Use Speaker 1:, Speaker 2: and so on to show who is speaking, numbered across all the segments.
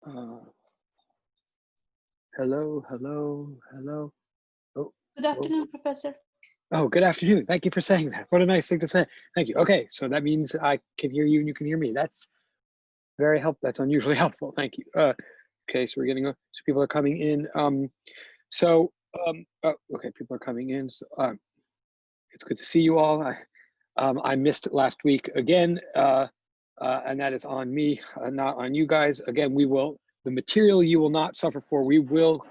Speaker 1: Uh, hello, hello, hello. Oh,
Speaker 2: Good
Speaker 1: whoa.
Speaker 2: afternoon, Professor.
Speaker 1: Oh, good afternoon. Thank you for saying that. What a nice thing to say. Thank you. Okay, so that means I can hear you and you can hear me. That's very helpful. That's unusually helpful. Thank you. Okay, so we're getting, so people are coming in. Okay, people are coming in. So, it's good to see you all. I missed last week again, and that is on me, not on you guys. Again, the material you will not suffer for. We will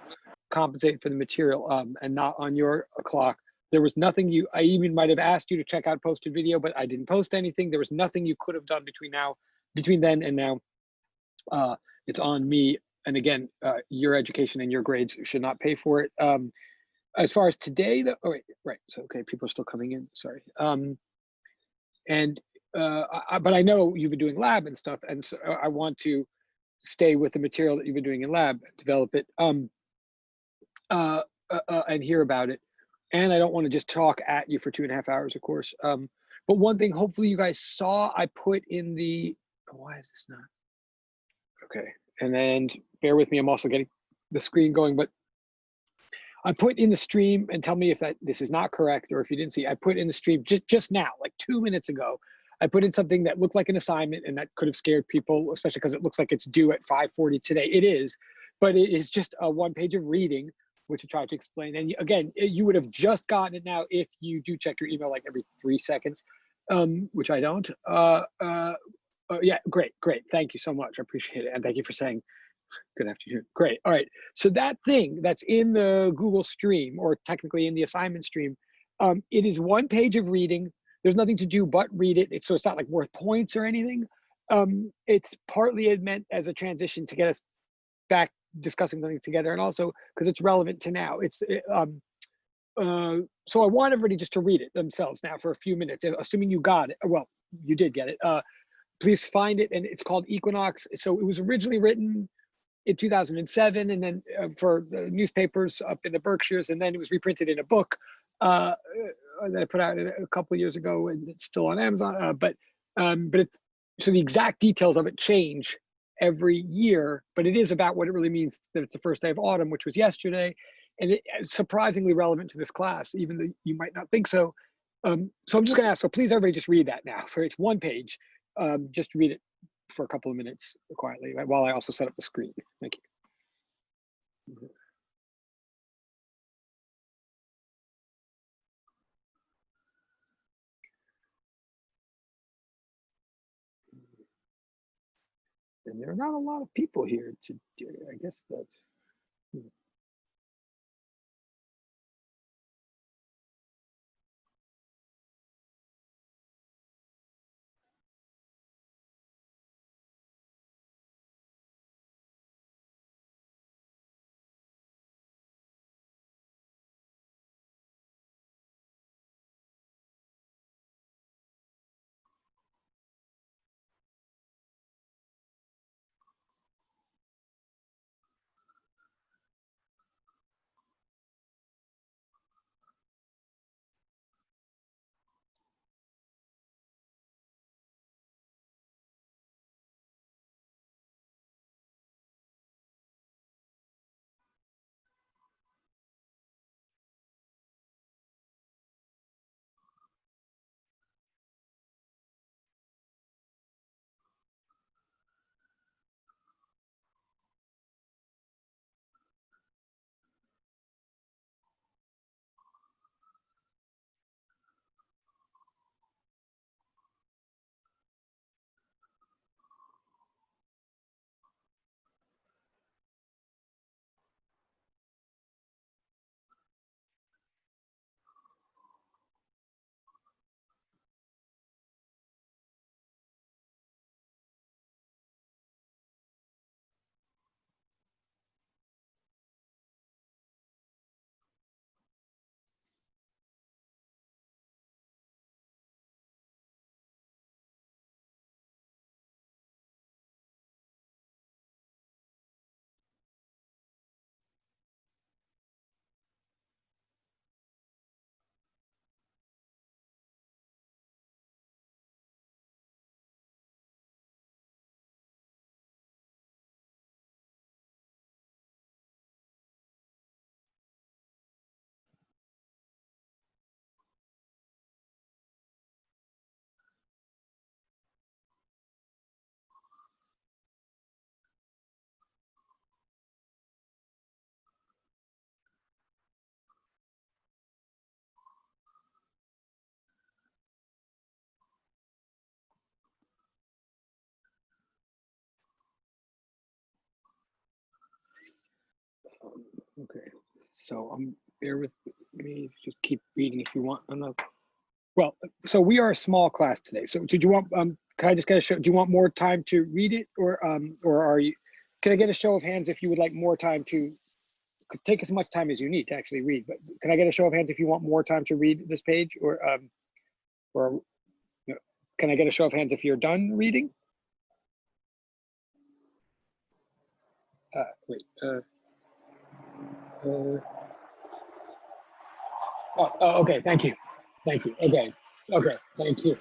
Speaker 1: compensate for the material, and not on your clock. There was nothing I even might have asked you to check out posted video, but I didn't post anything. There was nothing you could have done between then and now. It's on me. And again, your education and your grades should not pay for it. As far as today, oh wait, right. So, okay, people are still coming in, sorry. But I know you've been doing lab and stuff. And so I want to stay with the material that you've been doing in lab, develop it, and hear about it. And I don't want to just talk at you for 2.5 hours, of course. But one thing, hopefully you guys saw, I put in the, oh, why is this not? Okay, and then bear with me, I'm also getting the screen going, but I put in the stream, and tell me if this is not correct or if you didn't see, I put in the stream just now, like 2 minutes ago, I put in something that looked like an assignment, and that could have scared people, especially because it looks like it's due at 5:40 today. It is, but it is just a 1 page of reading, which I tried to explain. And again, you would have just gotten it now if you do check your email like every 3 seconds, which I don't. Yeah, great. Thank you so much. I appreciate it. And thank you for saying good afternoon. Great. All right. So that thing that's in the Google stream, or technically in the assignment stream, it is 1 page of reading. There's nothing to do but read it. So it's not like worth points or anything. It's partly meant as a transition to get us back discussing something together, and also because it's relevant to now. So I want everybody just to read it themselves now for a few minutes, assuming you got it. Well, you did get it. Please find it, and it's called Equinox. So it was originally written in 2007, and then for the newspapers up in the Berkshires, and then it was reprinted in a book that I put out a couple of years ago, and it's still on Amazon. But it's, so the exact details of it change every year, but it is about what it really means that it's the first day of autumn, which was yesterday, and it's surprisingly relevant to this class, even though you might not think so. So I'm just going to ask, so please everybody just read that now. It's 1 page. Just read it for a couple of minutes quietly while I also set up the screen. Thank you. And there are not a lot of people here to do it. I guess that's. So bear with me, just keep reading if you want. Well, so we are a small class today. So did you want, can I just get a show, do you want more time to read it, or are you, can I get a show of hands if you would like more time to, could take as much time as you need to actually read, but can I get a show of hands if you want more time to read this page, or you know, can I get a show of hands if you're done reading? Wait, okay, thank you. Thank you, okay, thank you.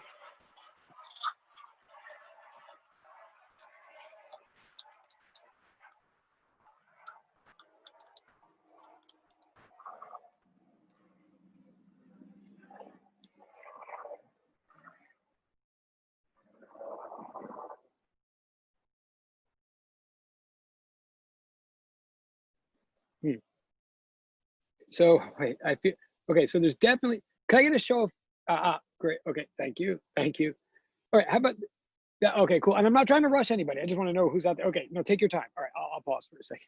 Speaker 1: So wait, I feel, okay, so there's definitely, can I get a show of, great, okay, thank you. All right, how about, yeah, okay, cool. And I'm not trying to rush anybody. I just want to know who's out there. Okay, no, take your time. All right, I'll pause for a second.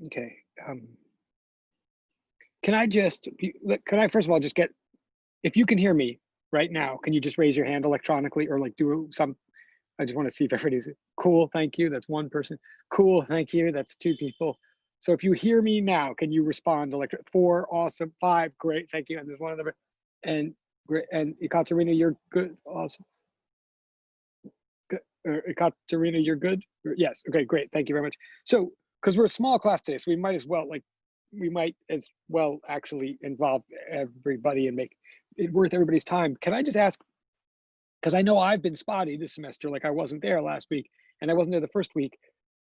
Speaker 1: Okay. Can I just, can I first of all just get, if you can hear me right now, can you just raise your hand electronically or like do some, I just want to see if everybody's cool. Thank you. That's one person. Cool. Thank you. That's two people. So if you hear me now, can you respond? 4, awesome. 5, great. Thank you. And there's one other, and great. And Ekaterina, you're good. Awesome. Ekaterina, you're good? Yes. Okay, great. Thank you very much. So, because we're a small class today, so we might as well actually involve everybody and make it worth everybody's time. Can I just ask, because I know I've been spotty this semester, like I wasn't there last week and I wasn't there the first week.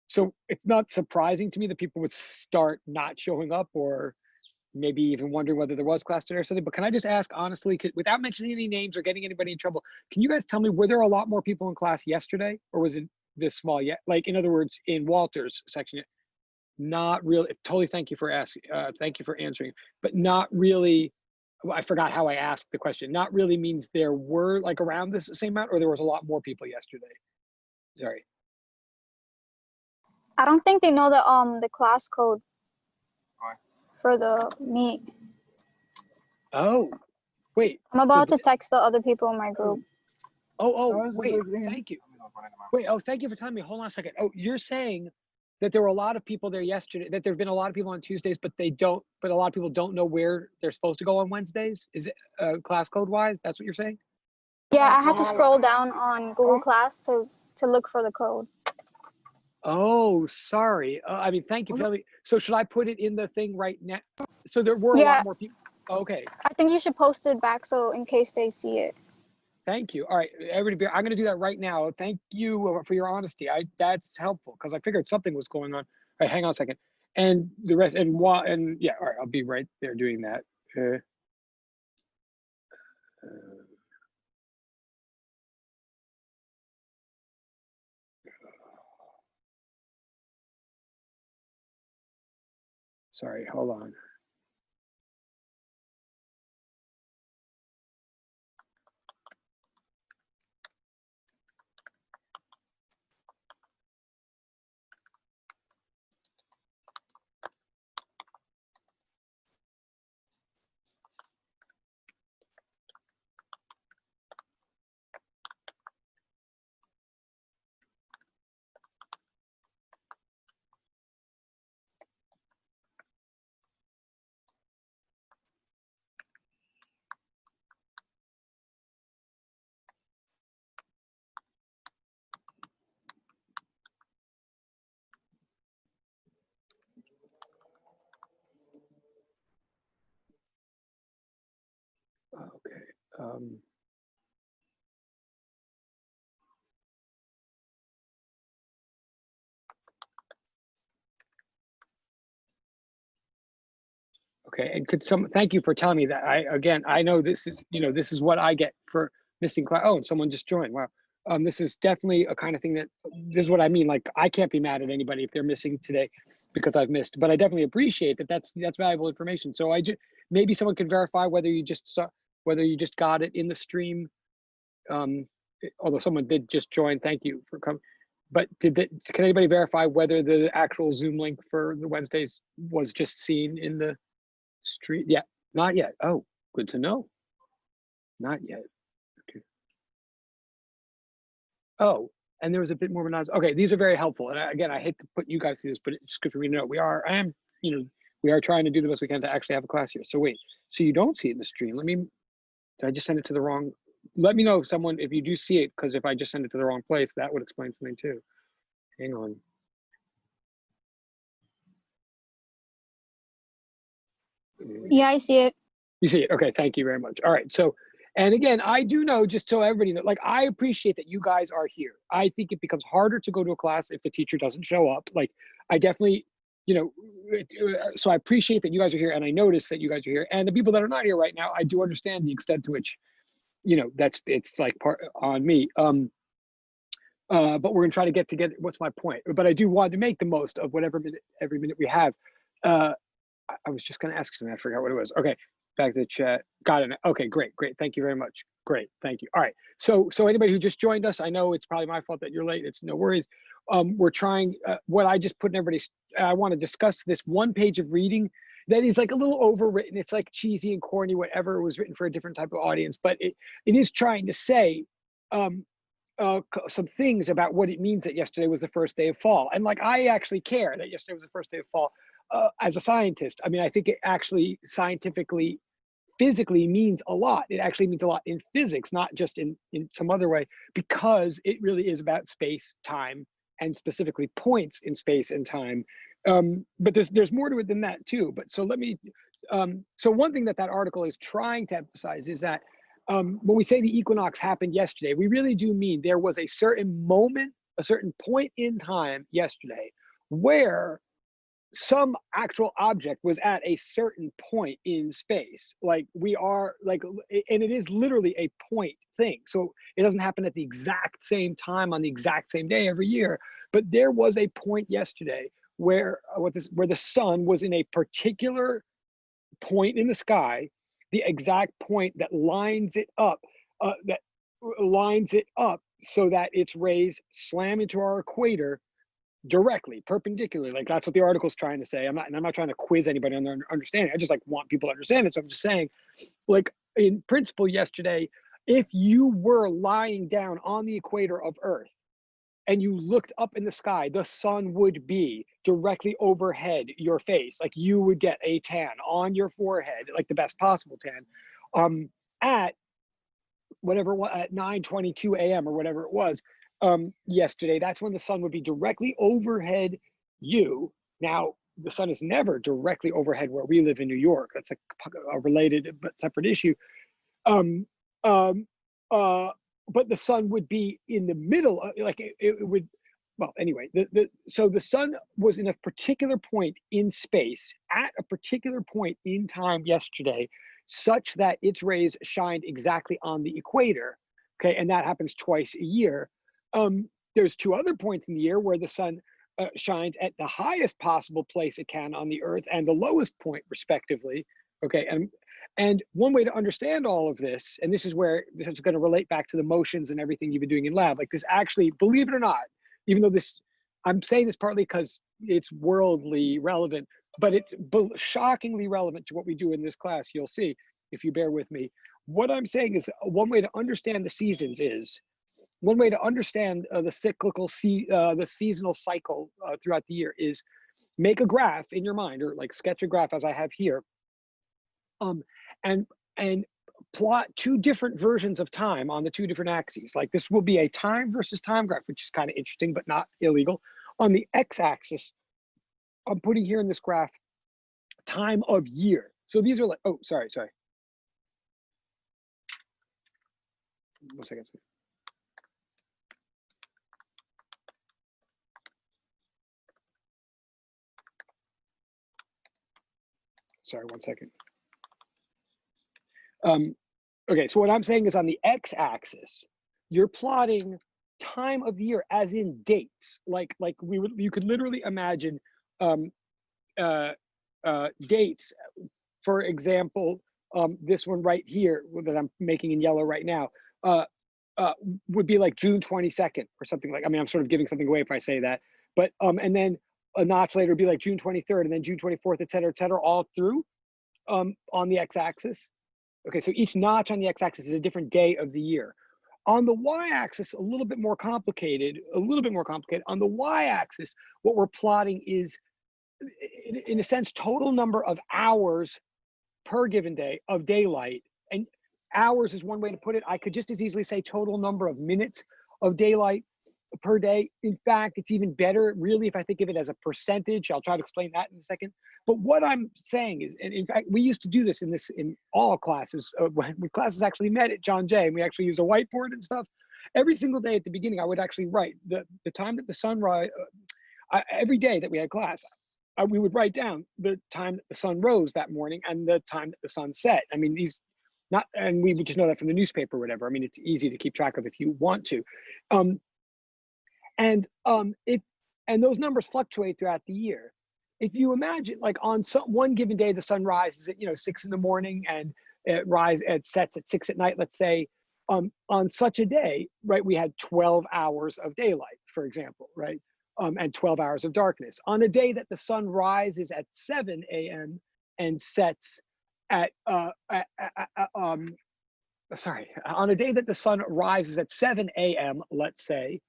Speaker 1: So it's not surprising to me that people would start not showing up or maybe even wondering whether there was class today or something. But can I just ask honestly, without mentioning any names or getting anybody in trouble, can you guys tell me, were there a lot more people in class yesterday or was it this small yet? Like, in other words, in Walter's section, not really, totally thank you for asking, thank you for answering, but not really, I forgot how I asked the question. Not really means there were like around this same amount or there was a lot more people yesterday? Sorry.
Speaker 2: I don't think they know the class code for the meet.
Speaker 1: Oh, wait.
Speaker 2: I'm about to text the other people in my group.
Speaker 1: Wait, thank you. Wait, thank you for telling me. Hold on a second. Oh, you're saying that there were a lot of people there yesterday, that there've been a lot of people on Tuesdays, but a lot of people don't know where they're supposed to go on Wednesdays? Is it class code wise? That's what you're saying?
Speaker 2: Yeah, I had to scroll down on Google Class to look for the code.
Speaker 1: Oh, sorry. I mean, thank you for telling me. So should I put it in the thing right now? So there were a lot more people. Okay.
Speaker 2: I think you should post it back so in case they see it.
Speaker 1: Thank you. All right, everybody, I'm going to do that right now. Thank you for your honesty. That's helpful because I figured something was going on. All right, hang on a second. And the rest, and yeah, all right, I'll be right there doing that. Sorry, hold on. Okay. Okay, and thank you for telling me that. I know this is what I get for missing class. Oh, and someone just joined. Wow. This is definitely a kind of thing this is what I mean. Like, I can't be mad at anybody if they're missing today because I've missed, but I definitely appreciate that's valuable information. So maybe someone can verify whether you just got it in the stream. Although someone did just join, thank you for coming. But can anybody verify whether the actual Zoom link for the Wednesdays was just seen in the street? Yeah, not yet. Oh, good to know. Not yet. Okay. Oh, and there was a bit more of an okay. These are very helpful. And again, I hate to put you guys through this, but it's good for me to know. We are trying to do the best we can to actually have a class here. So wait, so you don't see it in the stream? Did I just send it to the wrong? Let me know if you do see it, because if I just send it to the wrong place, that would explain something too. Hang on.
Speaker 2: Yeah, I see it.
Speaker 1: You see it. Okay, thank you very much. All right, so, and again, I do know, just so everybody knows, like, I appreciate that you guys are here. I think it becomes harder to go to a class if the teacher doesn't show up. Like, I definitely, so I appreciate that you guys are here, and I notice that you guys are here. And the people that are not here right now, I do understand the extent to which, it's like part on me. But we're gonna try to get together. What's my point? But I do want to make the most of every minute we have. I was just gonna ask something. I forgot what it was. Okay, back to the chat. Got it. Okay, great. Thank you very much. Great, thank you. All right. So anybody who just joined us, I know it's probably my fault that you're late. It's no worries. We're trying. What I just put in everybody's. I want to discuss this one page of reading that is like a little overwritten. It's like cheesy and corny, whatever. It was written for a different type of audience, but it is trying to say. Some things about what it means that yesterday was the first day of fall. And like, I actually care that yesterday was the first day of fall as a scientist. I mean, I think it actually scientifically, physically means a lot. It actually means a lot in physics, not just in some other way, because it really is about space, time, and specifically points in space and time. But there's more to it than that too. But so let me, so one thing that article is trying to emphasize is that when we say the equinox happened yesterday, we really do mean there was a certain moment, a certain point in time yesterday where some actual object was at a certain point in space. Like, we are like, and it is literally a point thing. So it doesn't happen at the exact same time on the exact same day every year, but there was a point yesterday where where the sun was in a particular point in the sky, the exact point that lines it up, so that its rays slam into our equator directly, perpendicularly. Like, that's what the article's trying to say. I'm not trying to quiz anybody on their understanding. I just like want people to understand it. So I'm just saying, like, in principle, yesterday, if you were lying down on the equator of Earth and you looked up in the sky, the sun would be directly overhead your face. Like you would get a tan on your forehead, like the best possible tan, at whatever, at 9:22 a.m. or whatever it was yesterday. That's when the sun would be directly overhead you. Now, the sun is never directly overhead where we live in New York. That's a related but separate issue. Um, um, but the sun would be in the middle, like it would, well, anyway, so the sun was in a particular point in space at a particular point in time yesterday, such that its rays shined exactly on the equator. Okay, and that happens twice a year. There's two other points in the year where the sun shines at the highest possible place it can on the Earth and the lowest point, respectively. Okay, and one way to understand all of this, and this is where this is going to relate back to the motions and everything you've been doing in lab, like this actually, believe it or not, even though this, I'm saying this partly because it's worldly relevant, but it's shockingly relevant to what we do in this class. You'll see if you bear with me. What I'm saying is one way to understand the seasons is, one way to understand the cyclical, the seasonal cycle throughout the year is make a graph in your mind, or like sketch a graph as I have here, and plot two different versions of time on the two different axes. Like this will be a time versus time graph, which is kind of interesting, but not illegal. On the x-axis, I'm putting here in this graph time of year. So these are like, oh, sorry. 1 second. Sorry, 1 second. Okay, so what I'm saying is on the x-axis, you're plotting time of year as in dates. Like you could literally imagine dates. For example, this one right here that I'm making in yellow right now would be like June 22nd or something like. I mean, I'm sort of giving something away if I say that, but and then a notch later would be like June 23rd, and then June 24th, et cetera, all through on the x-axis. Okay, so each notch on the x-axis is a different day of the year. On the y-axis, a little bit more complicated. On the y-axis, what we're plotting is, in a sense, total number of hours per given day of daylight. And hours is one way to put it. I could just as easily say total number of minutes of daylight per day. In fact, it's even better, really, if I think of it as a percentage. I'll try to explain that in a second. But what I'm saying is, and in fact, we used to do this in all classes, when classes actually met at John Jay, and we actually used a whiteboard and stuff. Every single day at the beginning, I would actually write the time that the sun rise. Every day that we had class, we would write down the time that the sun rose that morning and the time that the sun set. I mean, and we would just know that from the newspaper or whatever. I mean, it's easy to keep track of if you want to. And those numbers fluctuate throughout the year. If you imagine, like on one given day, the sun rises at 6 in the morning and it sets at 6 at night. Let's say, on such a day, right, we had 12 hours of daylight, for example, right, and 12 hours of darkness. On a day that the sun rises at 7 a.m. and sets at on a day that the sun rises at 7 a.m., let's say,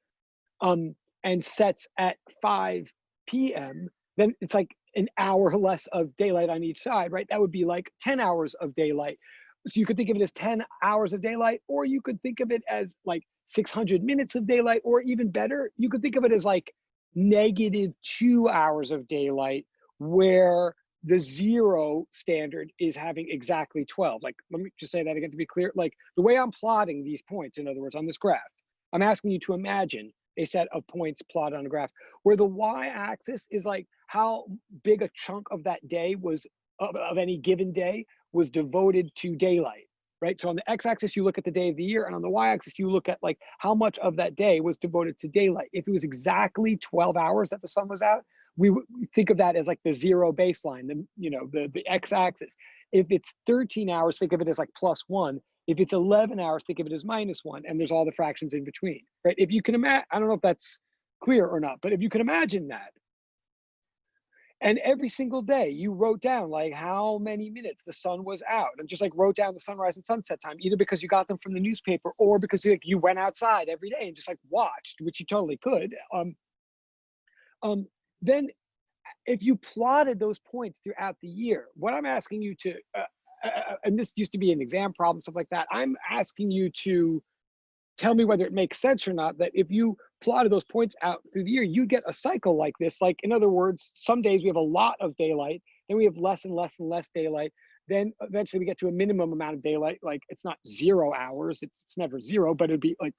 Speaker 1: and sets at 5 p.m., then it's like an hour less of daylight on each side, right? That would be like 10 hours of daylight. So you could think of it as 10 hours of daylight, or you could think of it as like 600 minutes of daylight, or even better, you could think of it as like -2 hours of daylight, where the 0 standard is having exactly 12. Like, let me just say that again to be clear. Like the way I'm plotting these points, in other words, on this graph, I'm asking you to imagine a set of points plotted on a graph where the y-axis is like how big a chunk of that day was, of any given day, was devoted to daylight, right? So on the x-axis, you look at the day of the year, and on the y-axis, you look at like how much of that day was devoted to daylight. If it was exactly 12 hours that the sun was out, we would think of that as like the 0 baseline, the x-axis. If it's 13 hours, think of it as like +1. If it's 11 hours, think of it as -1, and there's all the fractions in between, right? If you can imagine, I don't know if that's clear or not, but if you can imagine that, And every single day you wrote down like how many minutes the sun was out, and just like wrote down the sunrise and sunset time, either because you got them from the newspaper or because like, you went outside every day and just like watched, which you totally could. Then if you plotted those points throughout the year, what I'm asking you to, and this used to be an exam problem, stuff like that, I'm asking you to tell me whether it makes sense or not, that if you plotted those points out through the year, you get a cycle like this. Like, in other words, some days we have a lot of daylight, then we have less and less and less daylight. Then eventually we get to a minimum amount of daylight. Like, it's not 0 hours, it's never 0, but it'd be like,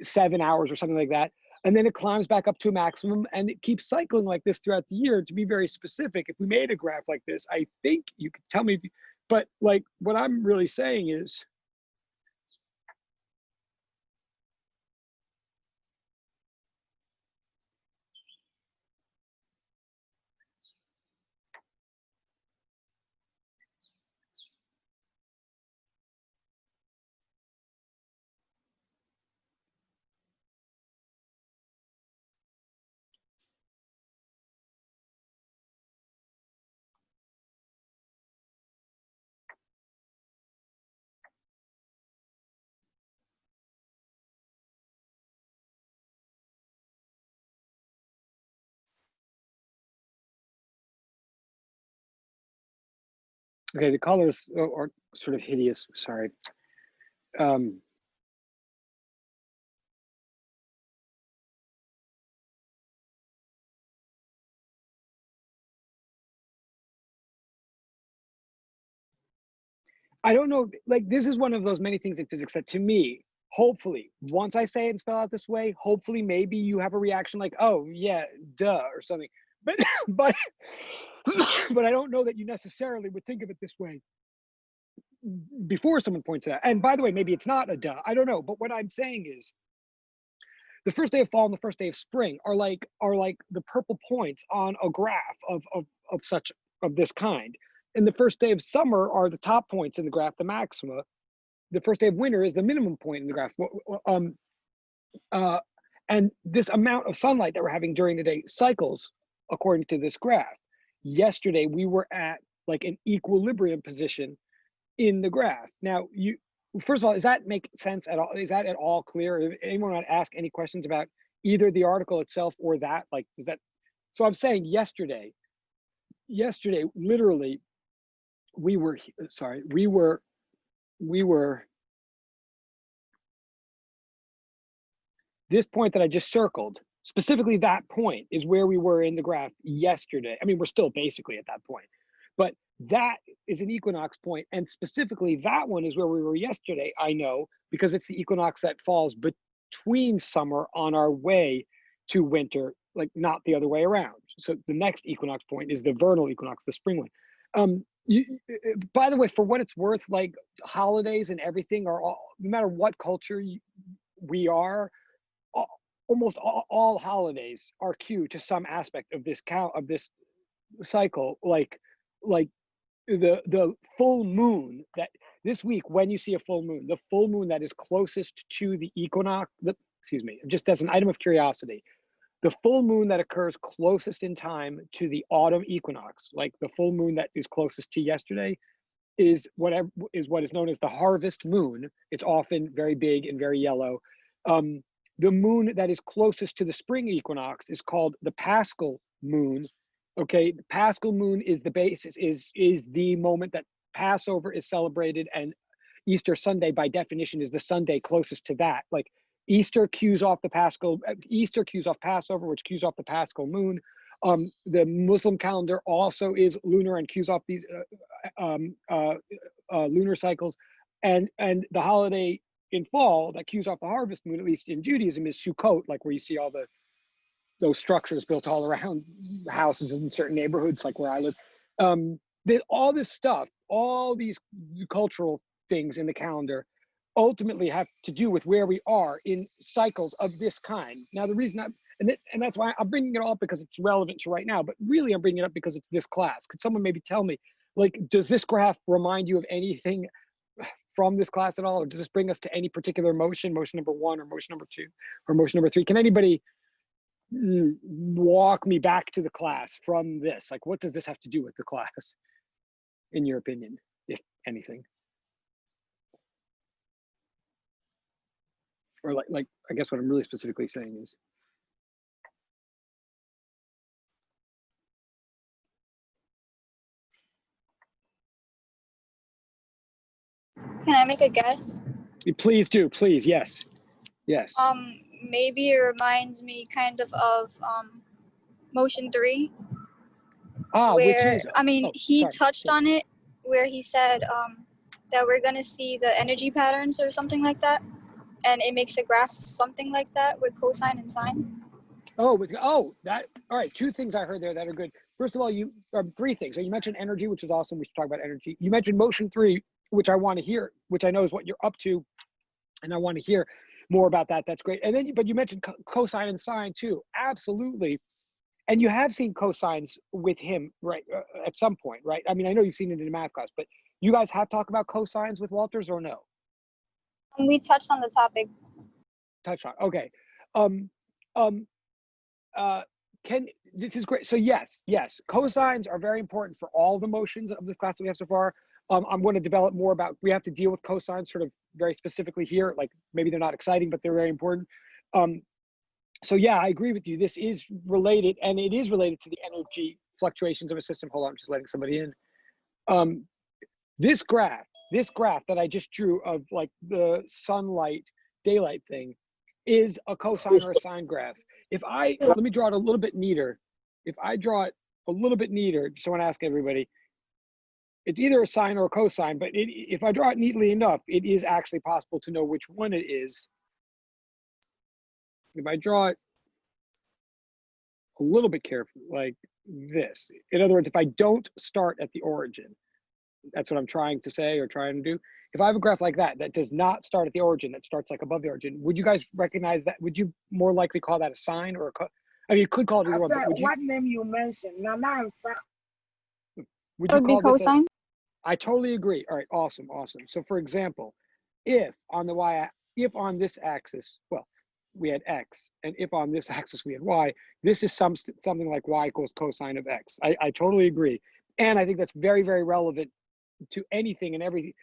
Speaker 1: 7 hours or something like that. And then it climbs back up to a maximum, and it keeps cycling like this throughout the year. To be very specific, if we made a graph like this, I think you could tell me, but like what I'm really saying is, okay, the colors are sort of hideous, sorry. I don't know, like, this is one of those many things in physics that, to me, hopefully, once I say it and spell out this way, hopefully maybe you have a reaction like, oh yeah, duh, or something. But but but I don't know that you necessarily would think of it this way before someone points it out. And by the way, maybe it's not a duh, I don't know. But what I'm saying is, the first day of fall and the first day of spring are like the purple points on a graph of this kind. And the first day of summer are the top points in the graph, the maxima. The first day of winter is the minimum point in the graph. And this amount of sunlight that we're having during the day cycles according to this graph. Yesterday, we were at like an equilibrium position in the graph. Now, first of all, does that make sense at all? Is that at all clear? If anyone want to ask any questions about either the article itself or that? Like, does that? So I'm saying yesterday, literally, we were this point that I just circled, specifically that point is where we were in the graph yesterday. I mean, we're still basically at that point, but that is an equinox point, and specifically that one is where we were yesterday, I know, because it's the equinox that falls between summer on our way to winter, like not the other way around. So the next equinox point is the vernal equinox, the spring one. By the way, for what it's worth, like holidays and everything are all, no matter what culture we are, almost all holidays are cued to some aspect of this cycle. Like the full moon, that this week, when you see a full moon, the full moon that is closest to the equinox, excuse me, just as an item of curiosity, the full moon that occurs closest in time to the autumn equinox, like the full moon that is closest to yesterday, is what is known as the harvest moon. It's often very big and very yellow. The moon that is closest to the spring equinox is called the Paschal moon. Okay, the Paschal moon is the basis, is the moment that Passover is celebrated, and Easter Sunday, by definition, is the Sunday closest to that. Like Easter cues off Passover, which cues off the Paschal moon. The Muslim calendar also is lunar and cues off these lunar cycles, and the holiday in fall that cues off the harvest moon, at least in Judaism, is Sukkot, like where you see all those structures built all around houses in certain neighborhoods, like where I live. All this stuff, all these cultural things in the calendar ultimately have to do with where we are in cycles of this kind. Now, the reason and that's why I'm bringing it all up, because it's relevant to right now, but really I'm bringing it up because it's this class. Could someone maybe tell me, like, does this graph remind you of anything from this class at all? Or does this bring us to any particular motion number 1 or motion number 2 or motion number 3? Can anybody walk me back to the class from this. Like, what does this have to do with the class, in your opinion, if anything? Or like I guess what I'm really specifically saying is,
Speaker 2: Can I make a guess?
Speaker 1: please do, please, yes, yes.
Speaker 2: Maybe it reminds me kind of motion 3,
Speaker 1: Which
Speaker 2: where
Speaker 1: is,
Speaker 2: I mean
Speaker 1: oh,
Speaker 2: he
Speaker 1: sorry.
Speaker 2: touched on it, where he said that we're gonna see the energy patterns or something like that, and it makes a graph something like that with cosine and sine.
Speaker 1: Oh, that, all right, two things I heard there that are good. First of all, three things. So you mentioned energy, which is awesome. We should talk about energy. You mentioned motion 3, which I want to hear, which I know is what you're up to, and I want to hear more about that. That's great. And then, but you mentioned cosine and sine too. Absolutely. And you have seen cosines with him, right, at some point, right? I mean, I know you've seen it in a math class, but you guys have talked about cosines with Walters or no?
Speaker 2: We touched on the topic.
Speaker 1: Touched on. Okay. This is great. So yes, cosines are very important for all the motions of this class that we have so far. I'm going to develop more about, we have to deal with cosines sort of very specifically here. Like maybe they're not exciting, but they're very important. So yeah, I agree with you. This is related, and it is related to the energy fluctuations of a system. Hold on, I'm just letting somebody in. This graph that I just drew of like the sunlight, daylight thing is a cosine or a sine graph. Let me draw it a little bit neater. If I draw it a little bit neater, just want to ask everybody, it's either a sine or a cosine, but if I draw it neatly enough, it is actually possible to know which one it is. If I draw it a little bit carefully, like this. In other words, if I don't start at the origin, that's what I'm trying to say or trying to do. If I have a graph like that, that does not start at the origin, that starts like above the origin, would you guys recognize that? Would you more likely call that a sine or I mean, you could call it either one, but would you?
Speaker 3: What name you mentioned?
Speaker 1: Would you call this
Speaker 2: cosine?
Speaker 1: I totally agree. All right, awesome. So for example, if on this axis, well, we had x, and if on this axis we had y, this is something like y equals cosine of x. I totally agree. And I think that's very, very relevant to anything and everything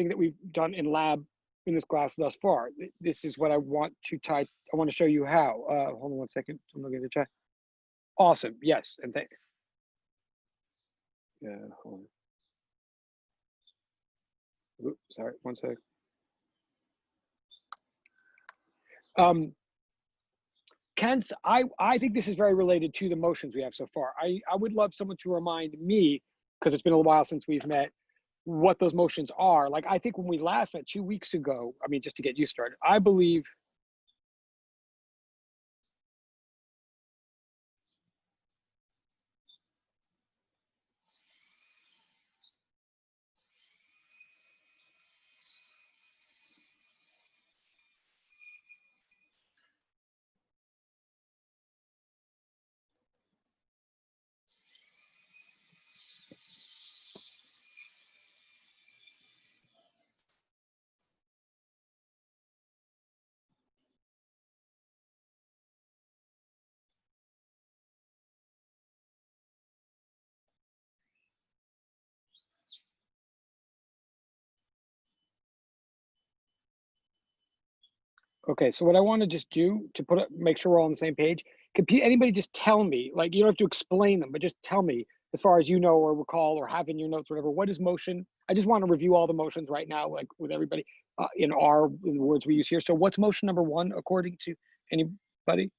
Speaker 1: that we've done in lab in this class thus far. This is what I want to type. I want to show you how. Hold on one second. I'm looking at the chat. Awesome. Yes. And yeah, hold on. Oops, sorry, one sec. Kent, I think this is very related to the motions we have so far. I would love someone to remind me, because it's been a while since we've met, what those motions are. Like, I think when we last met 2 weeks ago, I mean, just to get you started, I believe. Okay, so what I want to just do to make sure we're all on the same page, anybody just tell me, like, you don't have to explain them, but just tell me, as far as you know or recall or have in your notes, whatever, what is motion? I just want to review all the motions right now, like with everybody in the words we use here. So what's motion number 1 according to anybody?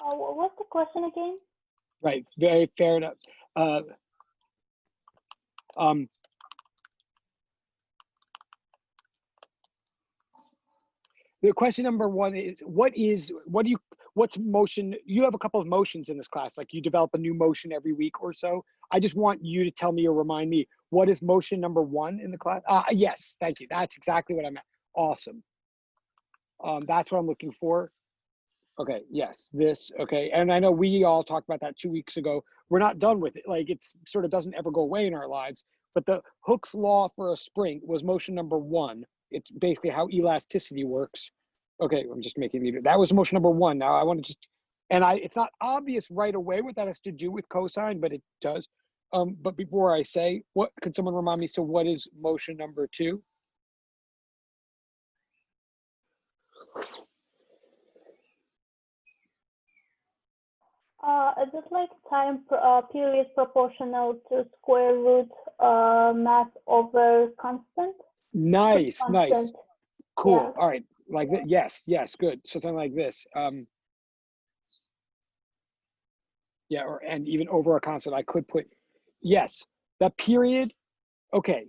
Speaker 2: What's the question again?
Speaker 1: Right, very fair enough. The question number 1 is, what's motion? You have a couple of motions in this class, like you develop a new motion every week or so. I just want you to tell me or remind me, what is motion number 1 in the class? Yes, thank you. That's exactly what I meant. Awesome. That's what I'm looking for. Okay, yes, this, okay. And I know we all talked about that 2 weeks ago. We're not done with it. Like it's sort of doesn't ever go away in our lives. But the Hooke's law for a spring was motion number one. It's basically how elasticity works. Okay, I'm just making it. That was motion number one. Now I want to just, and it's not obvious right away what that has to do with cosine, but it does. But before I say, what could someone remind me? So what is motion number two?
Speaker 3: Is it like time period proportional to square root mass over constant?
Speaker 1: Nice, nice.
Speaker 3: Constant.
Speaker 1: Cool.
Speaker 3: Yeah.
Speaker 1: All right. Like that. Yes, yes, good. So something like this. Yeah, or and even over a constant, I could put yes. That period. Okay.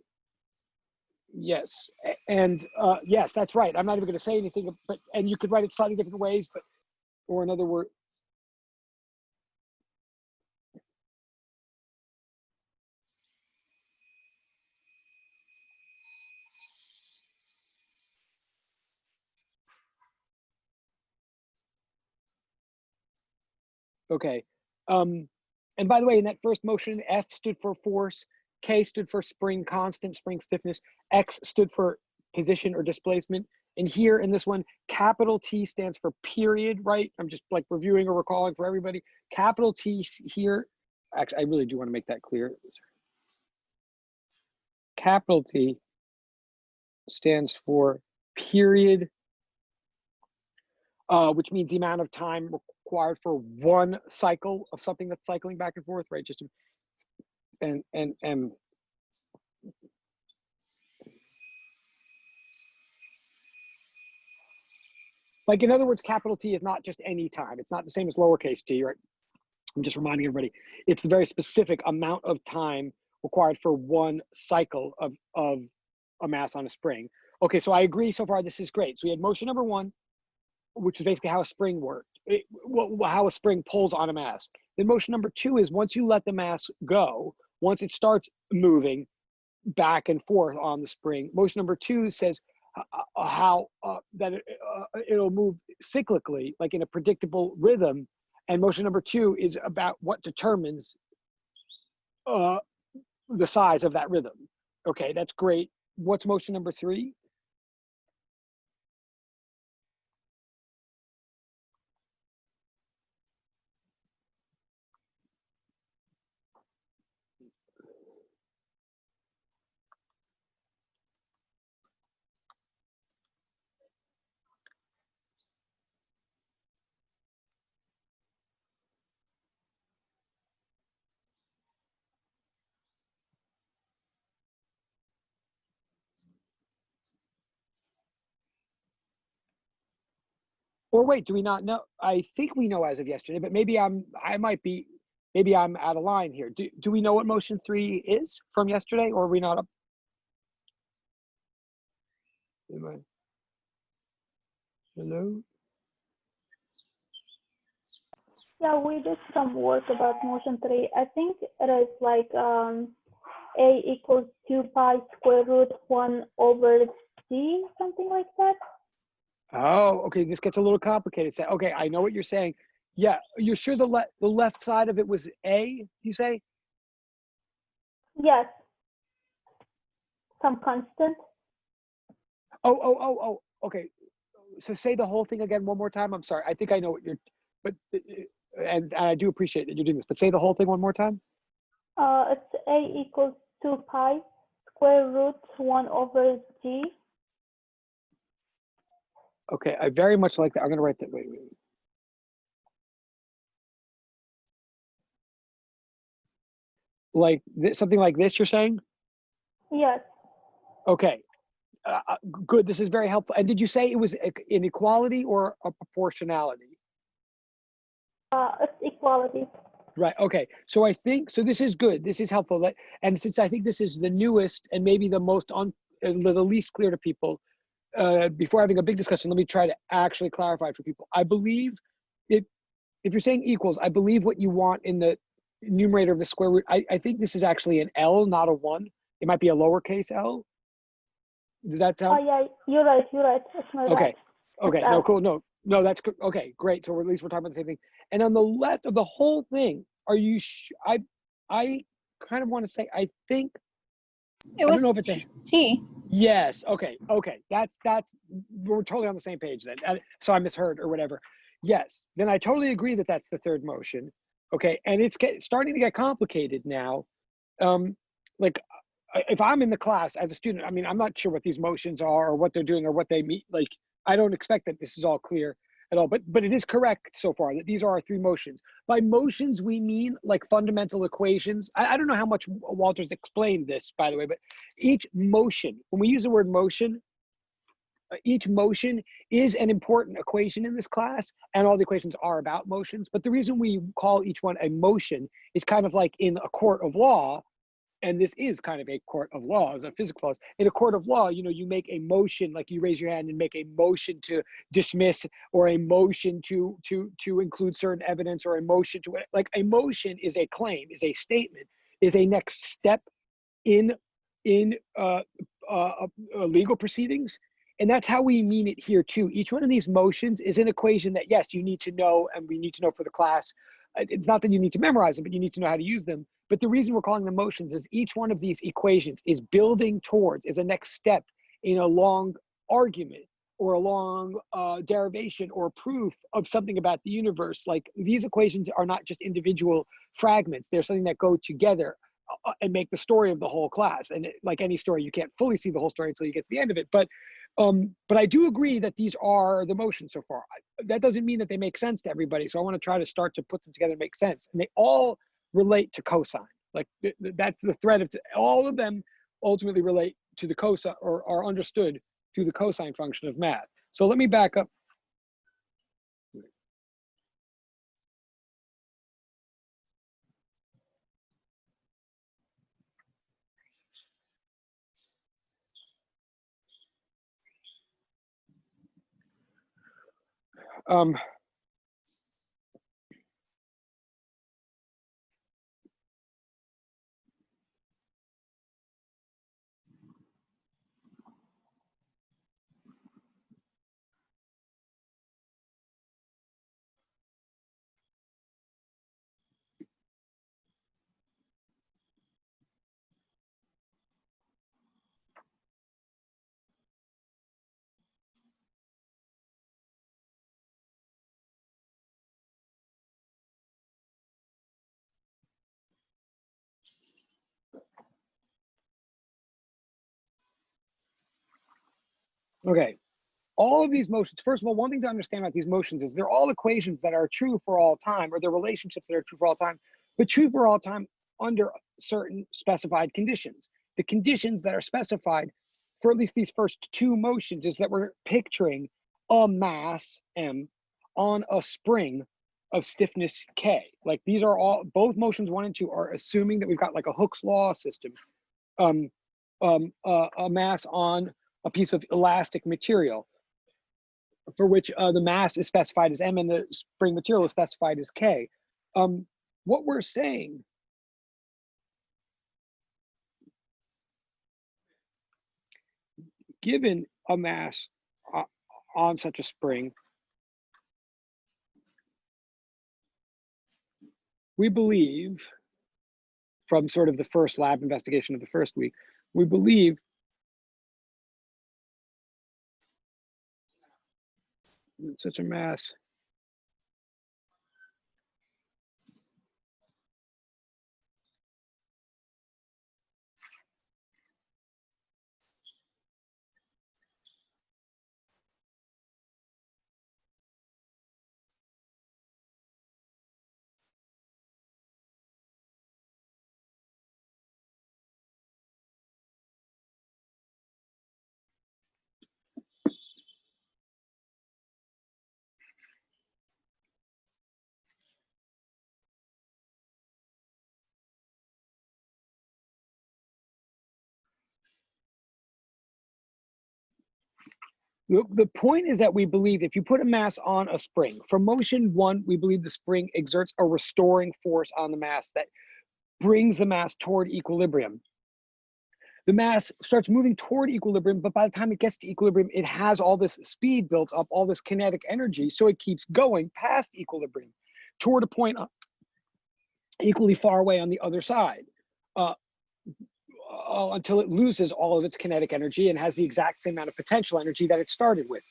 Speaker 1: Yes. And yes, that's right. I'm not even going to say anything, but and you could write it slightly different ways, but or another word. Okay. And by the way, in that first motion, F stood for force, K stood for spring constant, spring stiffness, X stood for position or displacement. And here in this one, capital T stands for period, right? I'm just like reviewing or recalling for everybody. Capital T here, actually, I really do want to make that clear. Capital T stands for period, which means the amount of time required for one cycle of something that's cycling back and forth, right? Just to, and like in other words, capital T is not just any time. It's not the same as lowercase t, right? I'm just reminding everybody, it's the very specific amount of time required for one cycle of a mass on a spring. Okay, so I agree so far, this is great. So we had motion number one, which is basically how a spring worked, how a spring pulls on a mass. Then motion number two is once you let the mass go, once it starts moving back and forth on the spring, motion number two says how that it'll move cyclically, like in a predictable rhythm. And motion number two is about what determines the size of that rhythm. Okay, that's great. What's motion number three? Or wait, do we not know? I think we know as of yesterday, but maybe maybe I'm out of line here. Do we know what motion three is from yesterday, or are we not up? Hello?
Speaker 3: Yeah, we did some work about motion three. I think it is like A equals 2 pi square root 1 over c, something like that.
Speaker 1: Oh, okay. This gets a little complicated. Okay, I know what you're saying. Yeah, you're sure the left side of it was A, you say?
Speaker 3: Yes. Some constant.
Speaker 1: Oh. Okay. So say the whole thing again one more time. I'm sorry. I think I know what you're, but and I do appreciate that you're doing this. But say the whole thing one more time.
Speaker 3: It's A equals 2 pi square root 1 over g.
Speaker 1: Okay, I very much like that. I'm gonna write that. Wait. Like this, something like this. You're saying?
Speaker 3: Yes.
Speaker 1: Okay. Good. This is very helpful. And did you say it was an equality or a proportionality?
Speaker 3: It's equality.
Speaker 1: Right. Okay. So I think so. This is good. This is helpful. And since I think this is the newest and maybe the most the least clear to people, before having a big discussion, let me try to actually clarify for people. I believe if you're saying equals, I believe what you want in the numerator of the square root. I think this is actually an L, not a one. It might be a lowercase L. Does that sound?
Speaker 3: Oh yeah, you're right. It's my
Speaker 1: Okay.
Speaker 3: bad.
Speaker 1: Okay.
Speaker 3: It's
Speaker 1: No,
Speaker 3: L.
Speaker 1: cool. No. No, that's good. Okay, great. So at least we're talking about the same thing. And on the left of the whole thing, are you? I kind of want to say I think
Speaker 2: It
Speaker 1: I don't
Speaker 2: was
Speaker 1: know if it's a
Speaker 2: T.
Speaker 1: yes. Okay. That's we're totally on the same page then. So I misheard or whatever. Yes. Then I totally agree that that's the third motion. Okay, and it's starting to get complicated now. Like if I'm in the class as a student, I mean, I'm not sure what these motions are or what they're doing or what they mean. Like I don't expect that this is all clear at all. But it is correct so far that these are our three motions. By motions, we mean like fundamental equations. I don't know how much Walter's explained this, by the way, but each motion, when we use the word motion, each motion is an important equation in this class, and all the equations are about motions. But the reason we call each one a motion is kind of like in a court of law, and this is kind of a court of law as a physics laws. In a court of law, you make a motion, like you raise your hand and make a motion to dismiss, or a motion to include certain evidence, or a motion to, like a motion is a claim, is a statement, is a next step in legal proceedings. And that's how we mean it here too. Each one of these motions is an equation that, yes, you need to know, and we need to know for the class. It's not that you need to memorize them, but you need to know how to use them. But the reason we're calling them motions is each one of these equations is building towards, is a next step in a long argument or a long derivation or proof of something about the universe. Like these equations are not just individual fragments. They're something that go together and make the story of the whole class. And like any story, you can't fully see the whole story until you get to the end of it. But I do agree that these are the motions so far. That doesn't mean that they make sense to everybody. So I want to try to start to put them together and make sense. And they all relate to cosine. Like that's the thread of all of them ultimately relate to the cosine, or are understood through the cosine function of math. So let me back up. Okay, all of these motions, first of all, one thing to understand about these motions is they're all equations that are true for all time, or they're relationships that are true for all time, but true for all time under certain specified conditions. The conditions that are specified for at least these first two motions is that we're picturing a mass M on a spring of stiffness K. Like these are all, both motions 1 and 2 are assuming that we've got like a Hooke's law system, a mass on a piece of elastic material for which the mass is specified as M and the spring material is specified as K. What we're saying given a mass on such a spring, we believe, from sort of the first lab investigation of the first week, we believe that such a mass the point is that we believe if you put a mass on a spring, for motion 1, we believe the spring exerts a restoring force on the mass that brings the mass toward equilibrium. the mass starts moving toward equilibrium, but by the time it gets to equilibrium, it has all this speed built up, all this kinetic energy, so it keeps going past equilibrium toward a point equally far away on the other side, until it loses all of its kinetic energy and has the exact same amount of potential energy that it started with.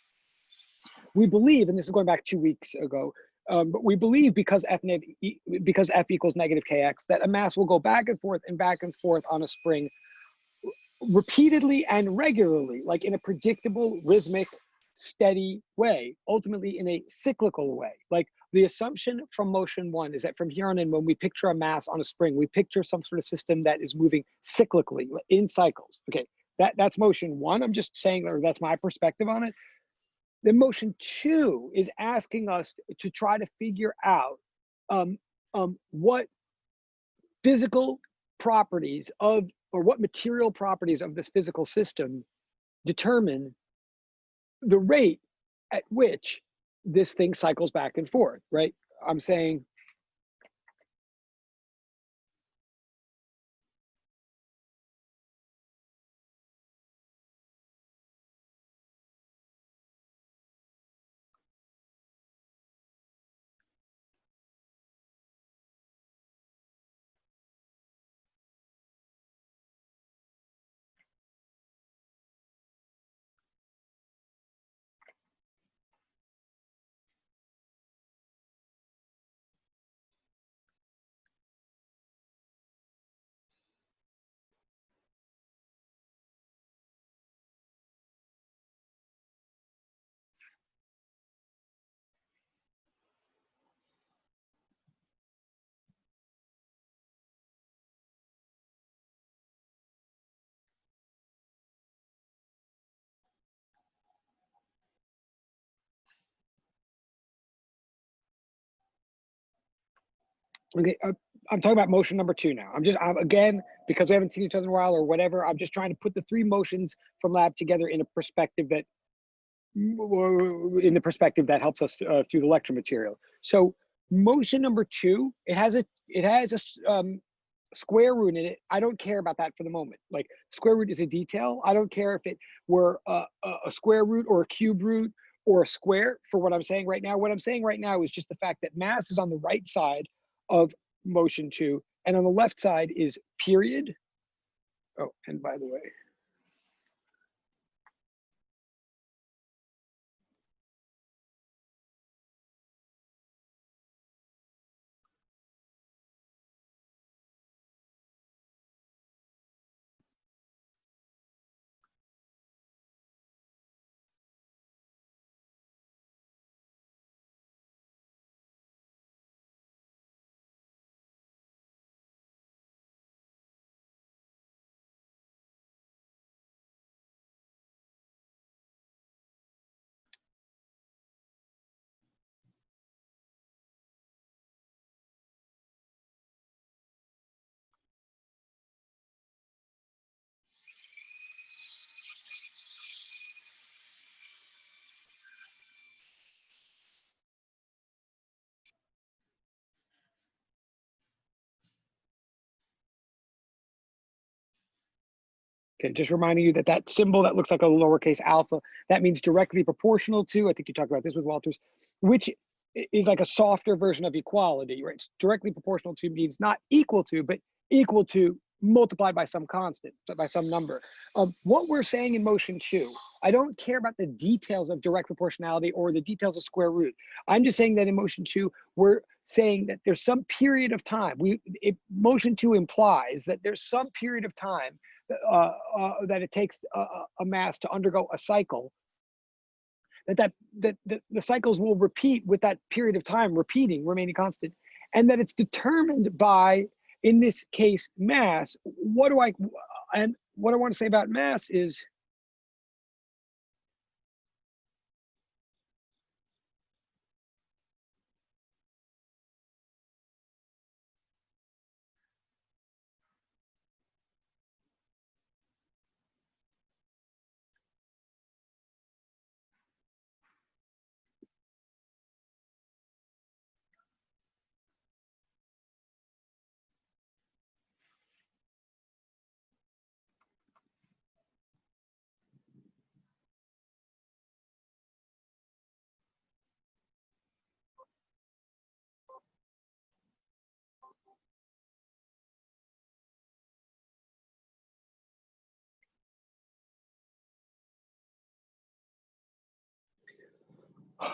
Speaker 1: We believe, and this is going back 2 weeks ago, but we believe because F equals negative kx, that a mass will go back and forth on a spring repeatedly and regularly, like in a predictable, rhythmic, steady way, ultimately in a cyclical way. Like the assumption from motion one is that from here on in, when we picture a mass on a spring, we picture some sort of system that is moving cyclically in cycles. Okay, that's motion one. I'm just saying, or that's my perspective on it. Then motion two is asking us to try to figure out what physical properties of, or what material properties of this physical system determine the rate at which this thing cycles back and forth, right? I'm saying, okay, I'm talking about motion number two now. I'm again, because we haven't seen each other in a while or whatever, I'm just trying to put the three motions from lab together in a perspective that helps us through the lecture material. So motion number two, it has a square root in it. I don't care about that for the moment. Like square root is a detail. I don't care if it were a square root or a cube root or a square for what I'm saying right now. What I'm saying right now is just the fact that mass is on the right side of motion two, and on the left side is period. Oh, and by the way, okay, just reminding you that that symbol that looks like a lowercase alpha, that means directly proportional to, I think you talked about this with Walters, which is like a softer version of equality, right? It's directly proportional to means not equal to, but equal to multiplied by some constant, by some number. What we're saying in motion two, I don't care about the details of direct proportionality or the details of square root. I'm just saying that in motion two, we're saying that there's some period of time. Motion two implies that there's some period of time that it takes a mass to undergo a cycle, that the cycles will repeat with that period of time repeating, remaining constant, and that it's determined by, in this case, mass. What I want to say about mass is,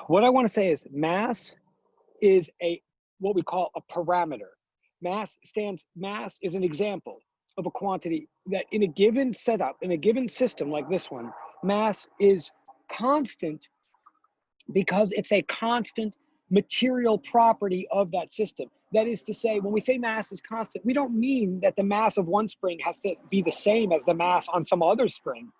Speaker 1: What I want to say is mass is what we call a parameter. Mass is an example of a quantity that in a given setup, in a given system like this one, mass is constant because it's a constant material property of that system. That is to say, when we say mass is constant, we don't mean that the mass of one spring has to be the same as the mass on some other spring.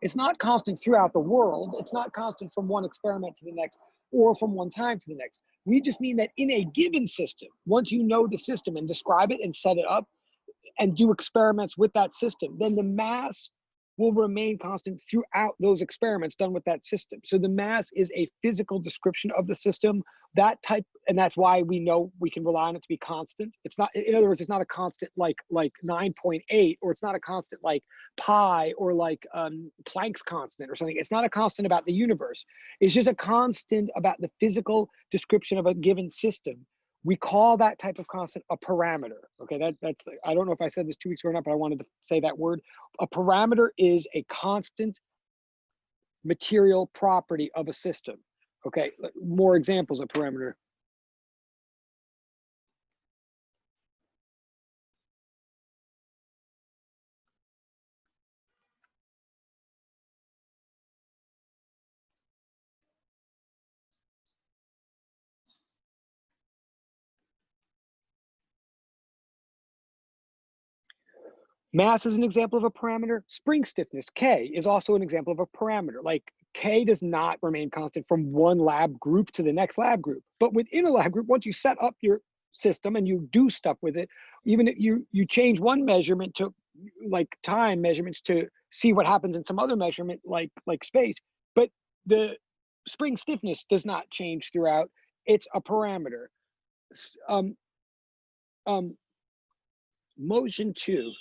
Speaker 1: It's not constant throughout the world. It's not constant from one experiment to the next or from one time to the next. We just mean that in a given system, once you know the system and describe it and set it up and do experiments with that system, then the mass will remain constant throughout those experiments done with that system. So the mass is a physical description of the system, that type, and that's why we know we can rely on it to be constant. It's not, in other words, it's not a constant like 9.8, or it's not a constant like pi, or like Planck's constant or something. It's not a constant about the universe. It's just a constant about the physical description of a given system. We call that type of constant a parameter. Okay, that's, I don't know if I said this 2 weeks ago or not, but I wanted to say that word. A parameter is a constant material property of a system. Okay, more examples of parameter. Mass is an example of a parameter. Spring stiffness, K, is also an example of a parameter. Like K does not remain constant from one lab group to the next lab group. But within a lab group, once you set up your system and you do stuff with it, even if you change one measurement to like time measurements to see what happens in some other measurement like space, but the spring stiffness does not change throughout. It's a parameter. Motion 2.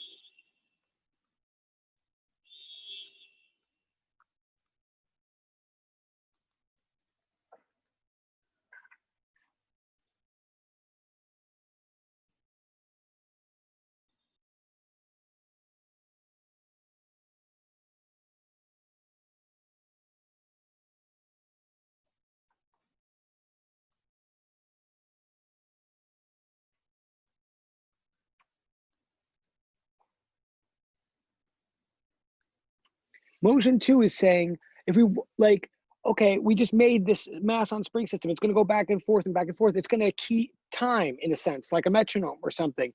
Speaker 1: Motion 2 is saying, if we like, okay, we just made this mass on spring system. It's going to go back and forth and back and forth. It's going to keep time in a sense, like a metronome or something.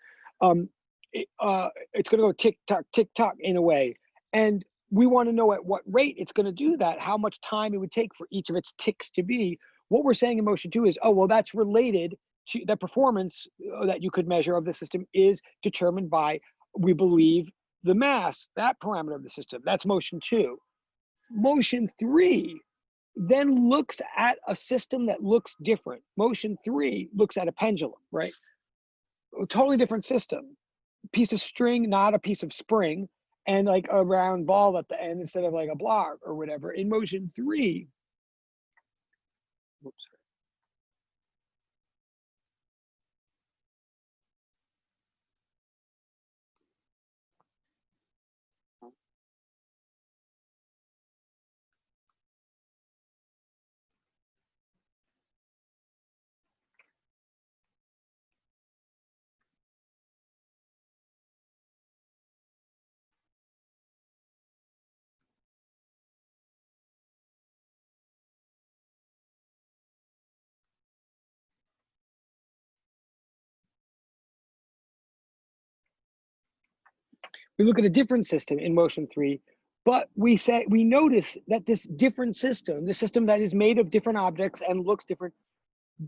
Speaker 1: It's going to go tick tock in a way. And we want to know at what rate it's going to do that, how much time it would take for each of its ticks to be. What we're saying in motion 2 is, oh, well, that's related to the performance that you could measure of the system is determined by, we believe, the mass, that parameter of the system. That's motion 2. Motion 3 then looks at a system that looks different. Motion 3 looks at a pendulum, right? A totally different system. Piece of string, not a piece of spring, and like a round ball at the end instead of like a block or whatever. In motion 3, whoops. We look at a different system in motion 3, but we notice that this different system, the system that is made of different objects and looks different,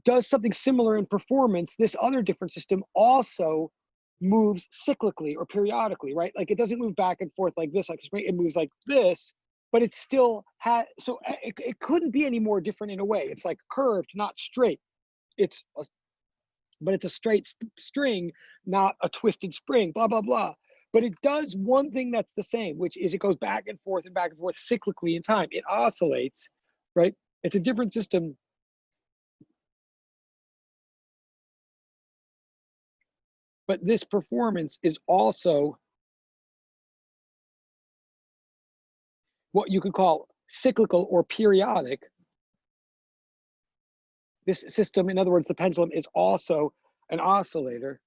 Speaker 1: does something similar in performance. This other different system also moves cyclically or periodically, right? Like it doesn't move back and forth like this, like spring, it moves like this, but it still has, so it couldn't be any more different in a way. It's like curved, not straight. But it's a straight string, not a twisted spring, blah, blah, blah. But it does one thing that's the same, which is it goes back and forth cyclically in time. It oscillates, right? It's a different system. But this performance is also what you could call cyclical or periodic. this system, in other words, the pendulum, is also an oscillator.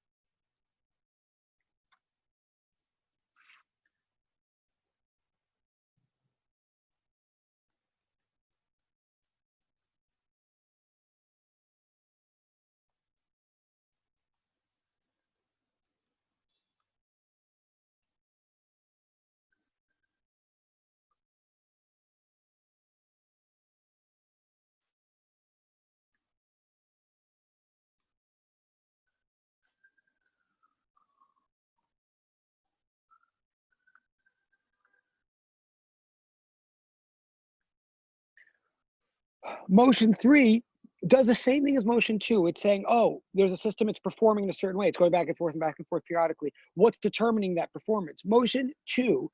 Speaker 1: Motion 3 does the same thing as motion 2. It's saying, oh, there's a system, it's performing in a certain way. It's going back and forth periodically. What's determining that performance? Motion 2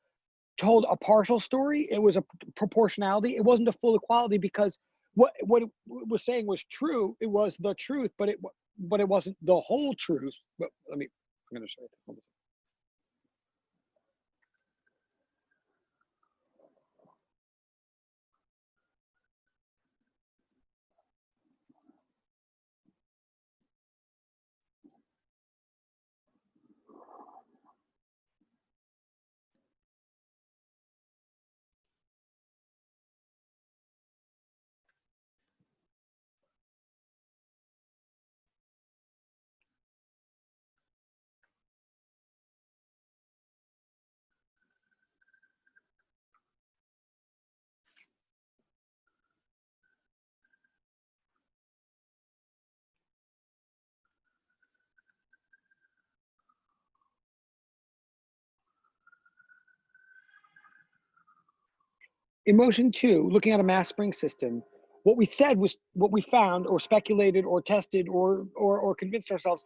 Speaker 1: told a partial story. It was a proportionality. It wasn't a full equality, because what it was saying was true. It was the truth, but it wasn't the whole truth. But I'm going to show you. In motion 2, looking at a mass spring system, what we said was, what we found or speculated or tested or convinced ourselves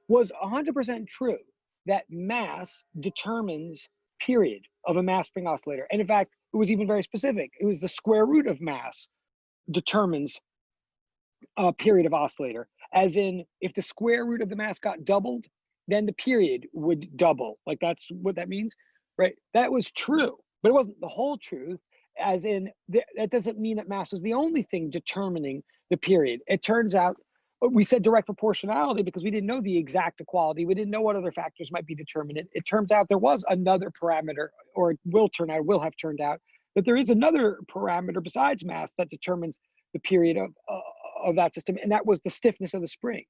Speaker 1: was 100% true, that mass determines period of a mass spring oscillator. And in fact, it was even very specific. It was the square root of mass determines a period of oscillator. As in, if the square root of the mass got doubled, then the period would double. Like, that's what that means, right? That was true, but it wasn't the whole truth. As in, that doesn't mean that mass is the only thing determining the period. It turns out, we said direct proportionality because we didn't know the exact equality. We didn't know what other factors might be determinant. It turns out there was another parameter, or it will have turned out, that there is another parameter besides mass that determines the period of that system, and that was the stiffness of the spring.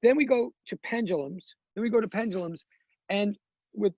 Speaker 1: Then we go to pendulums. And with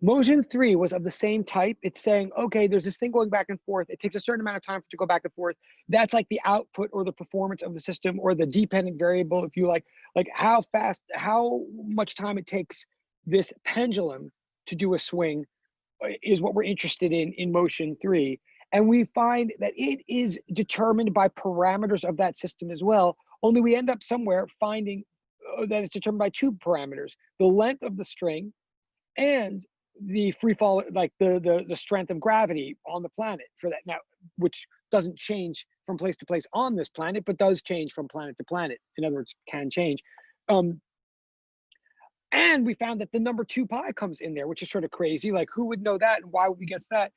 Speaker 1: motion 3 was of the same type. It's saying, okay, there's this thing going back and forth. It takes a certain amount of time to go back and forth. That's like the output or the performance of the system, or the dependent variable, if you like how much time it takes this pendulum to do a swing is what we're interested in motion 3. And we find that it is determined by parameters of that system as well, only we end up somewhere finding that it's determined by 2 parameters: the length of the string and the free fall, like the strength of gravity on the planet for that now, which doesn't change from place to place on this planet, but does change from planet to planet. In other words, can change. And we found that the number 2 pi comes in there, which is sort of crazy. Like, who would know that, and why would we guess that?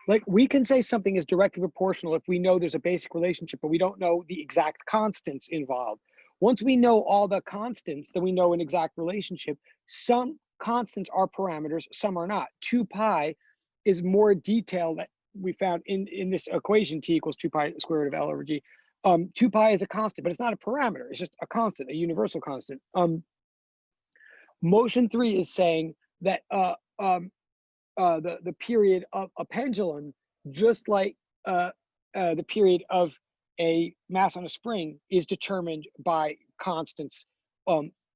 Speaker 1: Like, we can say something is directly proportional if we know there's a basic relationship, but we don't know the exact constants involved. Once we know all the constants, then we know an exact relationship. Some constants are parameters, some are not. 2 pi is more detail that we found in this equation, t equals 2 pi square root of L over G. 2 pi is a constant, but it's not a parameter. It's just a constant, a universal constant. Motion 3 is saying that the period of a pendulum, just like the period of a mass on a spring, is determined by constants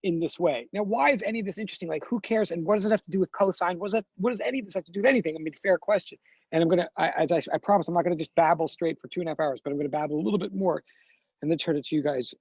Speaker 1: in this way. Now, why is any of this interesting? Like, who cares? And what does it have to do with cosine? What does any of this have to do with anything? I mean, fair question. And I'm gonna, as I promise, I'm not gonna just babble straight for 2.5 hours, but I'm gonna babble a little bit more and then turn it to you guys.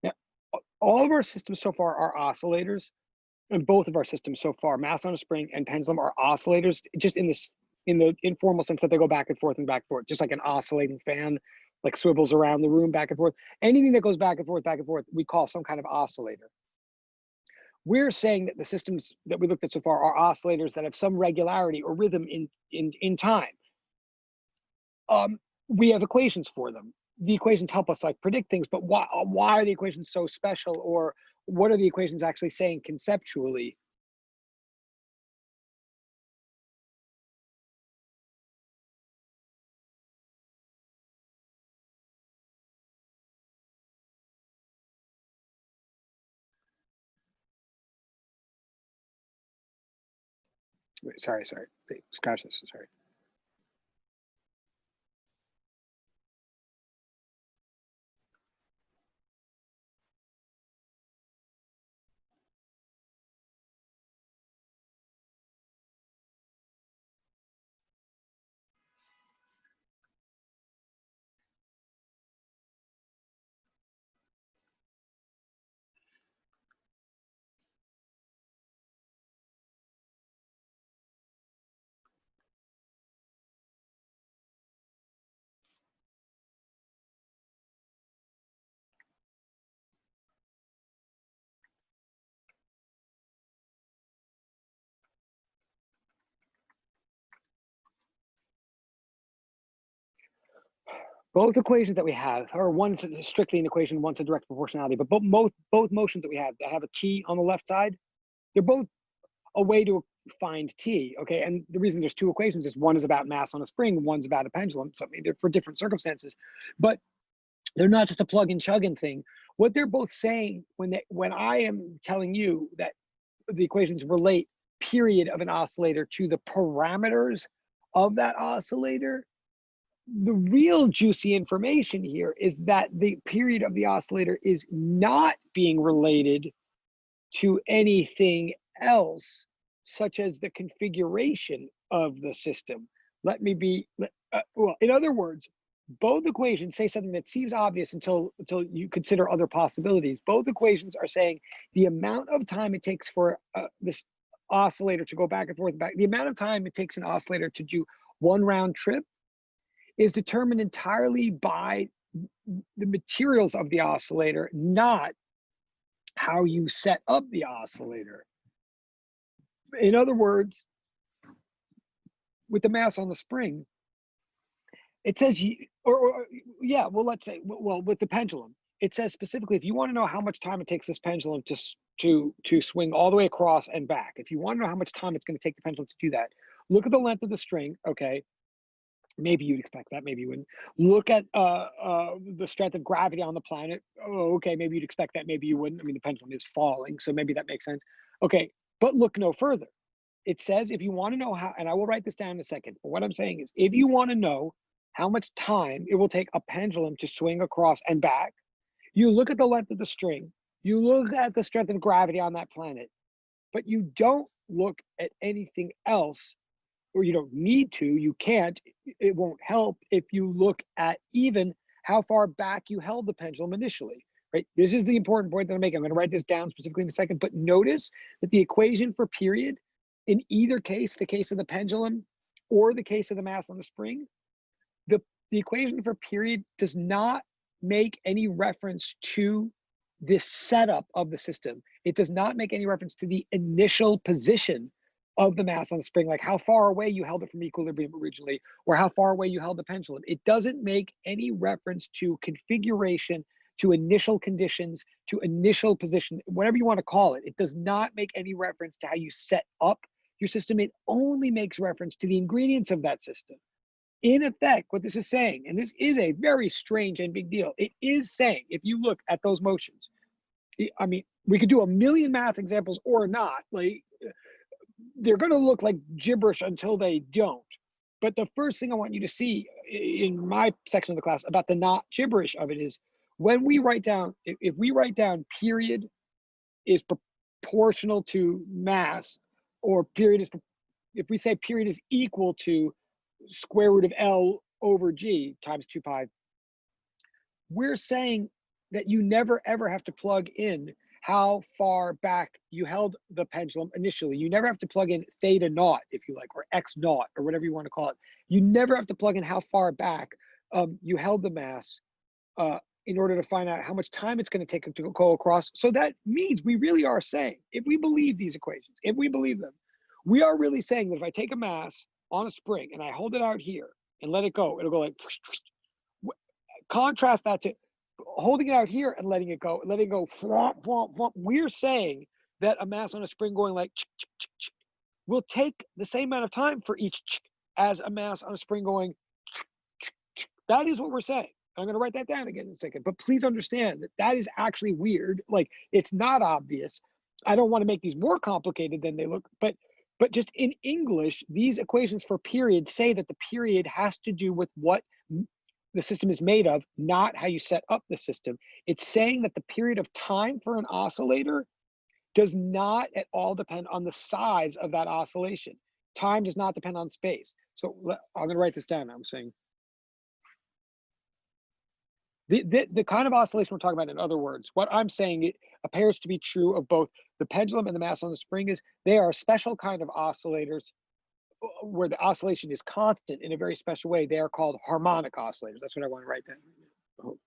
Speaker 1: Now, all of our systems so far are oscillators, and both of our systems so far, mass on a spring and pendulum, are oscillators, just in the informal sense that they go back and forth and back and forth, just like an oscillating fan, like swivels around the room back and forth. Anything that goes back and forth, we call some kind of oscillator. We're saying that the systems that we looked at so far are oscillators that have some regularity or rhythm in time. We have equations for them. The equations help us like predict things, but why are the equations so special, or what are the equations actually saying conceptually? Wait, sorry. Wait, scratch this, sorry. Both equations that we have, or one's strictly an equation, one's a direct proportionality, but both motions that we have that have a t on the left side, they're both a way to find t, okay? And the reason there's two equations is one is about mass on a spring, one's about a pendulum, so I mean, they're for different circumstances, but they're not just a plug and chugging thing. What they're both saying when I am telling you that the equations relate period of an oscillator to the parameters of that oscillator, the real juicy information here is that the period of the oscillator is not being related to anything else, such as the configuration of the system. Let me be, well, in other words, both equations say something that seems obvious until you consider other possibilities. Both equations are saying the amount of time it takes for this oscillator to go back and forth, the amount of time it takes an oscillator to do one round trip is determined entirely by the materials of the oscillator, not how you set up the oscillator. In other words, with the mass on the spring, it says, yeah, well, let's say, well, with the pendulum, it says specifically, if you want to know how much time it takes this pendulum to swing all the way across and back, if you want to know how much time it's going to take the pendulum to do that, look at the length of the string, okay? Maybe you'd expect that, maybe you wouldn't. Look at the strength of gravity on the planet. Oh, okay, maybe you'd expect that, maybe you wouldn't. I mean, the pendulum is falling, so maybe that makes sense. Okay, but look no further. It says if you want to know how, and I will write this down in a second, but what I'm saying is if you want to know how much time it will take a pendulum to swing across and back, you look at the length of the string, you look at the strength of gravity on that planet, but you don't look at anything else, or you don't need to, you can't, it won't help if you look at even how far back you held the pendulum initially, right? This is the important point that I'm making. I'm gonna write this down specifically in a second, but notice that the equation for period, in either case, the case of the pendulum or the case of the mass on the spring, the equation for period does not make any reference to the setup of the system. It does not make any reference to the initial position of the mass on the spring, like how far away you held it from equilibrium originally, or how far away you held the pendulum. It doesn't make any reference to configuration, to initial conditions, to initial position, whatever you want to call it. It does not make any reference to how you set up your system. It only makes reference to the ingredients of that system. In effect, what this is saying, and this is a very strange and big deal, it is saying, if you look at those motions, I mean, we could do a million math examples or not, like they're going to look like gibberish until they don't. But the first thing I want you to see in my section of the class about the not gibberish of it is when we write down, if we write down period is proportional to mass, or period is, if we say period is equal to square root of L over G times 2 pi, we're saying that you never ever have to plug in how far back you held the pendulum initially. You never have to plug in theta naught, if you like, or x naught, or whatever you want to call it. You never have to plug in how far back you held the mass in order to find out how much time it's going to take to go across. So that means we really are saying, if we believe these equations, if we believe them, we are really saying that if I take a mass on a spring and I hold it out here and let it go, it'll go like, contrast that to holding it out here and letting it go, we're saying that a mass on a spring going like will take the same amount of time for each as a mass on a spring going. That is what we're saying. I'm going to write that down again in a second, but please understand that that is actually weird. Like, it's not obvious. I don't want to make these more complicated than they look, but just in English, these equations for period say that the period has to do with what the system is made of, not how you set up the system. It's saying that the period of time for an oscillator does not at all depend on the size of that oscillation. Time does not depend on space. So I'm going to write this down. I'm saying the kind of oscillation we're talking about, in other words, what I'm saying, it appears to be true of both the pendulum and the mass on the spring, is they are a special kind of oscillators where the oscillation is constant in a very special way. They are called harmonic oscillators. That's what I want to write down. Oh.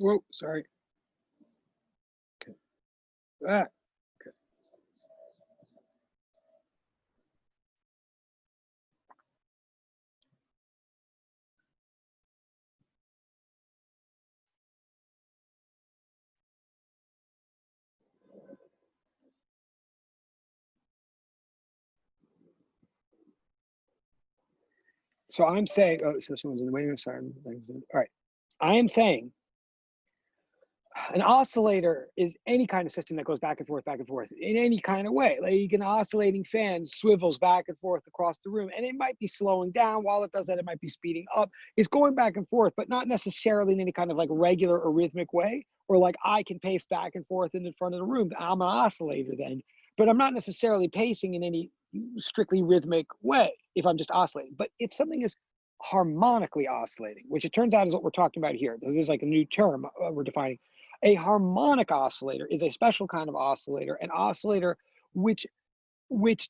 Speaker 1: Whoa, sorry. Okay. Ah, okay. So I'm saying, oh, so someone's in the waiting room. Sorry. All right. I am saying an oscillator is any kind of system that goes back and forth in any kind of way. Like an oscillating fan swivels back and forth across the room, and it might be slowing down. While it does that, it might be speeding up. It's going back and forth, but not necessarily in any kind of like regular or rhythmic way, or like I can pace back and forth in the front of the room. I'm an oscillator then, but I'm not necessarily pacing in any strictly rhythmic way if I'm just oscillating. But if something is harmonically oscillating, which it turns out is what we're talking about here. There's like a new term we're defining. A harmonic oscillator is a special kind of oscillator, an oscillator which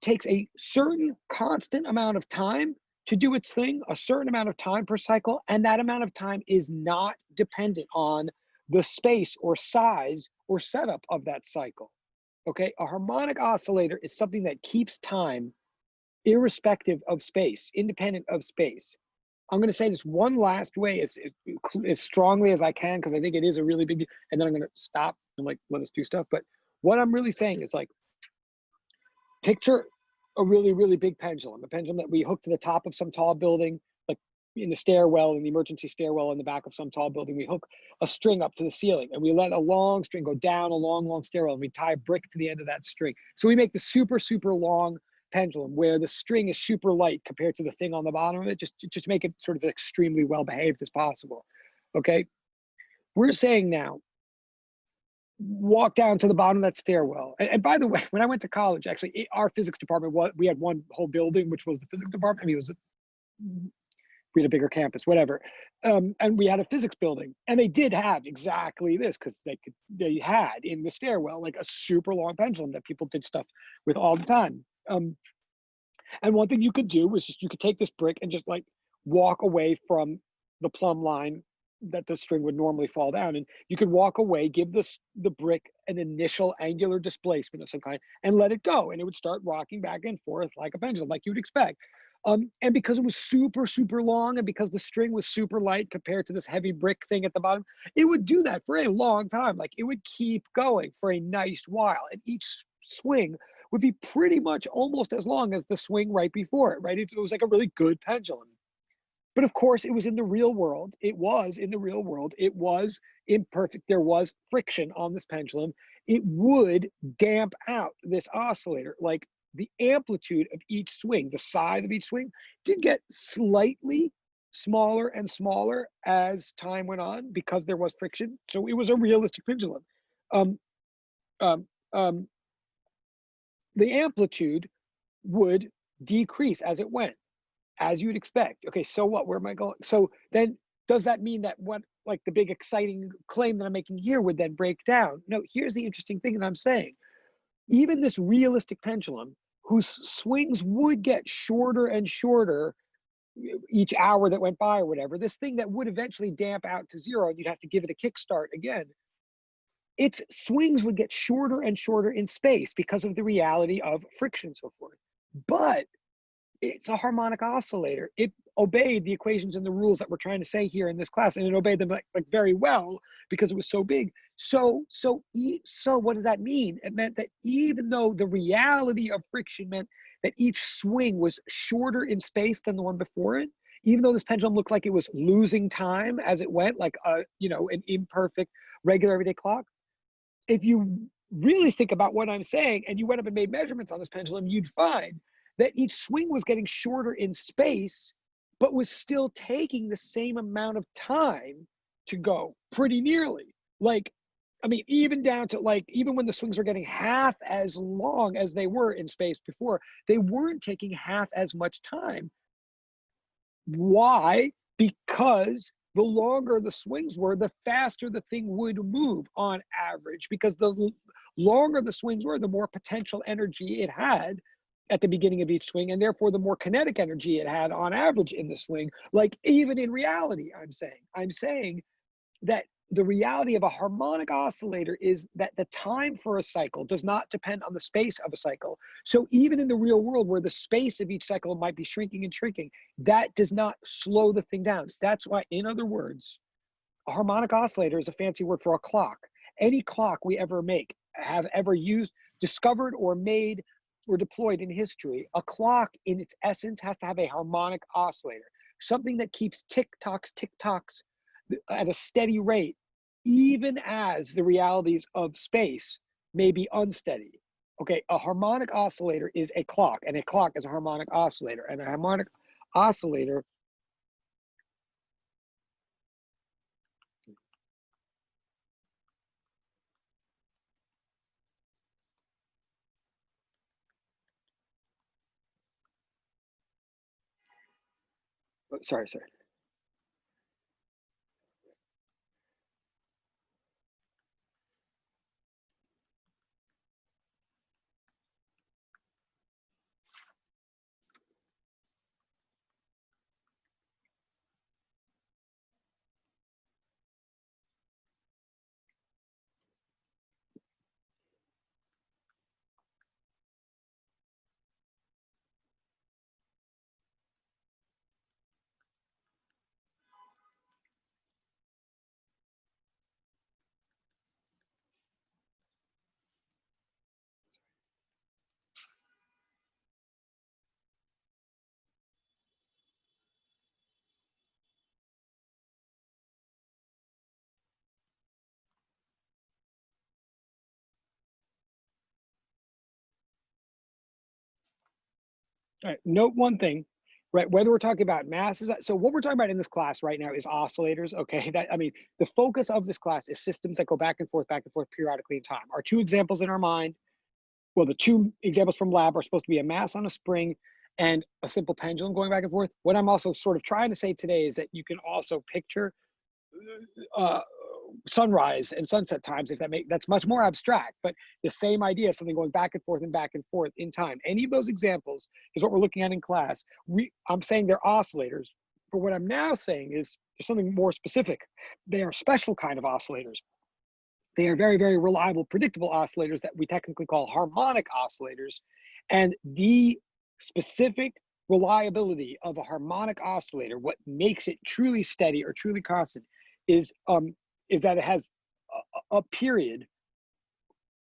Speaker 1: takes a certain constant amount of time to do its thing, a certain amount of time per cycle, and that amount of time is not dependent on the space or size or setup of that cycle. Okay, a harmonic oscillator is something that keeps time irrespective of space, independent of space. I'm going to say this one last way as strongly as I can, because I think it is a really big, and then I'm going to stop and like let us do stuff. But what I'm really saying is like, picture a really, really big pendulum, a pendulum that we hook to the top of some tall building, like in the stairwell, in the emergency stairwell in the back of some tall building. We hook a string up to the ceiling and we let a long string go down a long, long stairwell, and we tie a brick to the end of that string. So we make the super, super long pendulum where the string is super light compared to the thing on the bottom of it, just make it sort of extremely well behaved as possible. Okay, we're saying now, walk down to the bottom of that stairwell. And by the way, when I went to college, actually, our physics department, we had one whole building, which was the physics department. I mean, we had a bigger campus, whatever. And we had a physics building, and they did have exactly this, because they had in the stairwell like a super long pendulum that people did stuff with all the time. And one thing you could do was you could take this brick and just like walk away from the plumb line that the string would normally fall down, and you could walk away, give the brick an initial angular displacement of some kind, and let it go, and it would start rocking back and forth like a pendulum, like you would expect. And because it was super, super long, and because the string was super light compared to this heavy brick thing at the bottom, it would do that for a long time. Like it would keep going for a nice while, and each swing would be pretty much almost as long as the swing right before it, right? It was like a really good pendulum. But of course, it was in the real world. It was in the real world. It was imperfect. There was friction on this pendulum. It would damp out this oscillator. Like the amplitude of each swing, the size of each swing, did get slightly smaller and smaller as time went on because there was friction. So it was a realistic pendulum. Um, um, um, the amplitude would decrease as it went, as you'd expect. Okay, so what? Where am I going? So then, does that mean that what, like the big exciting claim that I'm making here, would then break down? No, here's the interesting thing that I'm saying. Even this realistic pendulum, whose swings would get shorter and shorter each hour that went by or whatever, this thing that would eventually damp out to zero and you'd have to give it a kickstart again, its swings would get shorter and shorter in space because of the reality of friction and so forth. But it's a harmonic oscillator. It obeyed the equations and the rules that we're trying to say here in this class, and it obeyed them like very well because it was so big. So what does that mean? It meant that even though the reality of friction meant that each swing was shorter in space than the one before it, even though this pendulum looked like it was losing time as it went, like an imperfect regular everyday clock, if you really think about what I'm saying and you went up and made measurements on this pendulum, you'd find that each swing was getting shorter in space, but was still taking the same amount of time to go, pretty nearly. Like, I mean, even down to like, even when the swings were getting half as long as they were in space before, they weren't taking half as much time. Why? Because the longer the swings were, the faster the thing would move on average, because the longer the swings were, the more potential energy it had at the beginning of each swing, and therefore the more kinetic energy it had on average in the swing. Like even in reality, I'm saying that the reality of a harmonic oscillator is that the time for a cycle does not depend on the space of a cycle. So even in the real world, where the space of each cycle might be shrinking and shrinking, that does not slow the thing down. That's why, in other words, a harmonic oscillator is a fancy word for a clock. Any clock we ever make, have ever used, discovered, or made, or deployed in history, a clock in its essence has to have a harmonic oscillator, something that keeps tick-tocks, tick-tocks at a steady rate, even as the realities of space may be unsteady. Okay, a harmonic oscillator is a clock, and a clock is a harmonic oscillator, and a harmonic oscillator Oh, sorry. All right, note one thing, right? Whether we're talking about masses, so what we're talking about in this class right now is oscillators. Okay, that I mean, the focus of this class is systems that go back and forth periodically in time. Our two examples in our mind, well, the two examples from lab are supposed to be a mass on a spring and a simple pendulum going back and forth. What I'm also sort of trying to say today is that you can also picture uh, sunrise and sunset times, if that's much more abstract, but the same idea, something going back and forth in time. Any of those examples is what we're looking at in class. I'm saying they're oscillators, but what I'm now saying is there's something more specific. They are special kind of oscillators. They are very, very reliable, predictable oscillators that we technically call harmonic oscillators. And the specific reliability of a harmonic oscillator, what makes it truly steady or truly constant, is that it has a period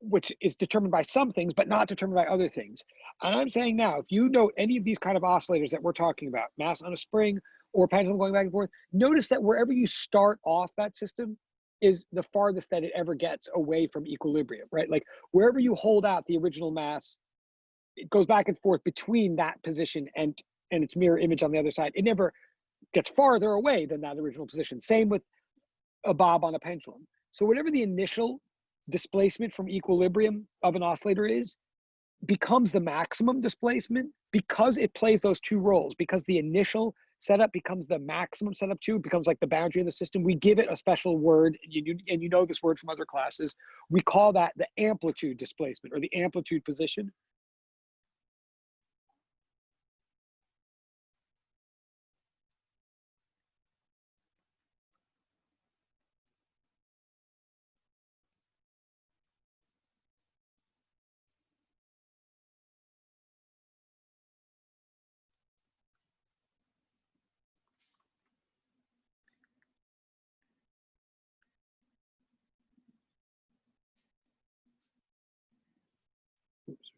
Speaker 1: which is determined by some things, but not determined by other things. And I'm saying now, if you know any of these kind of oscillators that we're talking about, mass on a spring or pendulum going back and forth, notice that wherever you start off that system is the farthest that it ever gets away from equilibrium, right? Like wherever you hold out the original mass, it goes back and forth between that position and its mirror image on the other side. It never gets farther away than that original position. Same with a bob on a pendulum. So whatever the initial displacement from equilibrium of an oscillator is, becomes the maximum displacement because it plays those two roles, because the initial setup becomes the maximum setup too, it becomes like the boundary of the system. We give it a special word, and you know this word from other classes. We call that the amplitude displacement or the amplitude position. Oops.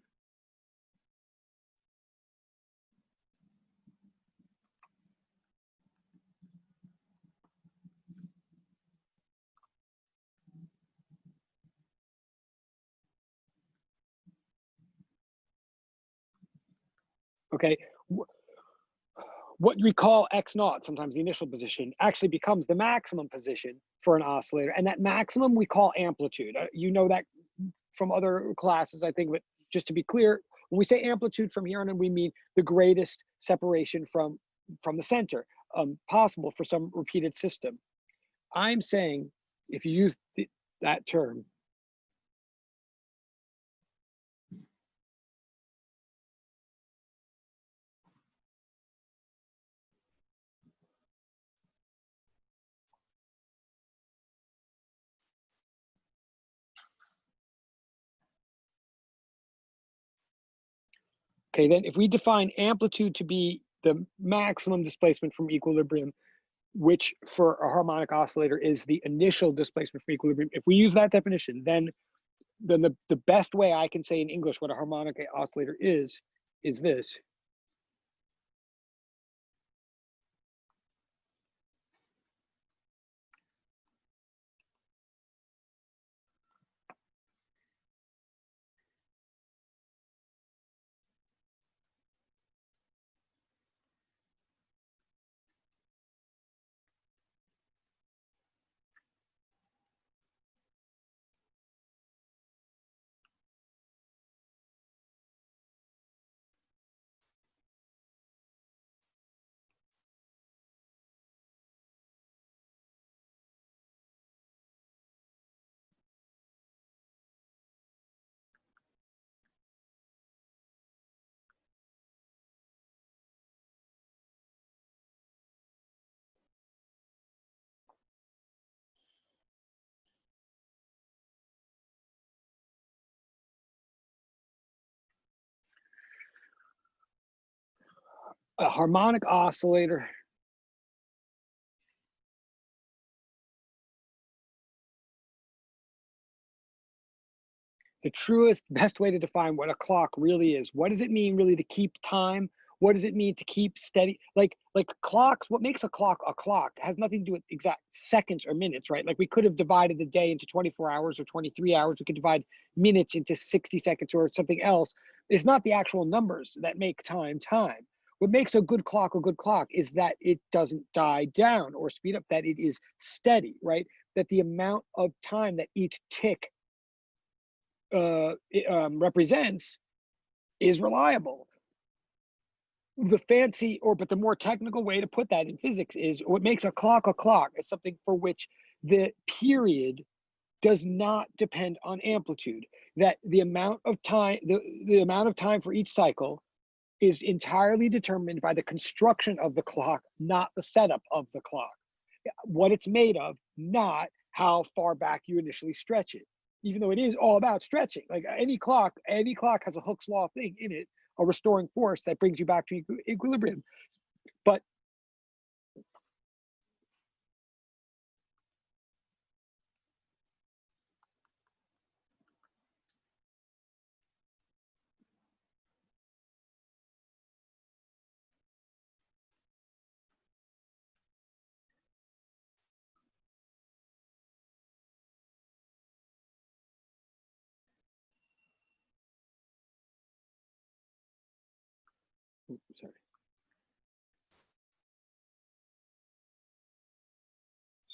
Speaker 1: Okay, what we call x naught, sometimes the initial position, actually becomes the maximum position for an oscillator, and that maximum we call amplitude. You know that from other classes, I think, but just to be clear, when we say amplitude from here on in, we mean the greatest separation from the center possible for some repeated system. I'm saying if you use that term, okay, then if we define amplitude to be the maximum displacement from equilibrium, which for a harmonic oscillator is the initial displacement from equilibrium, if we use that definition, then the best way I can say in English what a harmonic oscillator is this. A harmonic oscillator. The truest, best way to define what a clock really is. What does it mean really to keep time? What does it mean to keep steady? Like clocks, what makes a clock has nothing to do with exact seconds or minutes, right? Like we could have divided the day into 24 hours or 23 hours. We could divide minutes into 60 seconds or something else. It's not the actual numbers that make time time. What makes a good clock is that it doesn't die down or speed up, that it is steady, right? That the amount of time that each tick represents is reliable. The fancy, but the more technical way to put that in physics is what makes a clock is something for which the period does not depend on amplitude. That the amount of time, the amount of time for each cycle is entirely determined by the construction of the clock, not the setup of the clock. What it's made of, not how far back you initially stretch it. Even though it is all about stretching, like any clock has a Hooke's law thing in it, a restoring force that brings you back to equilibrium. But sorry.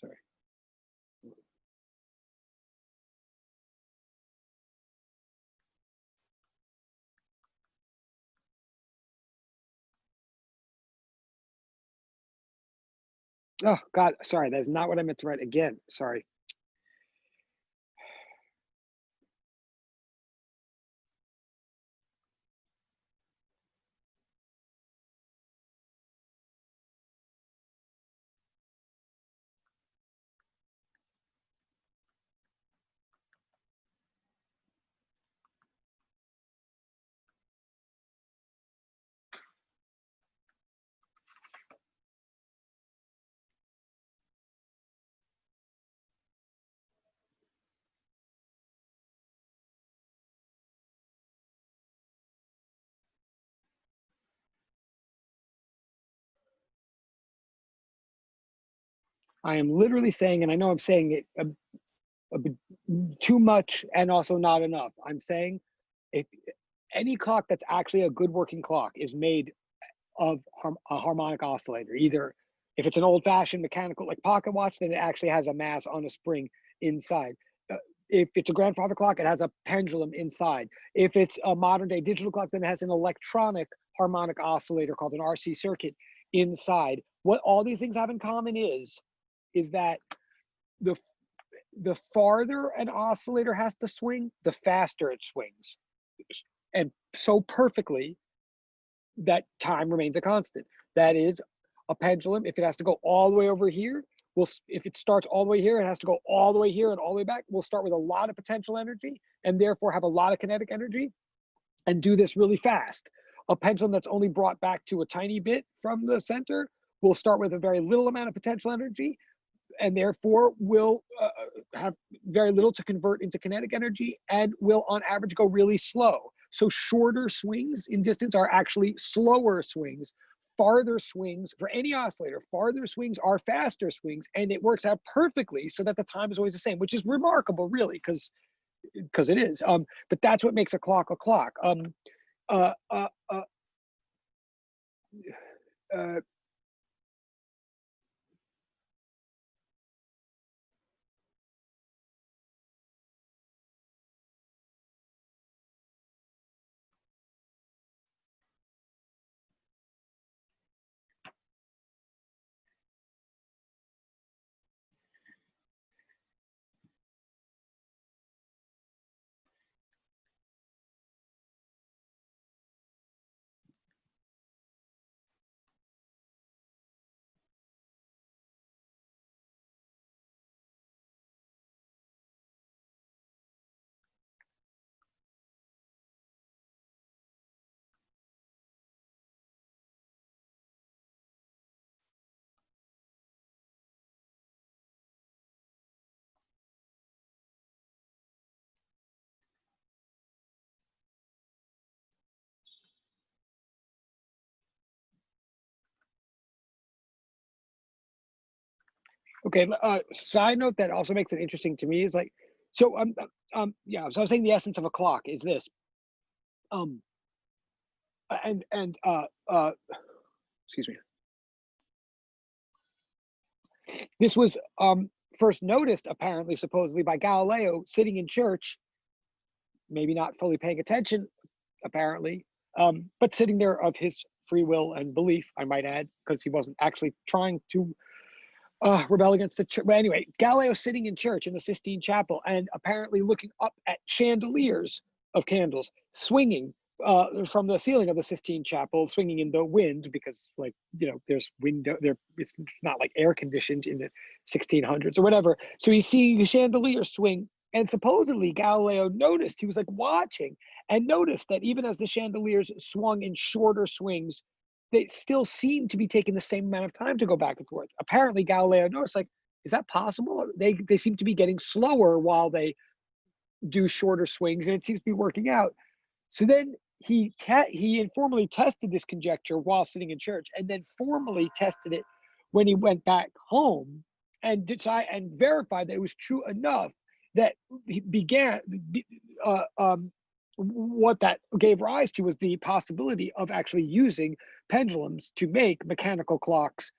Speaker 1: Sorry. Oh God, sorry, that's not what I meant to write again. Sorry. I am literally saying, and I know I'm saying it a bit too much and also not enough. I'm saying if any clock that's actually a good working clock is made of a harmonic oscillator. Either if it's an old-fashioned mechanical like pocket watch, then it actually has a mass on a spring inside. If it's a grandfather clock, it has a pendulum inside. If it's a modern day digital clock, then it has an electronic harmonic oscillator called an RC circuit inside. What all these things have in common is that the the farther an oscillator has to swing, the faster it swings, and so perfectly that time remains a constant. That is, a pendulum, if it has to go all the way over here, if it starts all the way here, it has to go all the way here and all the way back. We'll start with a lot of potential energy and therefore have a lot of kinetic energy and do this really fast. A pendulum that's only brought back to a tiny bit from the center will start with a very little amount of potential energy and therefore will have very little to convert into kinetic energy and will on average go really slow. So shorter swings in distance are actually slower swings. Farther swings for any oscillator, farther swings are faster swings, and it works out perfectly so that the time is always the same, which is remarkable really, because it is. But that's what makes a clock a clock. Uh, uh, uh, uh, Okay, side note that also makes it interesting to me is like, so yeah, so I was saying the essence of a clock is this, um, and excuse me, this was first noticed apparently supposedly by Galileo sitting in church, maybe not fully paying attention, apparently, but sitting there of his free will and belief, I might add, because he wasn't actually trying to rebel against the church. But anyway, Galileo sitting in church in the Sistine Chapel and apparently looking up at chandeliers of candles swinging from the ceiling of the Sistine Chapel, swinging in the wind because, like, you know, there's window there. It's not like air conditioned in the 1600s or whatever. So he's seeing a chandelier swing, and supposedly Galileo noticed. He was like watching and noticed that even as the chandeliers swung in shorter swings, they still seem to be taking the same amount of time to go back and forth. Apparently, Galileo noticed, like, is that possible? They seem to be getting slower while they do shorter swings, and it seems to be working out. So then he informally tested this conjecture while sitting in church, and then formally tested it when he went back home and verified that it was true enough that he began what that gave rise to was the possibility of actually using pendulums to make mechanical clocks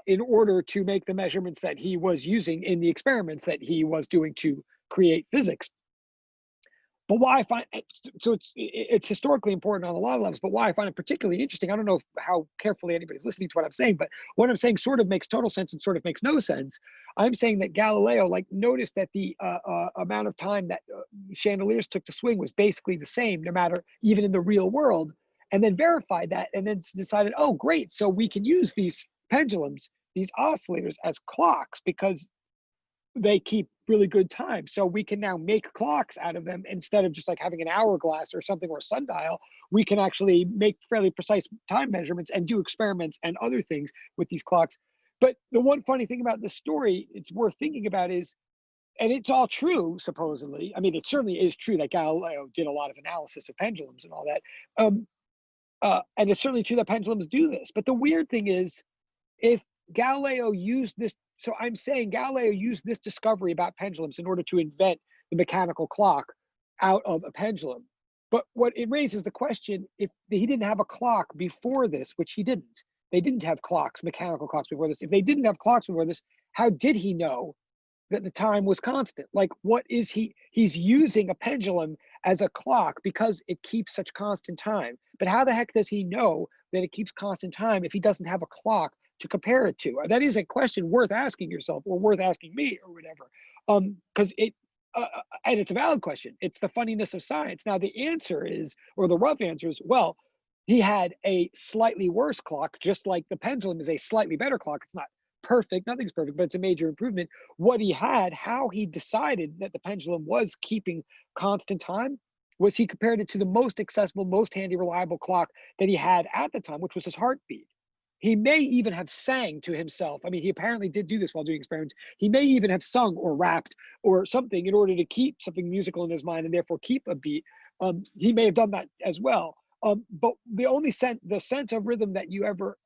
Speaker 1: in order to make the measurements that he was using in the experiments that he was doing to create physics. But why I find so it's historically important on a lot of levels, but why I find it particularly interesting, I don't know how carefully anybody's listening to what I'm saying, but what I'm saying sort of makes total sense and sort of makes no sense. I'm saying that Galileo like noticed that the amount of time that chandeliers took to swing was basically the same, no matter even in the real world, and then verified that, and then decided, oh great, so we can use these pendulums, these oscillators as clocks because they keep really good time. So we can now make clocks out of them instead of just like having an hourglass or something or a sundial. We can actually make fairly precise time measurements and do experiments and other things with these clocks. But the one funny thing about this story, it's worth thinking about is, and it's all true, supposedly. I mean, it certainly is true that Galileo did a lot of analysis of pendulums and all that. And it's certainly true that pendulums do this. But the weird thing is, if Galileo used this, so I'm saying Galileo used this discovery about pendulums in order to invent the mechanical clock out of a pendulum. But what it raises the question, if he didn't have a clock before this, which he didn't, they didn't have clocks, mechanical clocks before this. If they didn't have clocks before this, how did he know that the time was constant? Like, what is he's using a pendulum as a clock because it keeps such constant time. But how the heck does he know that it keeps constant time if he doesn't have a clock to compare it to? That is a question worth asking yourself, or worth asking me, or whatever. Because and it's a valid question. It's the funniness of science. Now the answer is, or the rough answer is, well, he had a slightly worse clock, just like the pendulum is a slightly better clock. It's not perfect, nothing's perfect, but it's a major improvement. What he had, how he decided that the pendulum was keeping constant time, was he compared it to the most accessible, most handy, reliable clock that he had at the time, which was his heartbeat. He may even have sang to himself. I mean, he apparently did do this while doing experiments. He may even have sung or rapped or something in order to keep something musical in his mind and therefore keep a beat. He may have done that as well. But the only the sense of rhythm that you ever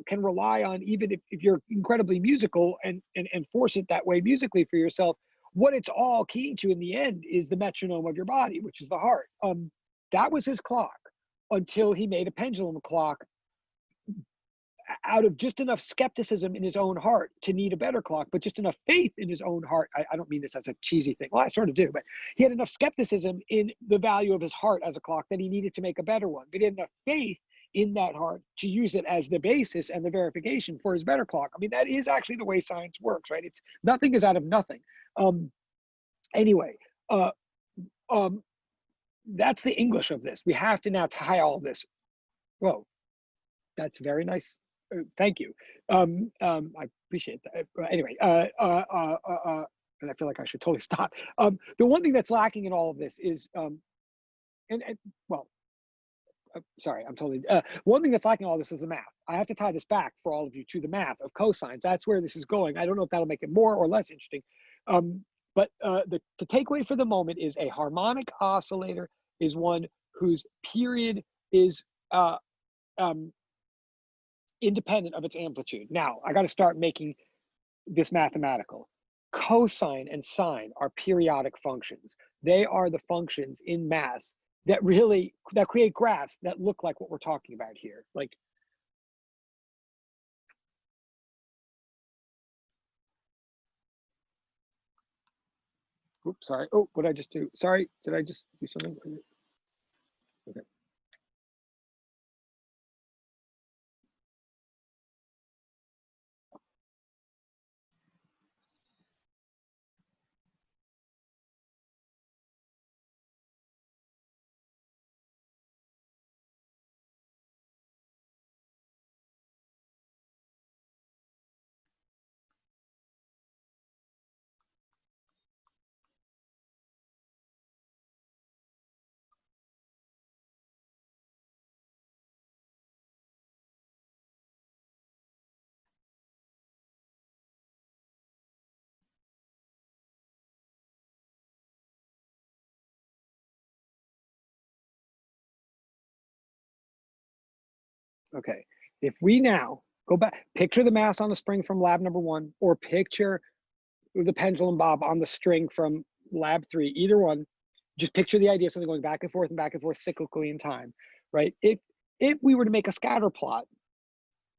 Speaker 1: can rely on, even if you're incredibly musical and force it that way musically for yourself, what it's all keying to in the end is the metronome of your body, which is the heart. That was his clock until he made a pendulum clock out of just enough skepticism in his own heart to need a better clock, but just enough faith in his own heart. I don't mean this as a cheesy thing. Well, I sort of do, but he had enough skepticism in the value of his heart as a clock that he needed to make a better one. But he had enough faith in that heart to use it as the basis and the verification for his better clock. I mean, that is actually the way science works, right? It's nothing is out of nothing. Anyway, that's the English of this. We have to now tie all this. Whoa, that's very nice. Thank you. I appreciate that. Anyway, and I feel like I should totally stop. The one thing that's lacking in all of this is, well, sorry, I'm totally, one thing that's lacking in all this is the math. I have to tie this back for all of you to the math of cosines. That's where this is going. I don't know if that'll make it more or less interesting. But the takeaway for the moment is a harmonic oscillator is one whose period is independent of its amplitude. Now, I got to start making this mathematical. Cosine and sine are periodic functions. They are the functions in math that create graphs that look like what we're talking about here. Like, oops, sorry. Oh, what did I just do? Sorry, did I just do something? Okay. Okay, if we now go back, picture the mass on the spring from lab number 1, or picture the pendulum bob on the string from lab 3, either one, just picture the idea of something going back and forth cyclically in time, right? If we were to make a scatter plot,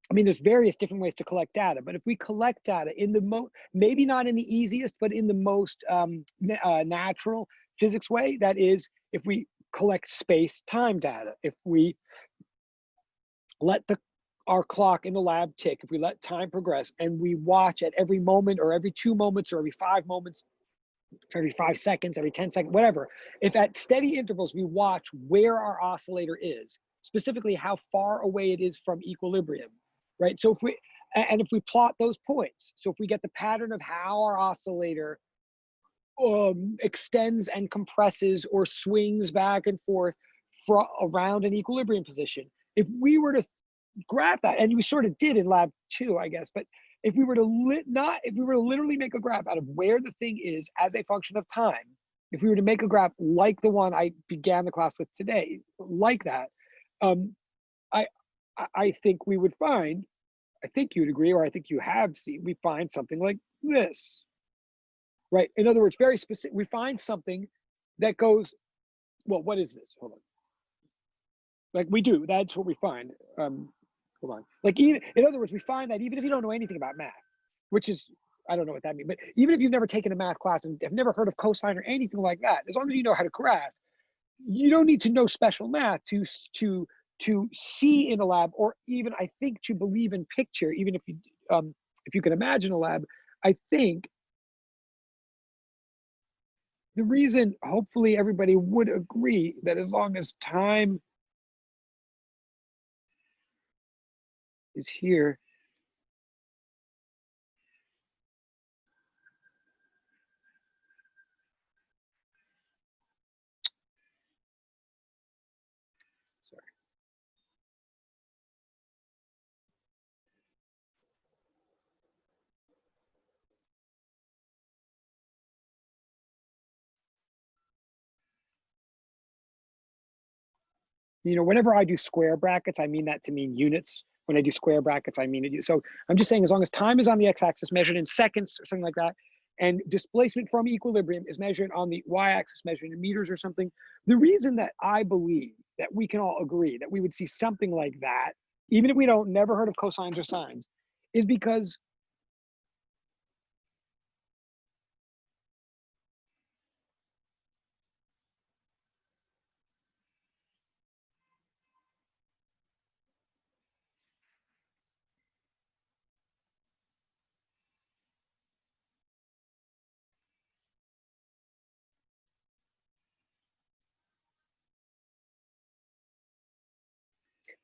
Speaker 1: I mean, there's various different ways to collect data, but if we collect data in the maybe not in the easiest, but in the most natural physics way, that is, if we collect space-time data, if we let our clock in the lab tick, if we let time progress, and we watch at every moment or every 2 moments or every 5 moments, every 5 seconds, every 10 seconds, whatever, if at steady intervals we watch where our oscillator is, specifically how far away it is from equilibrium, right? So if we plot those points, so if we get the pattern of how our oscillator extends and compresses or swings back and forth around an equilibrium position, if we were to graph that, and we sort of did in lab 2, I guess, but if we were to literally make a graph out of where the thing is as a function of time, if we were to make a graph like the one I began the class with today, like that, I think we would find, I think you'd agree, or I think you have seen, we find something like this, right? In other words, very specific, we find something that goes, well, what is this? Hold on. Like we do, that's what we find. Hold on. Like, even in other words, we find that even if you don't know anything about math, which is, I don't know what that means, but even if you've never taken a math class and have never heard of cosine or anything like that, as long as you know how to graph, you don't need to know special math to see in a lab, or even, I think, to believe in picture, even if you can imagine a lab. I think the reason, hopefully everybody would agree, that as long as time is here, sorry. You know, whenever I do square brackets, I mean that to mean units. When I do square brackets, I mean it. So I'm just saying, as long as time is on the x-axis measured in seconds or something like that, and displacement from equilibrium is measured on the y-axis measured in meters or something, the reason that I believe that we can all agree that we would see something like that, even if we never heard of cosines or sines, is because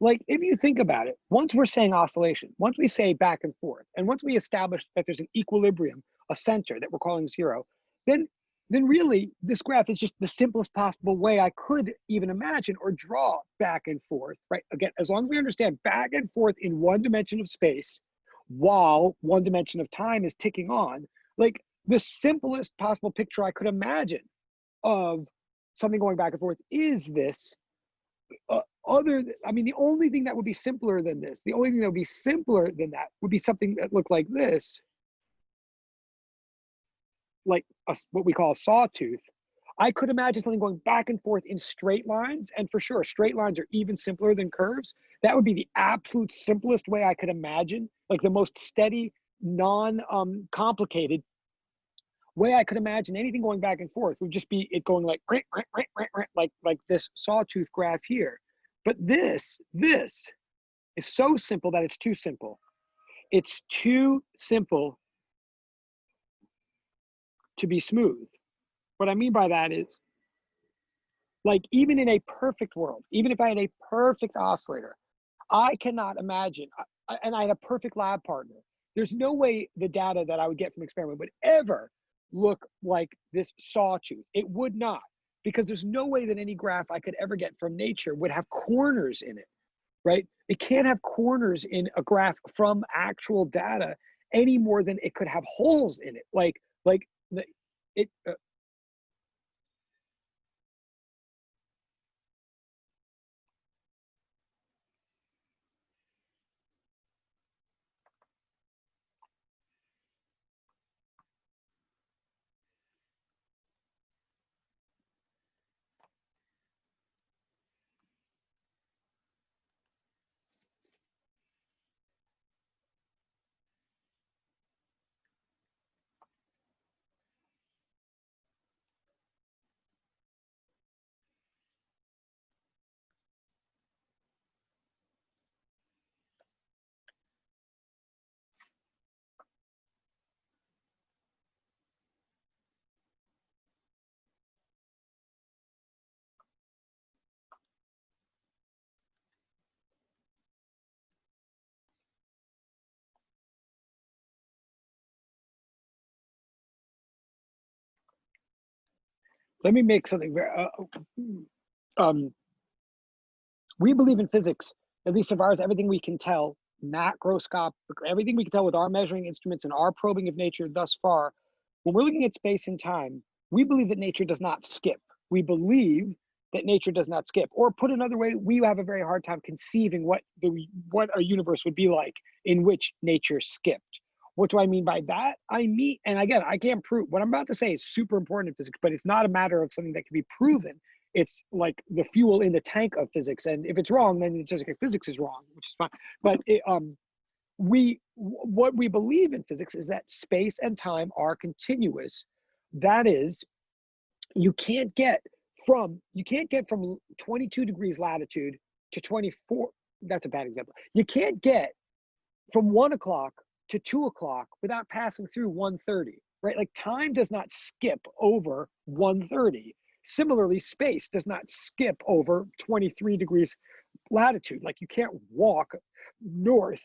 Speaker 1: like, if you think about it, once we're saying oscillation, once we say back and forth, and once we establish that there's an equilibrium, a center that we're calling 0, then really this graph is just the simplest possible way I could even imagine or draw back and forth, right? Again, as long as we understand back and forth in one dimension of space while one dimension of time is ticking on, like, the simplest possible picture I could imagine of something going back and forth is this. I mean, the only thing that would be simpler than this, the only thing that would be simpler than that would be something that looked like this, like what we call a sawtooth, I could imagine something going back and forth in straight lines. And for sure, straight lines are even simpler than curves. That would be the absolute simplest way I could imagine, like the most steady, non-complicated way I could imagine anything going back and forth would just be it going like like this sawtooth graph here. But this is so simple that it's too simple. It's too simple to be smooth. What I mean by that is, like, even in a perfect world, even if I had a perfect oscillator, I cannot imagine, and I had a perfect lab partner, there's no way the data that I would get from experiment would ever look like this sawtooth. It would not, because there's no way that any graph I could ever get from nature would have corners in it, right? It can't have corners in a graph from actual data any more than it could have holes in it. Like the, it, let me make something very, we believe in physics, at least as far as everything we can tell, macroscopic, everything we can tell with our measuring instruments and our probing of nature thus far. When we're looking at space and time, we believe that nature does not skip. We believe that nature does not skip. Or put another way, we have a very hard time conceiving what our universe would be like in which nature skipped. What do I mean by that? I mean, and again, I can't prove, what I'm about to say is super important in physics, but it's not a matter of something that can be proven. It's like the fuel in the tank of physics. And if it's wrong, then it's just like physics is wrong, which is fine. But what we believe in physics is that space and time are continuous. That is, you can't get from 22 degrees latitude to 24. That's a bad example. You can't get from 1 o'clock to 2 o'clock without passing through 1:30, right? Like time does not skip over 1:30. Similarly, space does not skip over 23 degrees latitude. Like you can't walk north,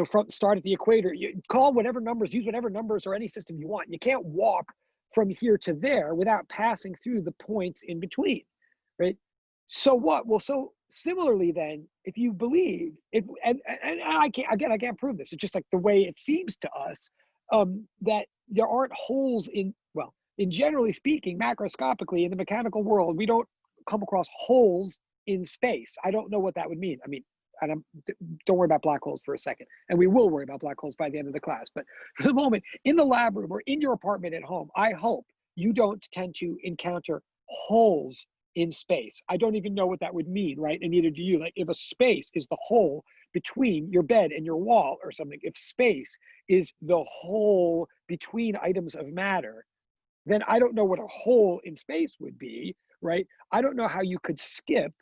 Speaker 1: from start at the equator. You call whatever numbers, use whatever numbers or any system you want. You can't walk from here to there without passing through the points in between, right? So what? Well, so similarly then, if you believe, and I can't prove this. It's just like the way it seems to us, that there aren't holes in generally speaking, macroscopically in the mechanical world, we don't come across holes in space. I don't know what that would mean. I mean, and don't worry about black holes for a second. And we will worry about black holes by the end of the class. But for the moment, in the lab room or in your apartment at home, I hope you don't tend to encounter holes in space. I don't even know what that would mean, right? And neither do you. Like if a space is the hole between your bed and your wall or something, if space is the hole between items of matter, then I don't know what a hole in space would be, right? I don't know how you could skip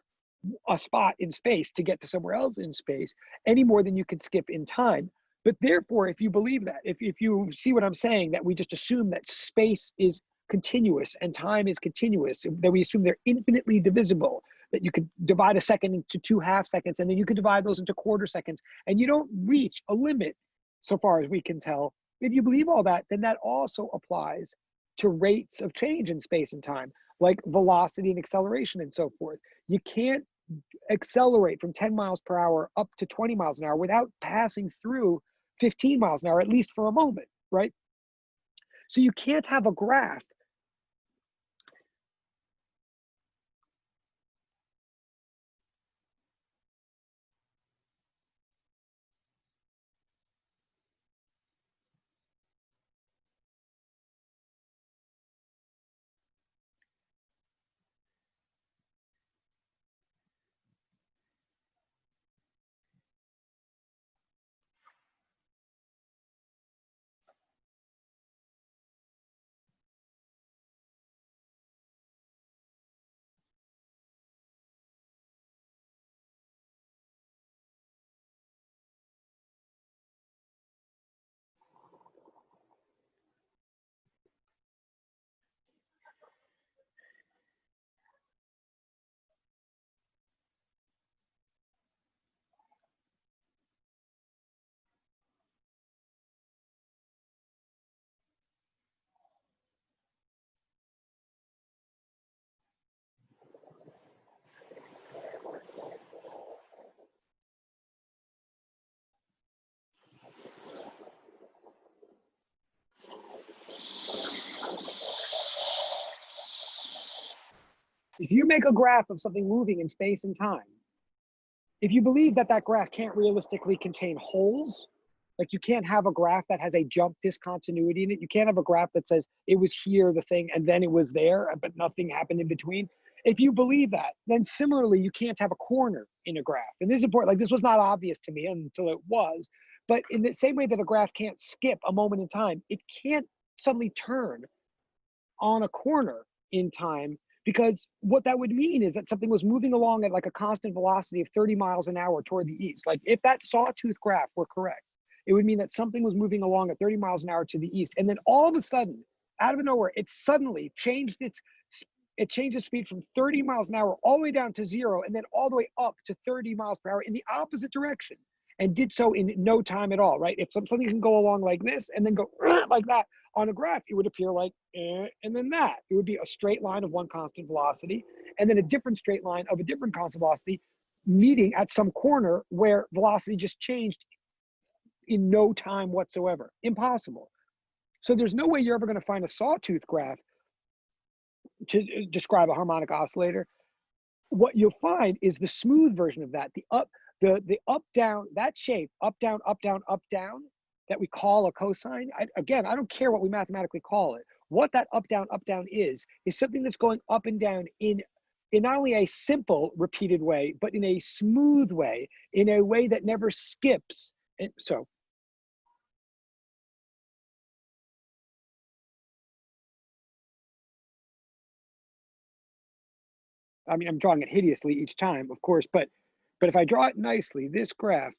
Speaker 1: a spot in space to get to somewhere else in space any more than you could skip in time. But therefore, if you believe that, if you see what I'm saying, that we just assume that space is continuous and time is continuous, that we assume they're infinitely divisible, that you could divide a second into 2 half seconds, and then you could divide those into quarter seconds, and you don't reach a limit so far as we can tell. If you believe all that, then that also applies to rates of change in space and time, like velocity and acceleration and so forth. You can't accelerate from 10 miles per hour up to 20 miles an hour without passing through 15 miles an hour, at least for a moment, right? So you can't have a graph If you make a graph of something moving in space and time, if you believe that that graph can't realistically contain holes, like you can't have a graph that has a jump discontinuity in it. You can't have a graph that says it was here, the thing, and then it was there, but nothing happened in between. If you believe that, then similarly, you can't have a corner in a graph. And this is important. Like, this was not obvious to me until it was. But in the same way that a graph can't skip a moment in time, it can't suddenly turn on a corner in time, because what that would mean is that something was moving along at like a constant velocity of 30 miles an hour toward the east. Like, if that sawtooth graph were correct, it would mean that something was moving along at 30 miles an hour to the east. And then all of a sudden, out of nowhere, it suddenly changed its speed from 30 miles an hour all the way down to 0, and then all the way up to 30 miles per hour in the opposite direction, and did so in no time at all, right? If something can go along like this and then go like that on a graph, it would appear like, and then that. It would be a straight line of one constant velocity, and then a different straight line of a different constant velocity, meeting at some corner where velocity just changed in no time whatsoever. Impossible. So there's no way you're ever going to find a sawtooth graph to describe a harmonic oscillator. What you'll find is the smooth version of that, the up down, that shape, up down, that we call a cosine. Again, I don't care what we mathematically call it. What that up down is something that's going up and down in not only a simple repeated way, but in a smooth way, in a way that never skips. And so I mean, I'm drawing it hideously each time, of course, but if I draw it nicely, this graph,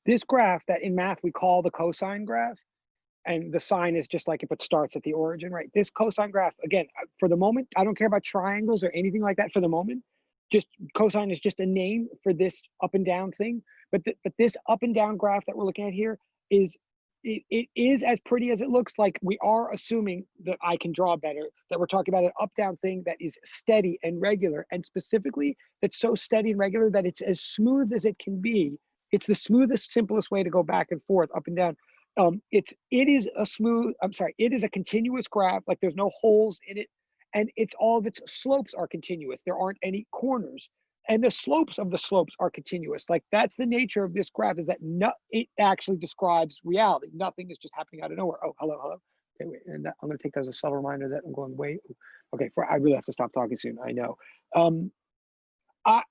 Speaker 1: this graph that in math we call the cosine graph, and the sine is just like if it starts at the origin, right? This cosine graph, again, for the moment, I don't care about triangles or anything like that for the moment. Just cosine is just a name for this up and down thing. But this up and down graph that we're looking at here is, it is as pretty as it looks. Like, we are assuming that I can draw better, that we're talking about an up down thing that is steady and regular, and specifically that's so steady and regular that it's as smooth as it can be. It's the smoothest, simplest way to go back and forth, up and down. It is a continuous graph. Like, there's no holes in it, and all of its slopes are continuous. There aren't any corners, and the slopes of the slopes are continuous. Like, that's the nature of this graph, is that it actually describes reality. Nothing is just happening out of nowhere. Oh, hello. Okay, wait, and I'm going to take that as a subtle reminder that I'm going way. Okay, I really have to stop talking soon. I know. I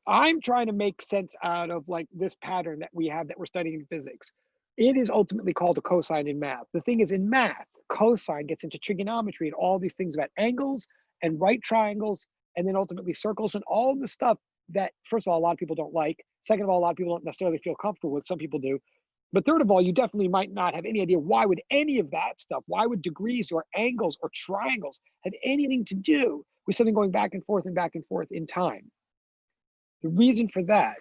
Speaker 1: I'm trying to make sense out of like this pattern that we have that we're studying in physics. It is ultimately called a cosine in math. The thing is, in math, cosine gets into trigonometry and all these things about angles and right triangles, and then ultimately circles, and all of the stuff that, first of all, a lot of people don't like. Second of all, a lot of people don't necessarily feel comfortable with. Some people do. But third of all, you definitely might not have any idea, why would any of that stuff, why would degrees or angles or triangles have anything to do with something going back and forth in time? The reason for that,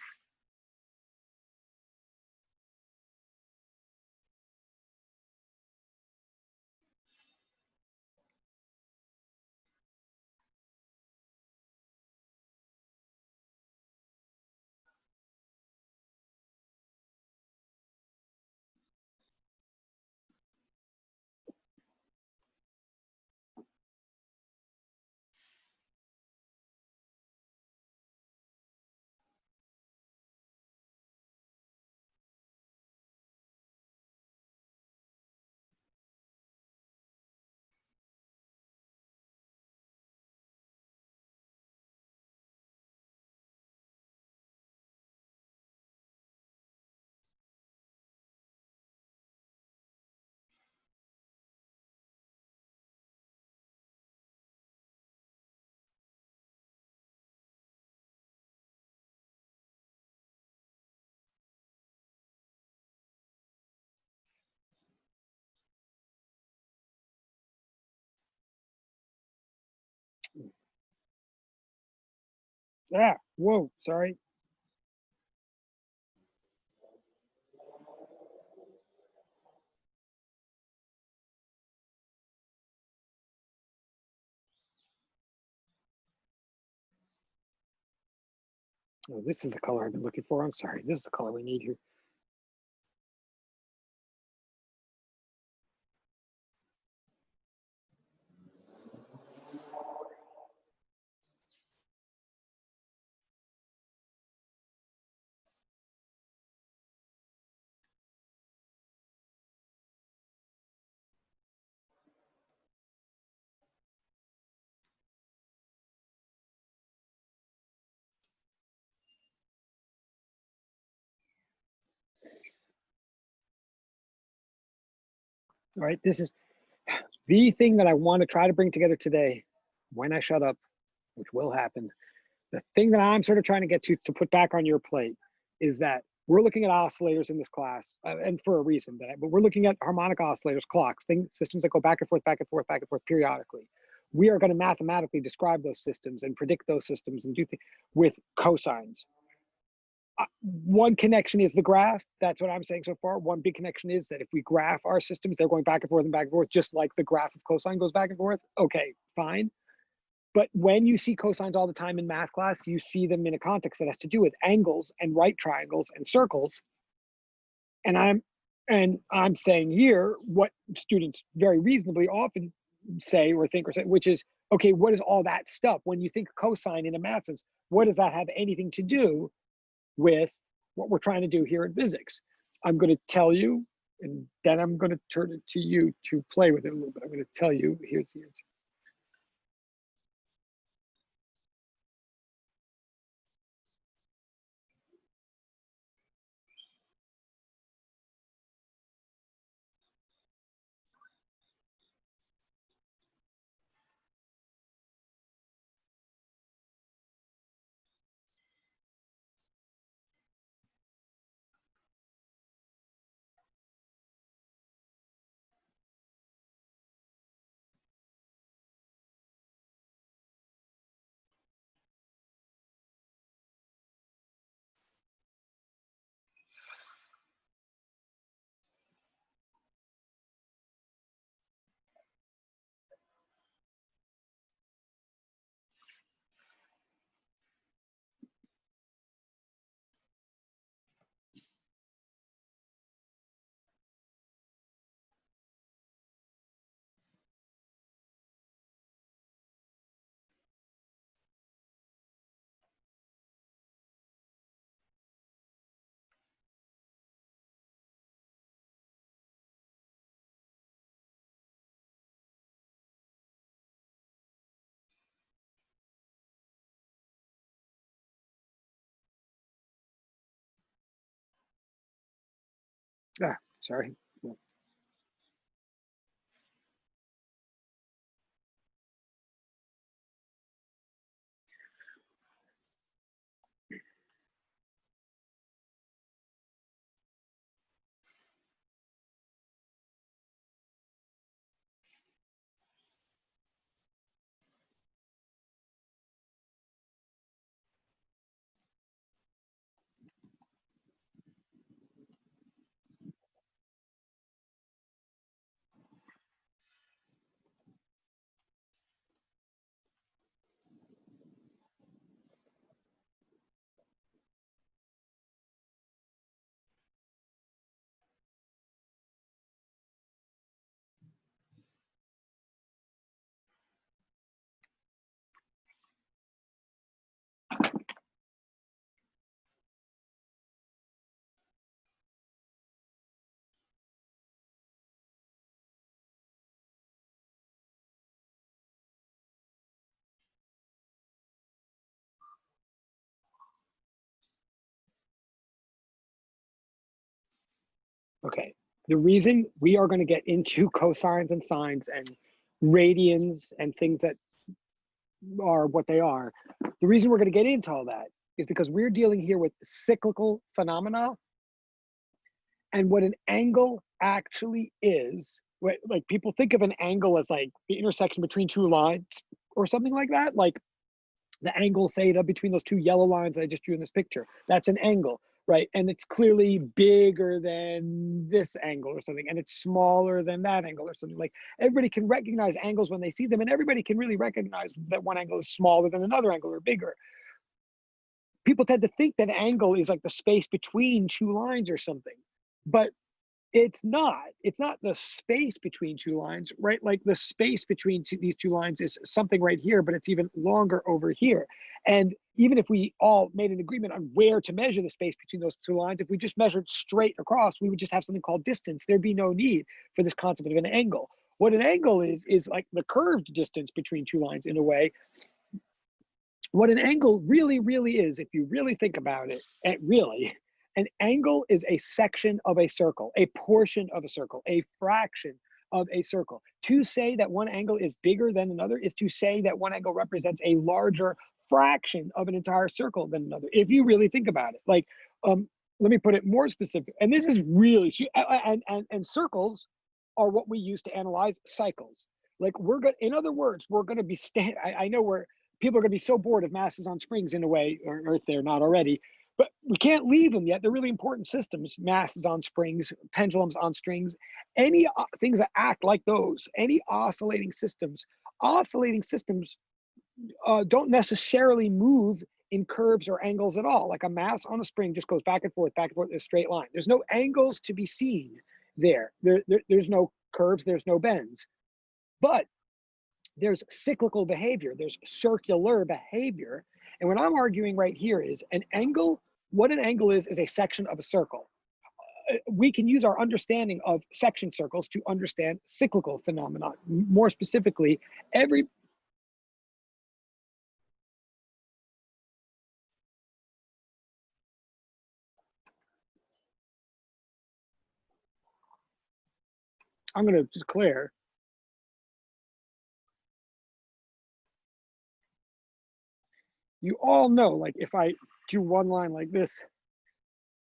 Speaker 1: Whoa, sorry. Oh, this is the color I've been looking for. I'm sorry. This is the color we need here. All right, this is the thing that I want to try to bring together today when I shut up, which will happen. The thing that I'm sort of trying to get to put back on your plate is that we're looking at oscillators in this class, and for a reason, but we're looking at harmonic oscillators, clocks, systems that go back and forth, back and forth, back and forth periodically. We are going to mathematically describe those systems and predict those systems and do things with cosines. One connection is the graph. That's what I'm saying so far. One big connection is that if we graph our systems, they're going back and forth and back and forth, just like the graph of cosine goes back and forth. Okay, fine. But when you see cosines all the time in math class, you see them in a context that has to do with angles and right triangles and circles. And I'm saying here what students very reasonably often say or think or say, which is, okay, what is all that stuff? When you think cosine in a math sense, what does that have anything to do with what we're trying to do here in physics? I'm going to tell you, and then I'm going to turn it to you to play with it a little bit. I'm going to tell you, here's the answer. Sorry. Okay, the reason we are going to get into cosines and sines and radians and things that are what they are, the reason we're going to get into all that is because we're dealing here with cyclical phenomena, and what an angle actually is. Like people think of an angle as like the intersection between two lines or something like that. Like the angle theta between those two yellow lines that I just drew in this picture, that's an angle, right? And it's clearly bigger than this angle or something, and it's smaller than that angle or something. Like, everybody can recognize angles when they see them, and everybody can really recognize that one angle is smaller than another angle or bigger. People tend to think that angle is like the space between two lines or something, but it's not the space between two lines, right? Like, the space between these two lines is something right here, but it's even longer over here. And even if we all made an agreement on where to measure the space between those two lines, if we just measured straight across, we would just have something called distance. There'd be no need for this concept of an angle. What an angle is like the curved distance between two lines in a way. What an angle really, really is, if you really think about it, an angle is a section of a circle, a portion of a circle, a fraction of a circle. To say that one angle is bigger than another is to say that one angle represents a larger fraction of an entire circle than another, if you really think about it. Like, let me put it more specific. And this is really, and circles are what we use to analyze cycles. Like, in other words, we're going to be, I know people are going to be so bored of masses on springs in a way, or if they're not already, but we can't leave them yet. They're really important systems, masses on springs, pendulums on strings, any things that act like those, any oscillating systems don't necessarily move in curves or angles at all. Like, a mass on a spring just goes back and forth in a straight line. There's no angles to be seen there. There's no curves, there's no bends. But there's cyclical behavior, there's circular behavior. And what I'm arguing right here is an angle. What an angle is a section of a circle. We can use our understanding of section circles to understand cyclical phenomena. More specifically, I'm going to declare you all know, like, if I do one line like this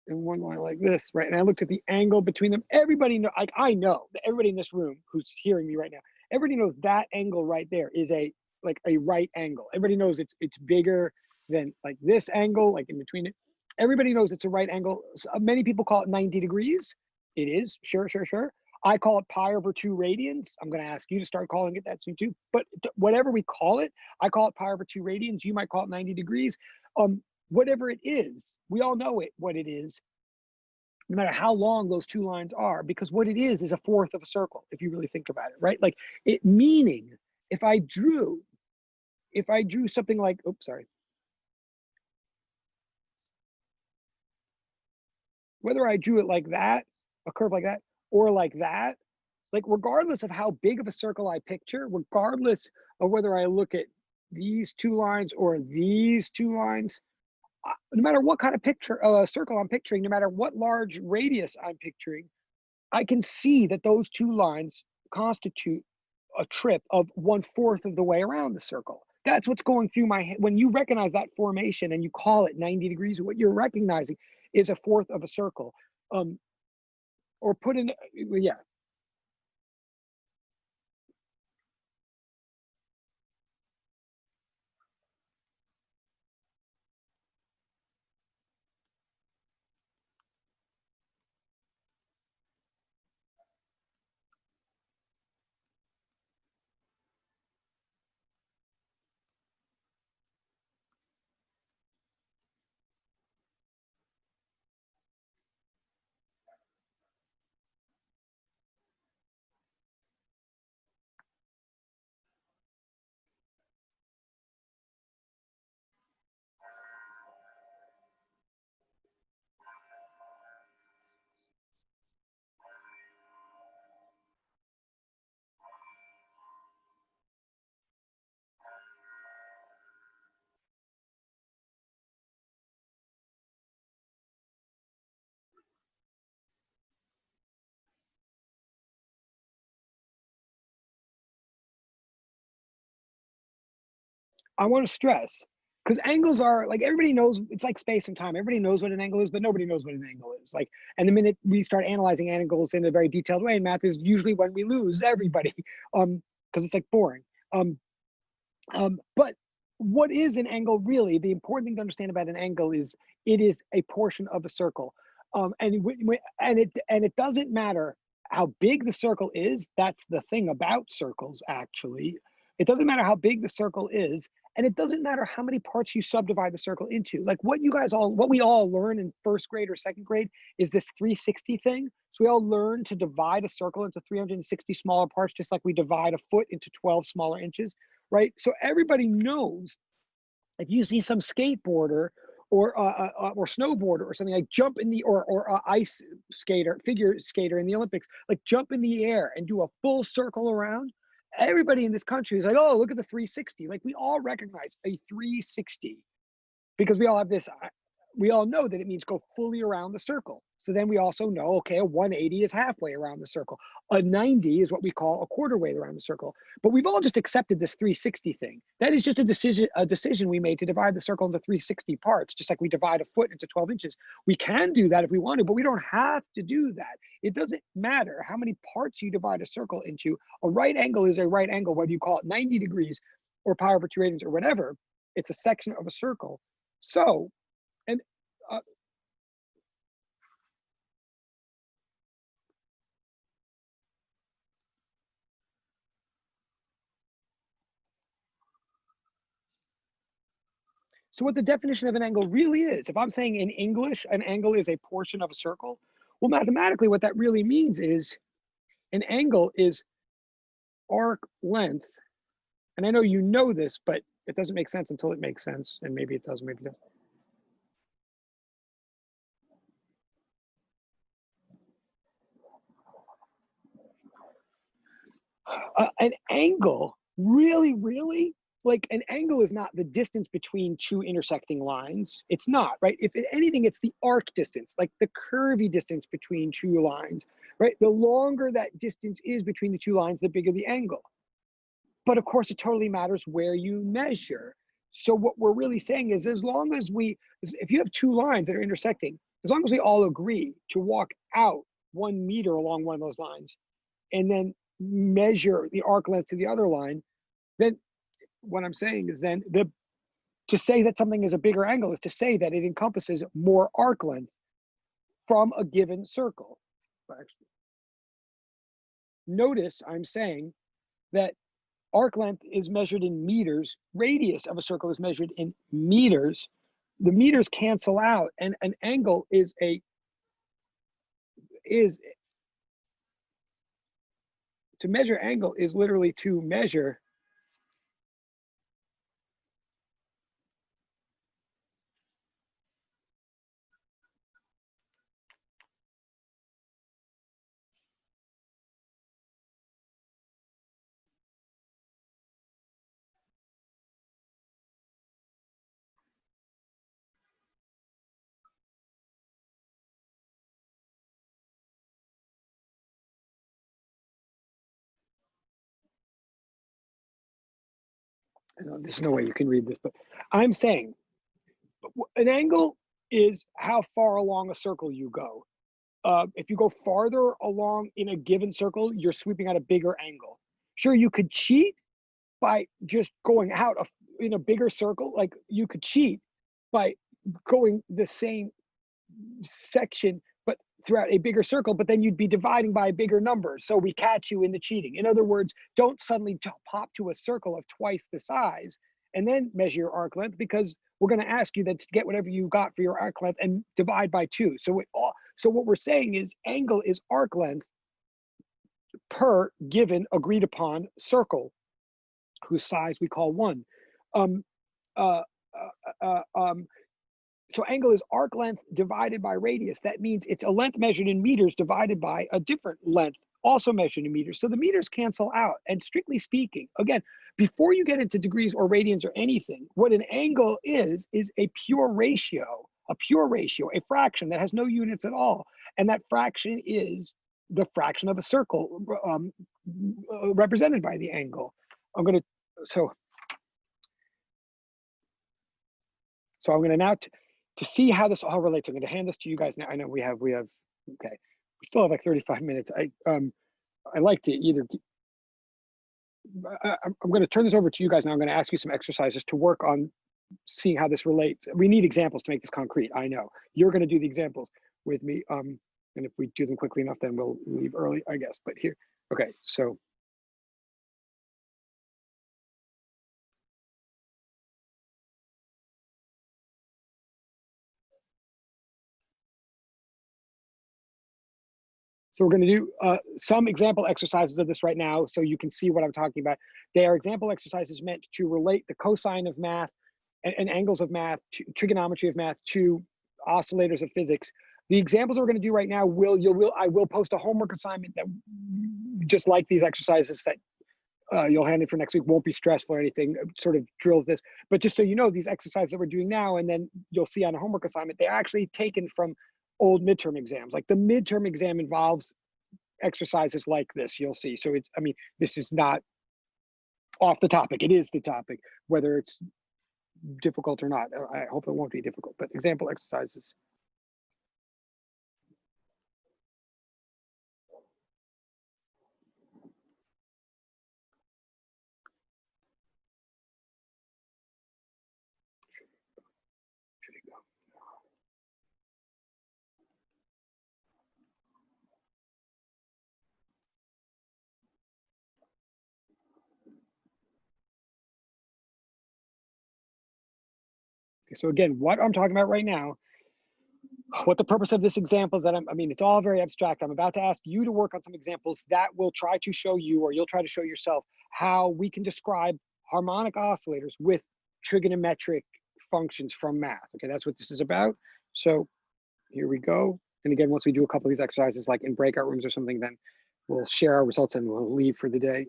Speaker 1: and one line like this, right, and I looked at the angle between them, everybody know, like, I know that everybody in this room who's hearing me right now, everybody knows that angle right there is a right angle. Everybody knows it's bigger than like this angle, like in between it. Everybody knows it's a right angle. So many people call it 90 degrees. It is, sure. I call it pi over 2 radians. I'm going to ask you to start calling it that soon too. But whatever we call it, I call it pi over 2 radians. You might call it 90 degrees. Whatever it is, we all know what it is, no matter how long those two lines are, because what it is a fourth of a circle, if you really think about it, right? Like, it meaning, if I drew something like, oops, sorry. Whether I drew it like that, a curve like that, or like that, like, regardless of how big of a circle I picture, regardless of whether I look at these two lines or these two lines, no matter what kind of circle I'm picturing, no matter what large radius I'm picturing, I can see that those two lines constitute a trip of 1/4 of the way around the circle. That's what's going through my head. When you recognize that formation and you call it 90 degrees, what you're recognizing is a fourth of a circle. Or put in, yeah. I want to stress, because angles are, like, everybody knows, it's like space and time. Everybody knows what an angle is, but nobody knows what an angle is. Like, and the minute we start analyzing angles in a very detailed way in math is usually when we lose everybody, because it's like boring. But what is an angle really? The important thing to understand about an angle is it is a portion of a circle. And it doesn't matter how big the circle is. That's the thing about circles, actually. It doesn't matter how big the circle is, and it doesn't matter how many parts you subdivide the circle into. Like what we all learn in first grade or second grade is this 360 thing. So we all learn to divide a circle into 360 smaller parts, just like we divide a foot into 12 smaller inches, right? So everybody knows if you see some skateboarder or snowboarder or something, like jump in the or ice skater, figure skater in the Olympics, like jump in the air and do a full circle around. Everybody in this country is like, oh, look at the 360. Like we all recognize a 360 because we all have this. We all know that it means go fully around the circle. So then we also know, okay, a 180 is halfway around the circle. A 90 is what we call a quarter way around the circle. But we've all just accepted this 360 thing. That is just a decision we made to divide the circle into 360 parts, just like we divide a foot into 12 inches. We can do that if we want to, but we don't have to do that. It doesn't matter how many parts you divide a circle into. A right angle is a right angle, whether you call it 90 degrees or pi over 2 radians or whatever. It's a section of a circle. So, and so what the definition of an angle really is, if I'm saying in English, an angle is a portion of a circle, well, mathematically, what that really means is an angle is arc length. And I know you know this, but it doesn't make sense until it makes sense. And maybe it does, maybe it doesn't. An angle, really, like an angle is not the distance between two intersecting lines. It's not, right? If anything, it's the arc distance, like the curvy distance between two lines, right? The longer that distance is between the two lines, the bigger the angle. But of course, it totally matters where you measure. So what we're really saying is, as long as if you have two lines that are intersecting, as long as we all agree to walk out 1 meter along one of those lines, and then measure the arc length to the other line, then what I'm saying is then to say that something is a bigger angle is to say that it encompasses more arc length from a given circle. Actually, notice I'm saying that arc length is measured in meters, radius of a circle is measured in meters. The meters cancel out, and an angle is to measure angle is literally to measure I know there's no way you can read this, but I'm saying an angle is how far along a circle you go. If you go farther along in a given circle, you're sweeping out a bigger angle. Sure, you could cheat by just going out in a bigger circle. Like you could cheat by going the same section, but throughout a bigger circle, but then you'd be dividing by a bigger number. So we catch you in the cheating. In other words, don't suddenly pop to a circle of twice the size and then measure your arc length, because we're going to ask you that to get whatever you got for your arc length and divide by 2. So what we're saying is angle is arc length per given agreed upon circle, whose size we call 1. So angle is arc length divided by radius. That means it's a length measured in meters divided by a different length, also measured in meters. So the meters cancel out. And strictly speaking, again, before you get into degrees or radians or anything, what an angle is a pure ratio, a fraction that has no units at all. And that fraction is the fraction of a circle represented by the angle. So I'm going to now, to see how this all relates, I'm going to hand this to you guys now. I know we have, okay, we still have like 35 minutes. I like to either I'm going to turn this over to you guys now. I'm going to ask you some exercises to work on seeing how this relates. We need examples to make this concrete. I know you're going to do the examples with me. And if we do them quickly enough, then we'll leave early, I guess. But here, okay, so. So we're going to do some example exercises of this right now so you can see what I'm talking about. They are example exercises meant to relate the cosine of math and angles of math, to trigonometry of math, to oscillators of physics. The examples we're going to do right now I will post a homework assignment that just like these exercises that you'll hand in for next week, won't be stressful or anything, sort of drills this. But just so you know, these exercises that we're doing now, and then you'll see on a homework assignment, they're actually taken from old midterm exams. Like the midterm exam involves exercises like this, you'll see. So it's, I mean, this is not off the topic. It is the topic, whether it's difficult or not. I hope it won't be difficult, but example exercises. So again, what I'm talking about right now, what the purpose of this example is that I mean, it's all very abstract. I'm about to ask you to work on some examples that will try to show you, or you'll try to show yourself, how we can describe harmonic oscillators with trigonometric functions from math. Okay, that's what this is about. So here we go. And again, once we do a couple of these exercises, like in breakout rooms or something, then we'll share our results and we'll leave for the day.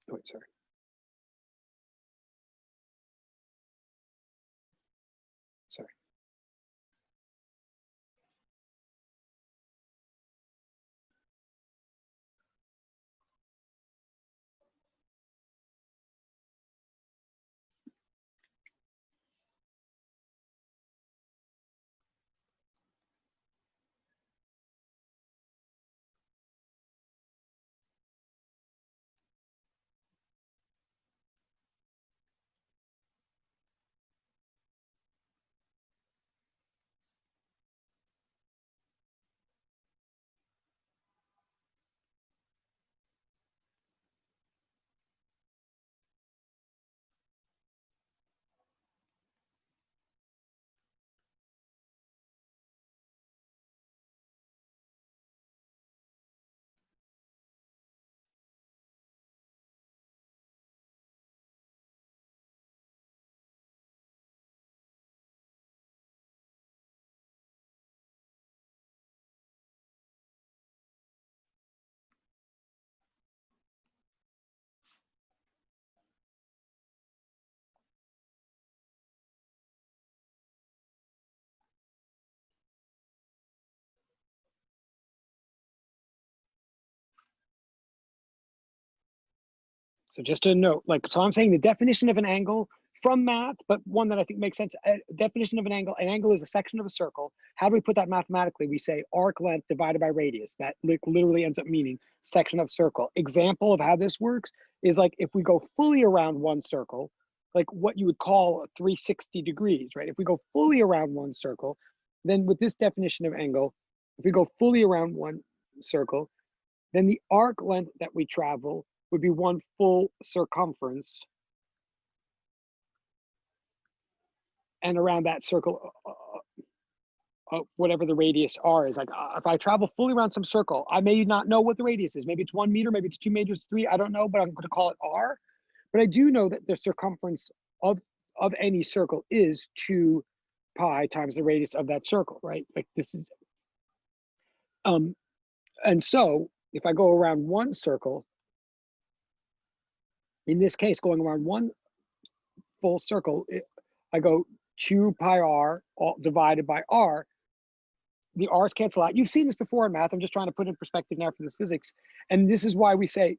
Speaker 1: Oh, wait, sorry. Sorry. So just to note, like, so I'm saying the definition of an angle from math, but one that I think makes sense. A definition of an angle is a section of a circle. How do we put that mathematically? We say arc length divided by radius. That literally ends up meaning section of circle. Example of how this works is like if we go fully around one circle, like what you would call 360 degrees, right? If we go fully around one circle, then with this definition of angle, if we go fully around one circle, then the arc length that we travel would be one full circumference. And around that circle, whatever the radius r is, like if I travel fully around some circle, I may not know what the radius is. Maybe it's 1 meter, maybe it's 2 meters, 3, I don't know, but I'm going to call it r. But I do know that the circumference of any circle is 2 pi times the radius of that circle, right? Like this is, and so if I go around one circle, in this case, going around one full circle, I go 2 pi r all divided by r. the r's cancel out. You've seen this before in math. I'm just trying to put in perspective now for this physics. And this is why we say,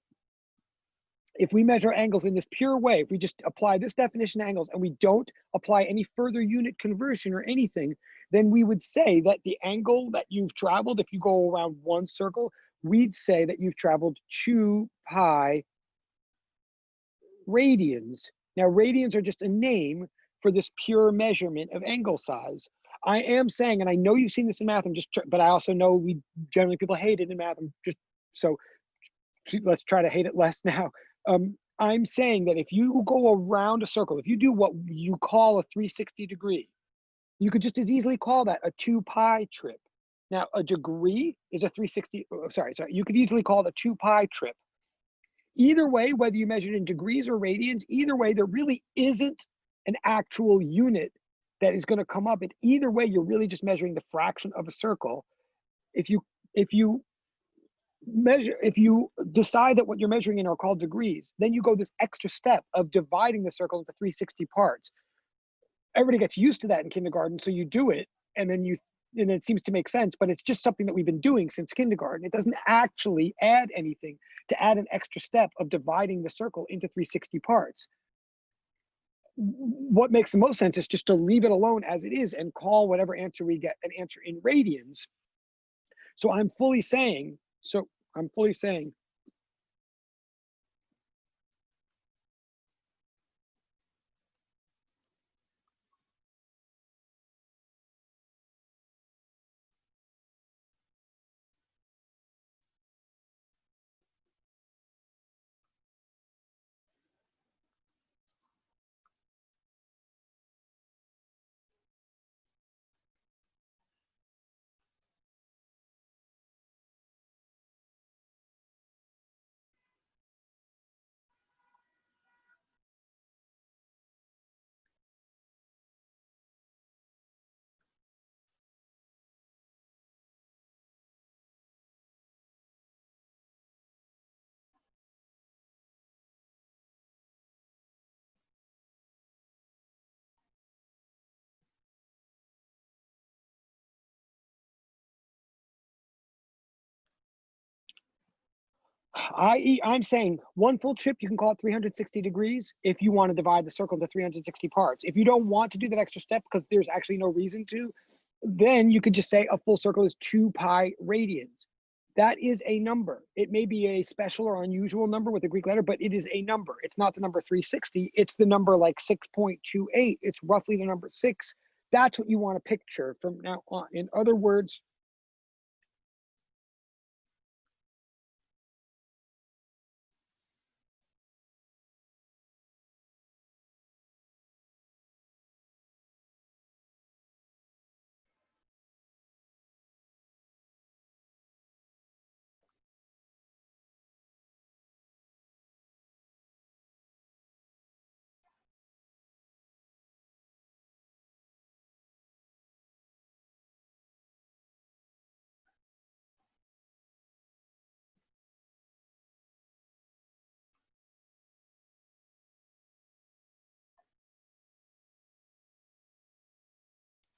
Speaker 1: if we measure angles in this pure way, if we just apply this definition of angles and we don't apply any further unit conversion or anything, then we would say that the angle that you've traveled, if you go around one circle, we'd say that you've traveled 2 pi radians. Now, radians are just a name for this pure measurement of angle size. I am saying, and I know you've seen this in math, but I also know we generally people hate it in math. So let's try to hate it less now. I'm saying that if you go around a circle, if you do what you call a 360 degree, you could just as easily call that a 2 pi trip. Now, a degree is a 360, sorry, you could easily call it a 2 pi trip. Either way, whether you measure it in degrees or radians, either way, there really isn't an actual unit that is going to come up. And either way, you're really just measuring the fraction of a circle. If you decide that what you're measuring in are called degrees, then you go this extra step of dividing the circle into 360 parts. Everybody gets used to that in kindergarten, so you do it, and then it seems to make sense, but it's just something that we've been doing since kindergarten. It doesn't actually add anything to add an extra step of dividing the circle into 360 parts. What makes the most sense is just to leave it alone as it is and call whatever answer we get an answer in radians. So I'm fully saying, I'm saying one full trip, you can call it 360 degrees if you want to divide the circle into 360 parts. If you don't want to do that extra step because there's actually no reason to, then you could just say a full circle is 2 pi radians. That is a number. It may be a special or unusual number with a Greek letter, but it is a number. It's not the number 360. It's the number like 6.28. It's roughly the number 6. That's what you want to picture from now on. In other words,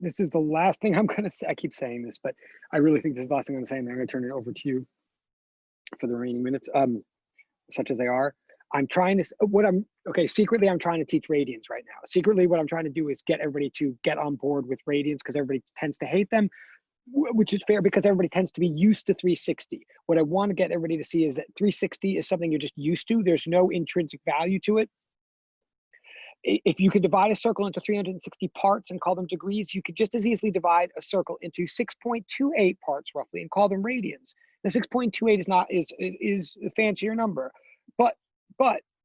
Speaker 1: this is the last thing I'm going to say. I keep saying this, but I really think this is the last thing I'm saying. I'm going to turn it over to you for the remaining minutes, such as they are. I'm trying to, secretly I'm trying to teach radians right now. Secretly what I'm trying to do is get everybody to get on board with radians because everybody tends to hate them, which is fair because everybody tends to be used to 360. What I want to get everybody to see is that 360 is something you're just used to. There's no intrinsic value to it. If you could divide a circle into 360 parts and call them degrees, you could just as easily divide a circle into 6.28 parts roughly and call them radians. The 6.28 is a fancier number, but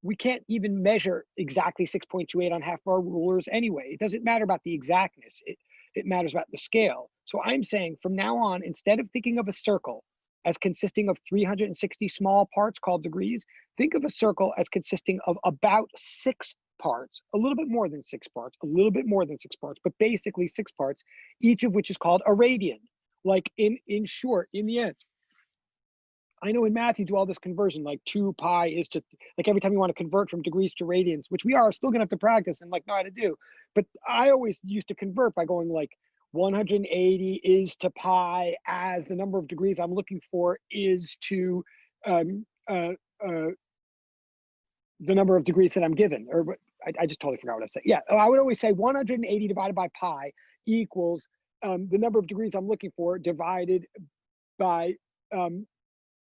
Speaker 1: we can't even measure exactly 6.28 on half of our rulers anyway. It doesn't matter about the exactness. It matters about the scale. So I'm saying from now on, instead of thinking of a circle as consisting of 360 small parts called degrees, think of a circle as consisting of about 6 parts, a little bit more than 6 parts, a little bit more than 6 parts, but basically 6 parts, each of which is called a radian. Like in short, in the end, I know in math you do all this conversion, like 2 pi is to, like every time you want to convert from degrees to radians, which we are still gonna have to practice and like know how to do. But I always used to convert by going like 180 is to pi as the number of degrees I'm looking for is to the number of degrees that I'm given, or I just totally forgot what I said. Yeah, I would always say 180 divided by pi equals the number of degrees I'm looking for divided by the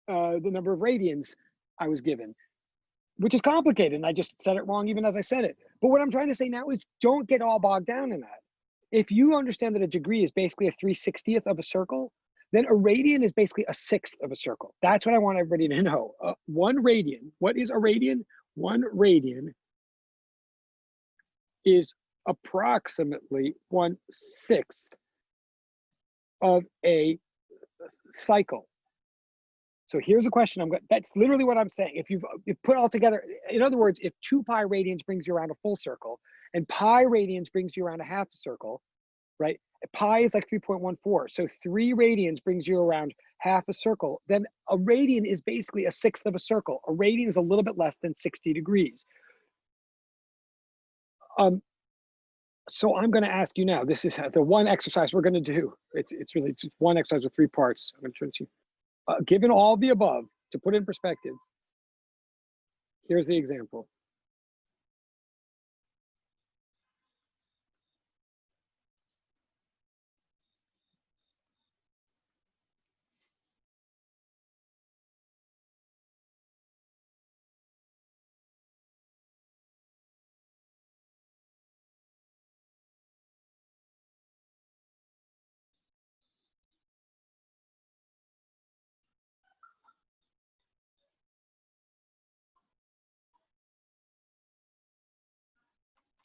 Speaker 1: number of radians I was given, which is complicated. And I just said it wrong even as I said it. But what I'm trying to say now is don't get all bogged down in that. If you understand that a degree is basically a 3/60th of a circle, then a radian is basically a 1/6 of a circle. That's what I want everybody to know. 1 radian, what is a radian? 1 radian is approximately 1/6 of a cycle. So here's a question that's literally what I'm saying. If you've put all together, in other words, if 2 pi radians brings you around a full circle and pi radians brings you around a half circle, right? Pi is like 3.14. So 3 radians brings you around half a circle. Then a radian is basically a 1/6 of a circle. A radian is a little bit less than 60 degrees. So I'm going to ask you now, this is the one exercise we're going to do. It's really just one exercise with 3 parts. I'm going to show it to you. Given all the above, to put in perspective, here's the example.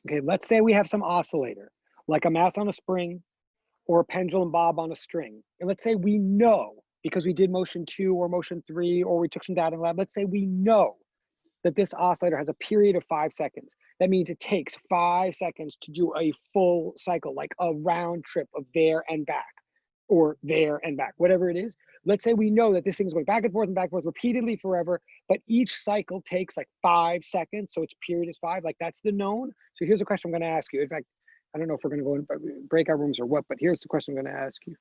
Speaker 1: Okay, let's say we have some oscillator, like a mass on a spring or a pendulum bob on a string. And let's say we know, because we did motion 2 or motion 3, or we took some data in the lab, let's say we know that this oscillator has a period of 5 seconds. That means it takes 5 seconds to do a full cycle, like a round trip of there and back, or there and back, whatever it is. Let's say we know that this thing's going back and forth repeatedly forever, but each cycle takes like 5 seconds, so its period is 5, like that's the known. So here's a question I'm going to ask you. In fact, I don't know if we're going to go in breakout rooms or what, but here's the question I'm going to ask you.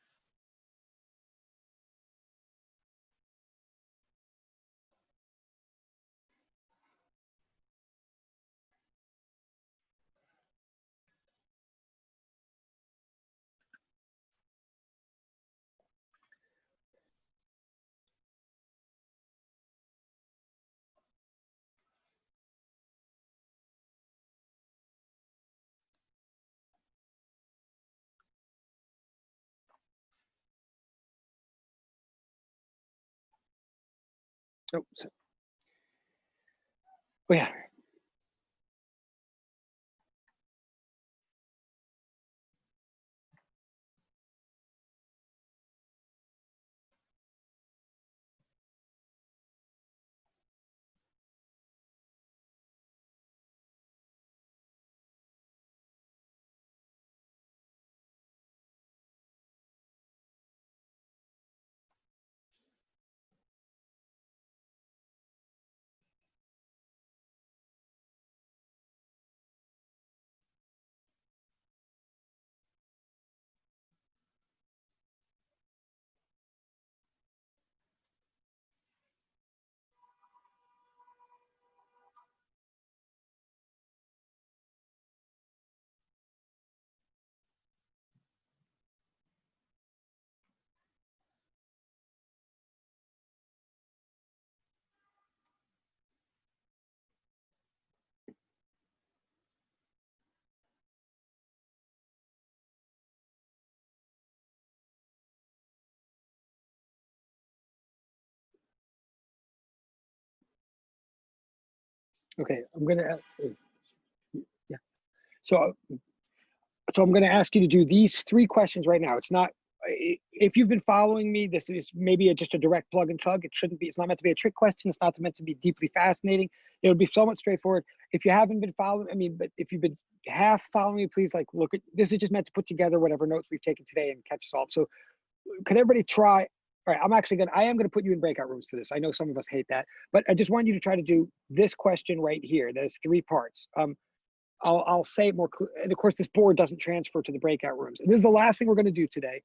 Speaker 1: Oh, yeah. Okay, I'm going to, yeah. So I'm going to ask you to do these 3 questions right now. It's not, if you've been following me, this is maybe just a direct plug and chug. It shouldn't be, it's not meant to be a trick question. It's not meant to be deeply fascinating. It would be somewhat straightforward. If you haven't been following, I mean, but if you've been half following me, please like look at, this is just meant to put together whatever notes we've taken today and catch us all. So could everybody try? All right, I am going to put you in breakout rooms for this. I know some of us hate that, but I just want you to try to do this question right here. There's 3 parts. I'll say it more clear. And of course, this board doesn't transfer to the breakout rooms. And this is the last thing we're going to do today.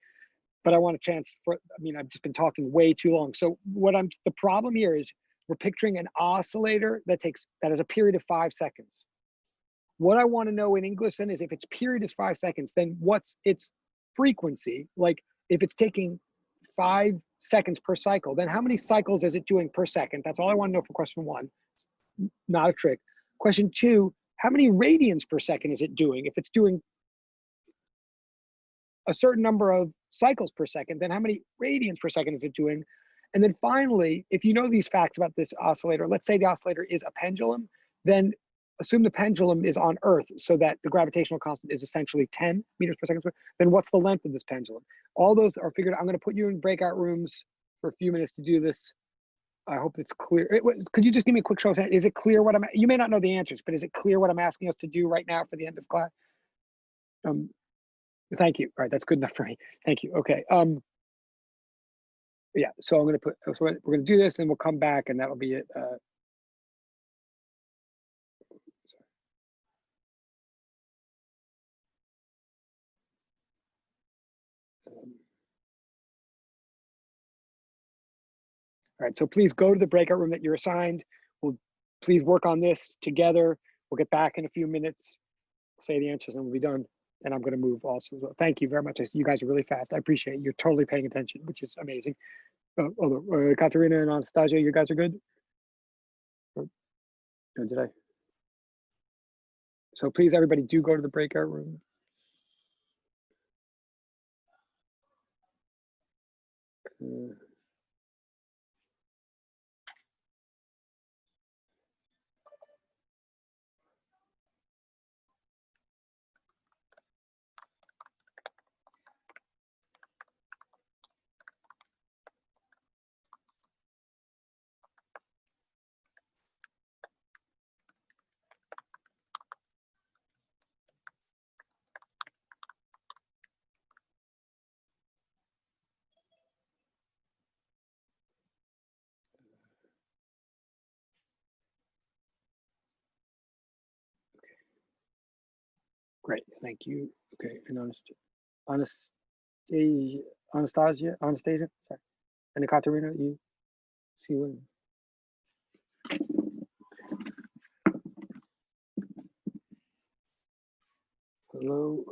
Speaker 1: But I want a chance for, I mean, I've just been talking way too long. So the problem here is we're picturing an oscillator that has a period of 5 seconds. What I want to know in English then is if its period is 5 seconds, then what's its frequency? Like if it's taking 5 seconds per cycle, then how many cycles is it doing per second? That's all I want to know for question 1. It's not a trick. Question 2, how many radians per second is it doing? If it's doing a certain number of cycles per second, then how many radians per second is it doing? And then finally, if you know these facts about this oscillator, let's say the oscillator is a pendulum, then assume the pendulum is on Earth so that the gravitational constant is essentially 10 meters per second. Then what's the length of this pendulum? All those are figured out. I'm going to put you in breakout rooms for a few minutes to do this. I hope it's clear. Could you just give me a quick show of hands? Is it clear what you may not know the answers, but is it clear what I'm asking us to do right now for the end of class? Thank you. All right, that's good enough for me. Thank you. Okay. Yeah, so I'm going to we're going to do this and we'll come back and that'll be it. All right, so please go to the breakout room that you're assigned. Please work on this together. We'll get back in a few minutes, say the answers and we'll be done. And I'm going to move also. So thank you very much. You guys are really fast. I appreciate it. You're totally paying attention, which is amazing. Katerina and Anastasia, you guys are good? Or did I? So please, everybody, do go to the breakout room. Great, thank you. Okay, and Anastasia, sorry. And Katerina, you see what? Hello.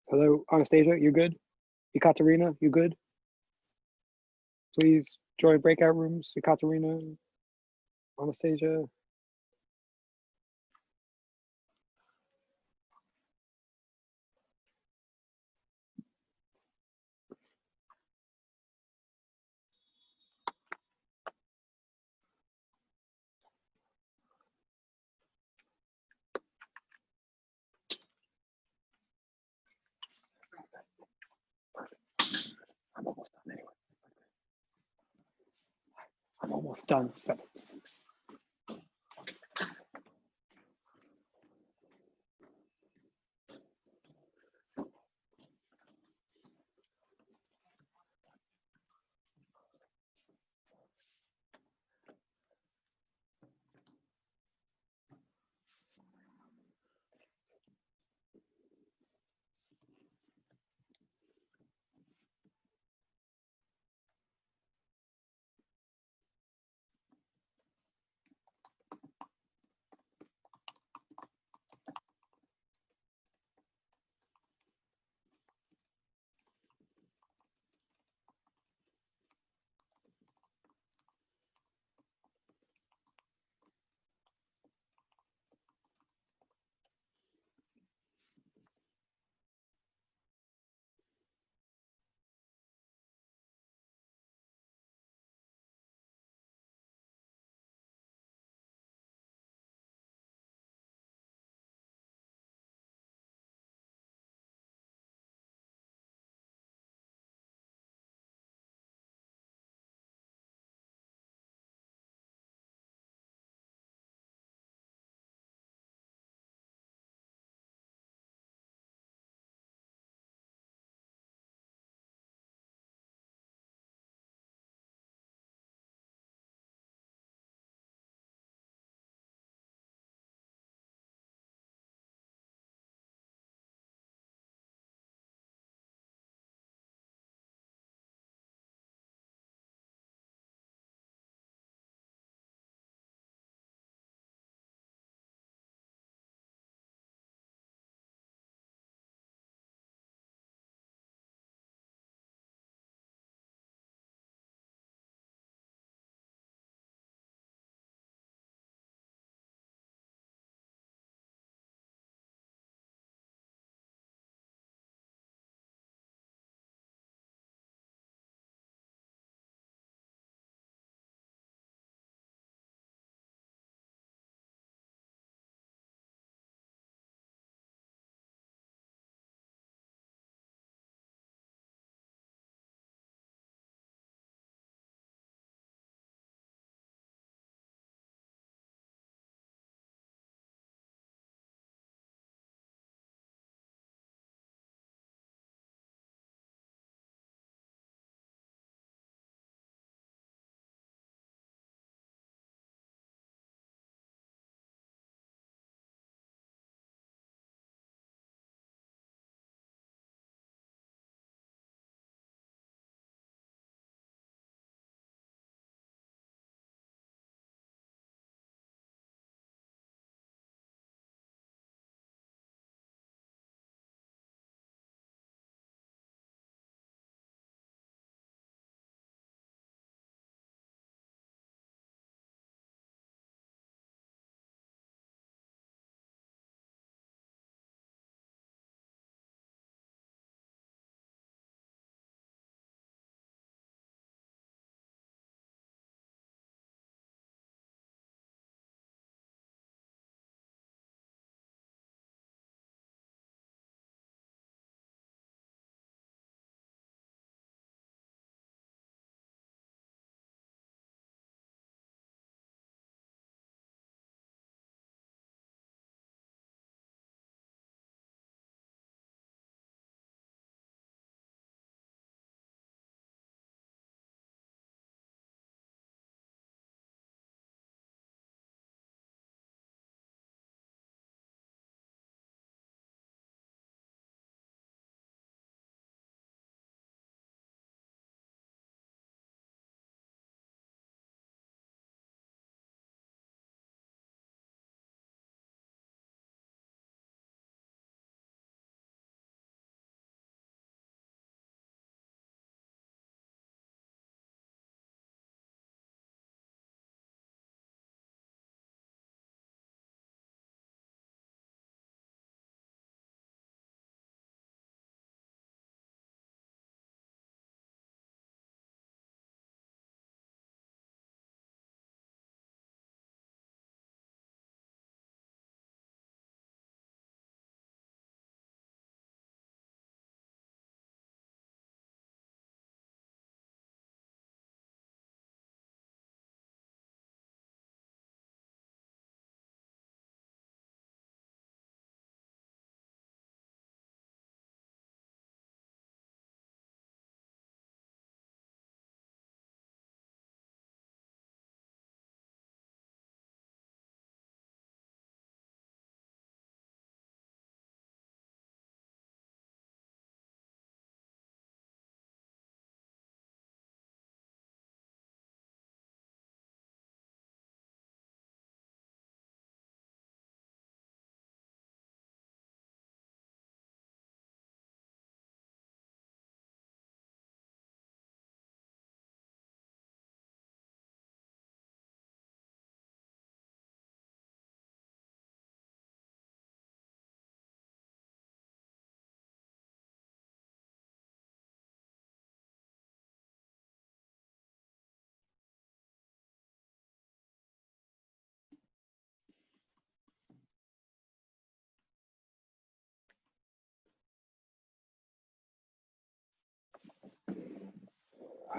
Speaker 1: Hello, Anastasia, you good? Ekaterina, you good? Please join breakout rooms. Ekaterina, Anastasia. I'm almost done anyway. I'm almost done. So.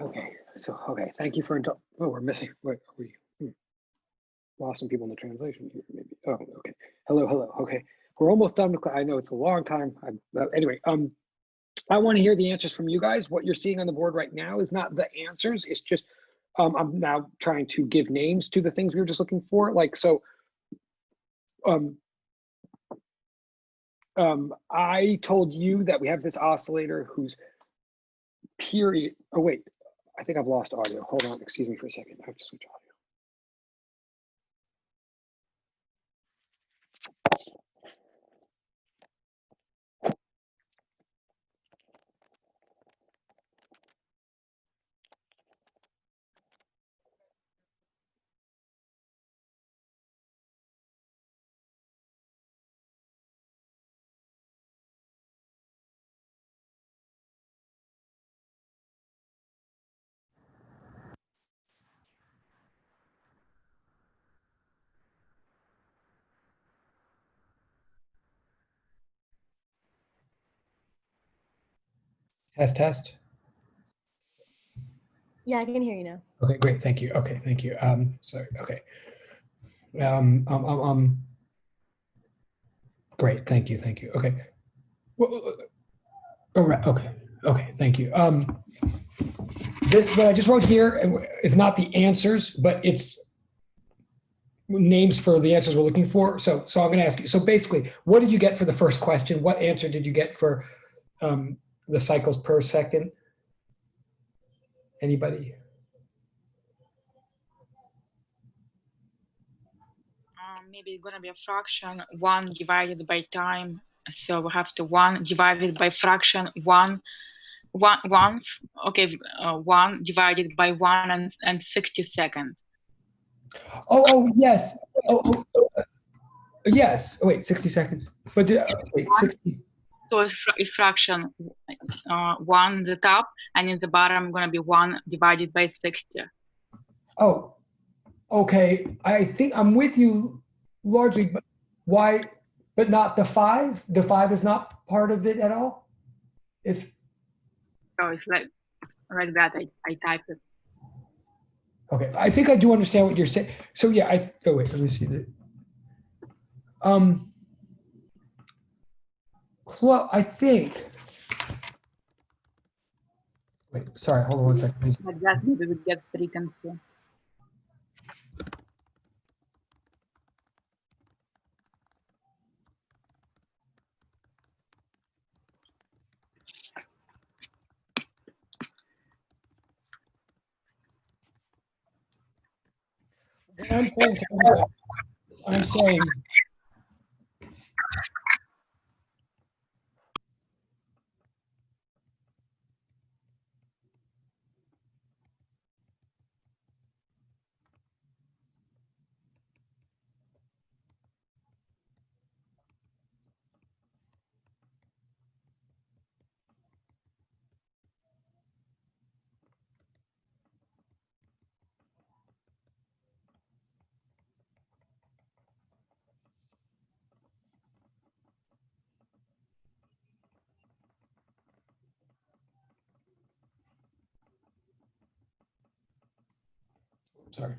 Speaker 1: Okay, so, okay, thank you for, oh, we're missing, wait, lost some people in the translation here, maybe. Oh, okay. Hello, hello. Okay, we're almost done with. I know it's a long time. Anyway, I want to hear the answers from you guys. What you're seeing on the board right now is not the answers. It's just I'm now trying to give names to the things we were just looking for. Like so. I told you that we have this oscillator whose period. Oh wait, I think I've lost audio. Hold on. Excuse me for a second. I have to switch audio.
Speaker 4: Test, test.
Speaker 5: Yeah, I can hear you now.
Speaker 4: Okay, great. Thank you. Okay, thank you. Sorry. Okay. Great. Thank you. Thank you. Okay. Well, all right. Okay. Okay. Thank you. This what I just wrote here is not the answers, but it's names for the answers we're looking for. So I'm going to ask you. So basically, what did you get for the first question? What answer did you get for the cycles per second? Anybody?
Speaker 6: Maybe it's gonna be a fraction 1 divided by time. So we have to 1 divided by fraction 1. Okay, 1 divided by 1 and 60 seconds.
Speaker 4: Oh yes. Yes. Oh, wait, 60 seconds. But wait, 60.
Speaker 6: So it's fraction 1 the top, and in the bottom gonna be 1 divided by 60.
Speaker 4: Oh, okay. I think I'm with you largely, but why? But not the 5. The 5 is not part of it at all. If
Speaker 6: So it's like that. I type it.
Speaker 4: okay, I think I do understand what you're saying. So yeah, oh wait, let me see that. I think. Wait, sorry, hold on one second.
Speaker 6: But that maybe we get frequency.
Speaker 4: What I'm saying. Sorry.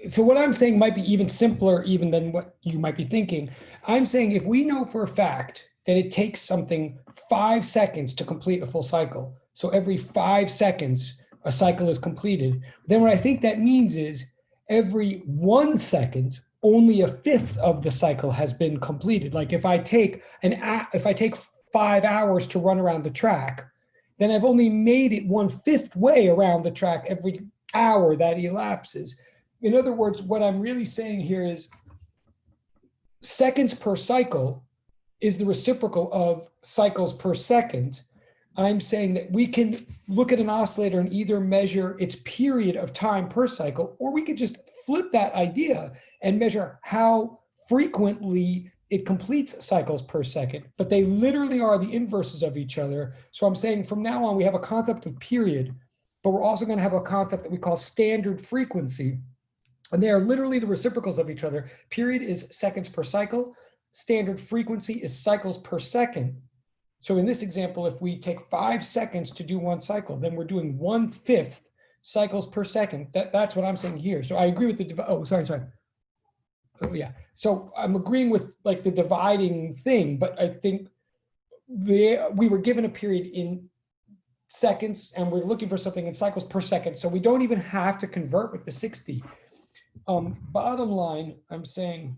Speaker 4: So what I'm saying might be even simpler even than what you might be thinking. I'm saying if we know for a fact that it takes something 5 seconds to complete a full cycle, so every 5 seconds a cycle is completed, then what I think that means is every 1 second, only a fifth of the cycle has been completed. Like if I take 5 hours to run around the track, then I've only made it 1/5 way around the track every hour that elapses. In other words, what I'm really saying here is seconds per cycle is the reciprocal of cycles per second. I'm saying that we can look at an oscillator and either measure its period of time per cycle, or we could just flip that idea and measure how frequently it completes cycles per second. But they literally are the inverses of each other. So I'm saying from now on, we have a concept of period. but we're also going to have a concept that we call standard frequency. And they are literally the reciprocals of each other. Period is seconds per cycle. Standard frequency is cycles per second. So in this example, if we take 5 seconds to do one cycle, then we're doing 1/5 cycles per second. That's what I'm saying here. So I agree with the, oh, sorry. Oh yeah. So I'm agreeing with like the dividing thing, but I think we were given a period in seconds and we're looking for something in cycles per second. So we don't even have to convert with the 60. Bottom line, I'm saying,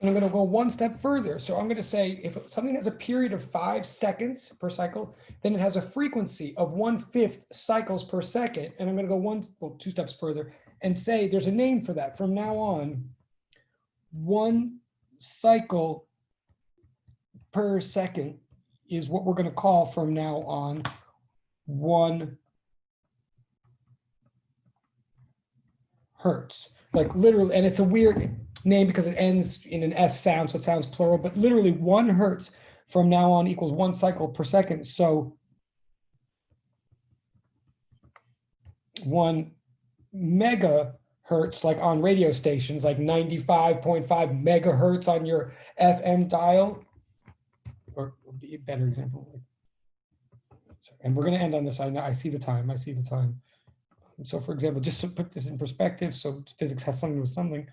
Speaker 4: and I'm going to go one step further. So I'm going to say if something has a period of 5 seconds per cycle, then it has a frequency of 1/5 cycles per second. And I'm going to go 2 steps further and say there's a name for that. From now on, 1 cycle per second is what we're going to call from now on 1 hertz. Like literally, and it's a weird name because it ends in an S sound, so it sounds plural, but literally 1 hertz from now on equals 1 cycle per second. So 1 megahertz, like on radio stations, like 95.5 megahertz on your FM dial, or be a better example. And we're going to end on this. I see the time. I see the time. So for example, just to put this in perspective, so physics has something with something.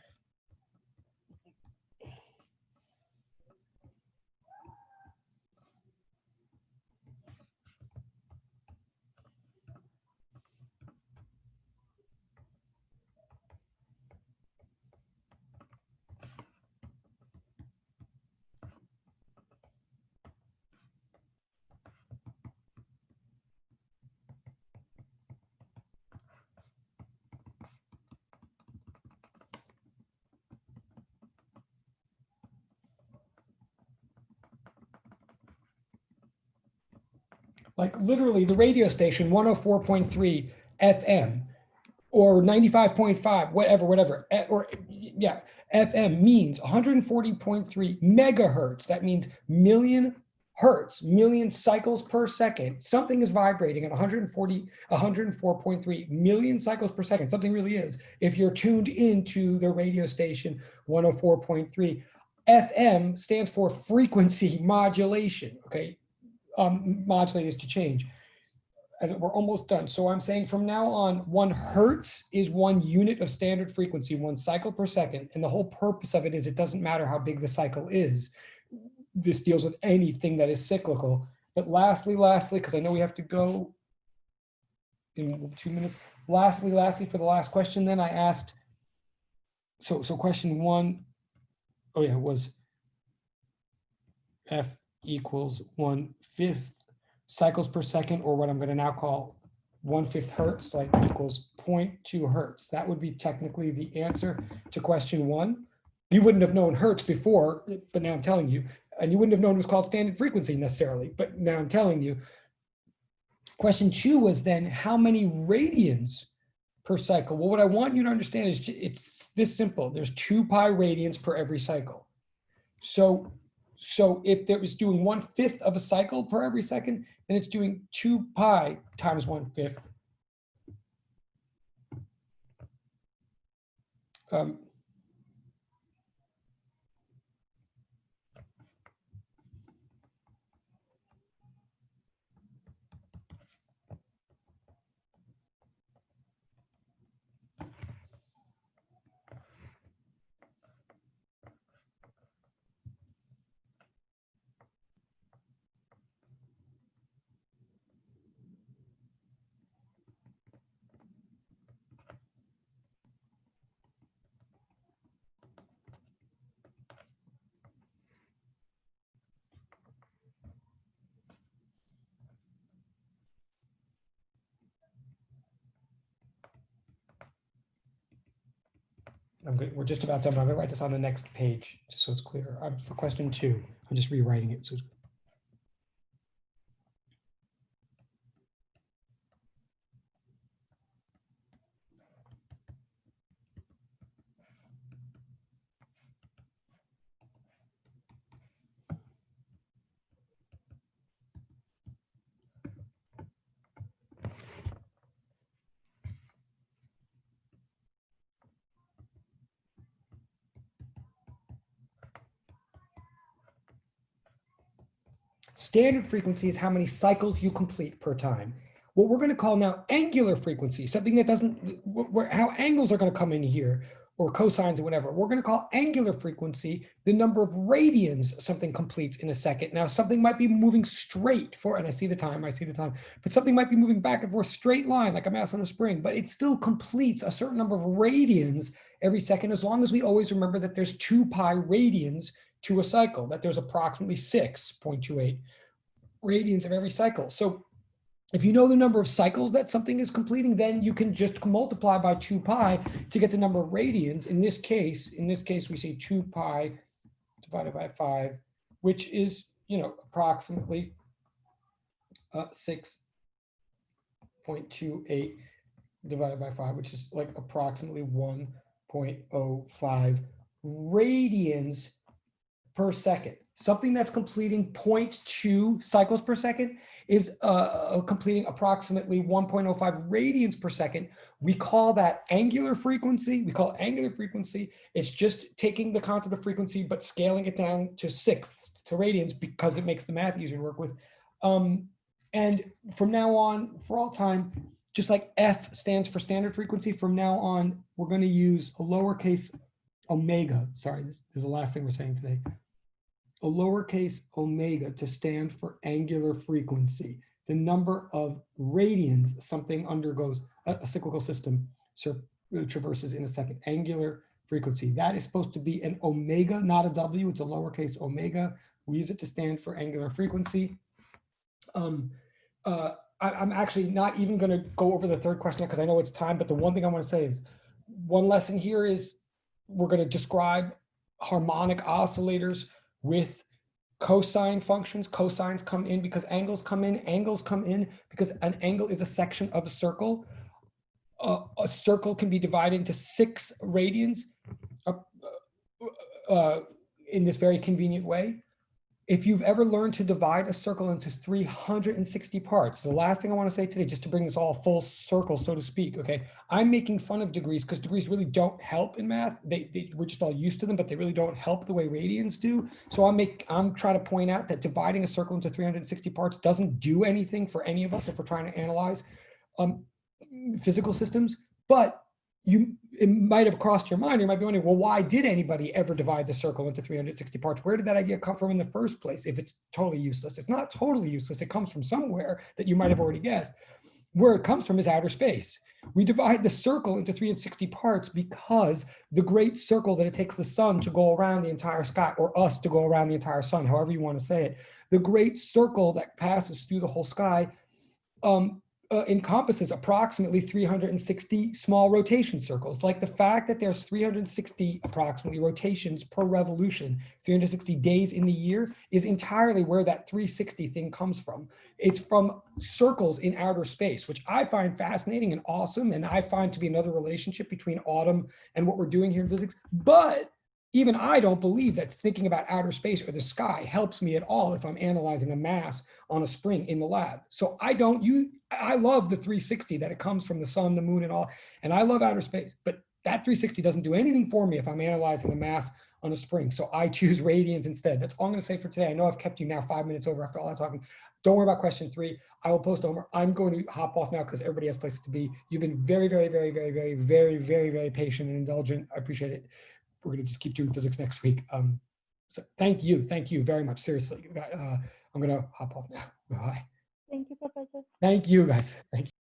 Speaker 4: Like literally the radio station 104.3 FM or 95.5, whatever, or yeah, FM means 140.3 megahertz. That means million hertz, million cycles per second. Something is vibrating at 104.3 million cycles per second. Something really is. If you're tuned into the radio station 104.3, FM stands for frequency modulation, okay? Modulate is to change. And we're almost done. So I'm saying from now on, 1 hertz is 1 unit of standard frequency, 1 cycle per second. And the whole purpose of it is it doesn't matter how big the cycle is. This deals with anything that is cyclical. But lastly, because I know we have to go in 2 minutes. Lastly, for the last question, then I asked, so question 1, oh yeah, was F equals 1/5 cycles per second, or what I'm going to now call 1/5 hertz, like equals 0.2 hertz. That would be technically the answer to question 1. You wouldn't have known hertz before, but now I'm telling you, and you wouldn't have known it was called standard frequency necessarily, but now I'm telling you. Question 2 was then how many radians per cycle? Well, what I want you to understand is it's this simple. There's 2 pi radians per every cycle. So if it was doing 1/5 of a cycle per every second, then it's doing 2 pi times 1/5. We're just about done, but I'm gonna write this on the next page, just so it's clear. For question 2, I'm just rewriting it. So standard frequency is how many cycles you complete per time. What we're going to call now angular frequency, something that doesn't, how angles are going to come in here, or cosines or whatever. We're going to call angular frequency the number of radians something completes in a second. Now, something might be moving straight for, and I see the time, but something might be moving back and forth straight line, like a mass on a spring, but it still completes a certain number of radians every second, as long as we always remember that there's 2 pi radians to a cycle, that there's approximately 6.28 radians of every cycle. So if you know the number of cycles that something is completing, then you can just multiply by 2 pi to get the number of radians. In this case, we say 2 pi divided by 5, which is, approximately 6.28 divided by 5, which is like approximately 1.05 radians per second. Something that's completing 0.2 cycles per second is completing approximately 1.05 radians per second. We call that angular frequency. It's just taking the concept of frequency, but scaling it down to sixths, to radians, because it makes the math easier to work with. And from now on, for all time, just like F stands for standard frequency, from now on, we're going to use a lowercase omega. Sorry, this is the last thing we're saying today. A lowercase omega to stand for angular frequency, the number of radians something undergoes, a cyclical system traverses in a second. Angular frequency. That is supposed to be an omega, not a W. It's a lowercase omega. We use it to stand for angular frequency. I'm actually not even going to go over the third question because I know it's time, but the one thing I want to say is one lesson here is we're going to describe harmonic oscillators with cosine functions. Cosines come in because angles come in. Angles come in because an angle is a section of a circle. A circle can be divided into 6 radians in this very convenient way. If you've ever learned to divide a circle into 360 parts, the last thing I want to say today, just to bring this all full circle, so to speak, okay, I'm making fun of degrees because degrees really don't help in math. We're just all used to them, but they really don't help the way radians do. So I'm trying to point out that dividing a circle into 360 parts doesn't do anything for any of us if we're trying to analyze physical systems, but it might have crossed your mind. You might be wondering, well, why did anybody ever divide the circle into 360 parts? Where did that idea come from in the first place? If it's totally useless, it's not totally useless. It comes from somewhere that you might have already guessed. Where it comes from is outer space. We divide the circle into 360 parts because the great circle that it takes the sun to go around the entire sky, or us to go around the entire sun, however you want to say it, the great circle that passes through the whole sky encompasses approximately 360 small rotation circles. Like the fact that there's 360 approximately rotations per revolution, 360 days in the year, is entirely where that 360 thing comes from. It's from circles in outer space, which I find fascinating and awesome, and I find to be another relationship between autumn and what we're doing here in physics. But even I don't believe that thinking about outer space or the sky helps me at all if I'm analyzing a mass on a spring in the lab. So I love the 360 that it comes from the sun, the moon, and all, and I love outer space, but that 360 doesn't do anything for me if I'm analyzing a mass on a spring. So I choose radians instead. That's all I'm going to say for today. I know I've kept you now 5 minutes over after all that talking. Don't worry about question 3. I will post homework. I'm going to hop off now because everybody has places to be. You've been very, very, very, very, very, very, very, very patient and indulgent. I appreciate it. We're going to just keep doing physics next week. So thank you very much. Seriously, I'm going to hop off now. Bye.
Speaker 3: Thank you, Professor.
Speaker 4: Thank you, guys. Thank you.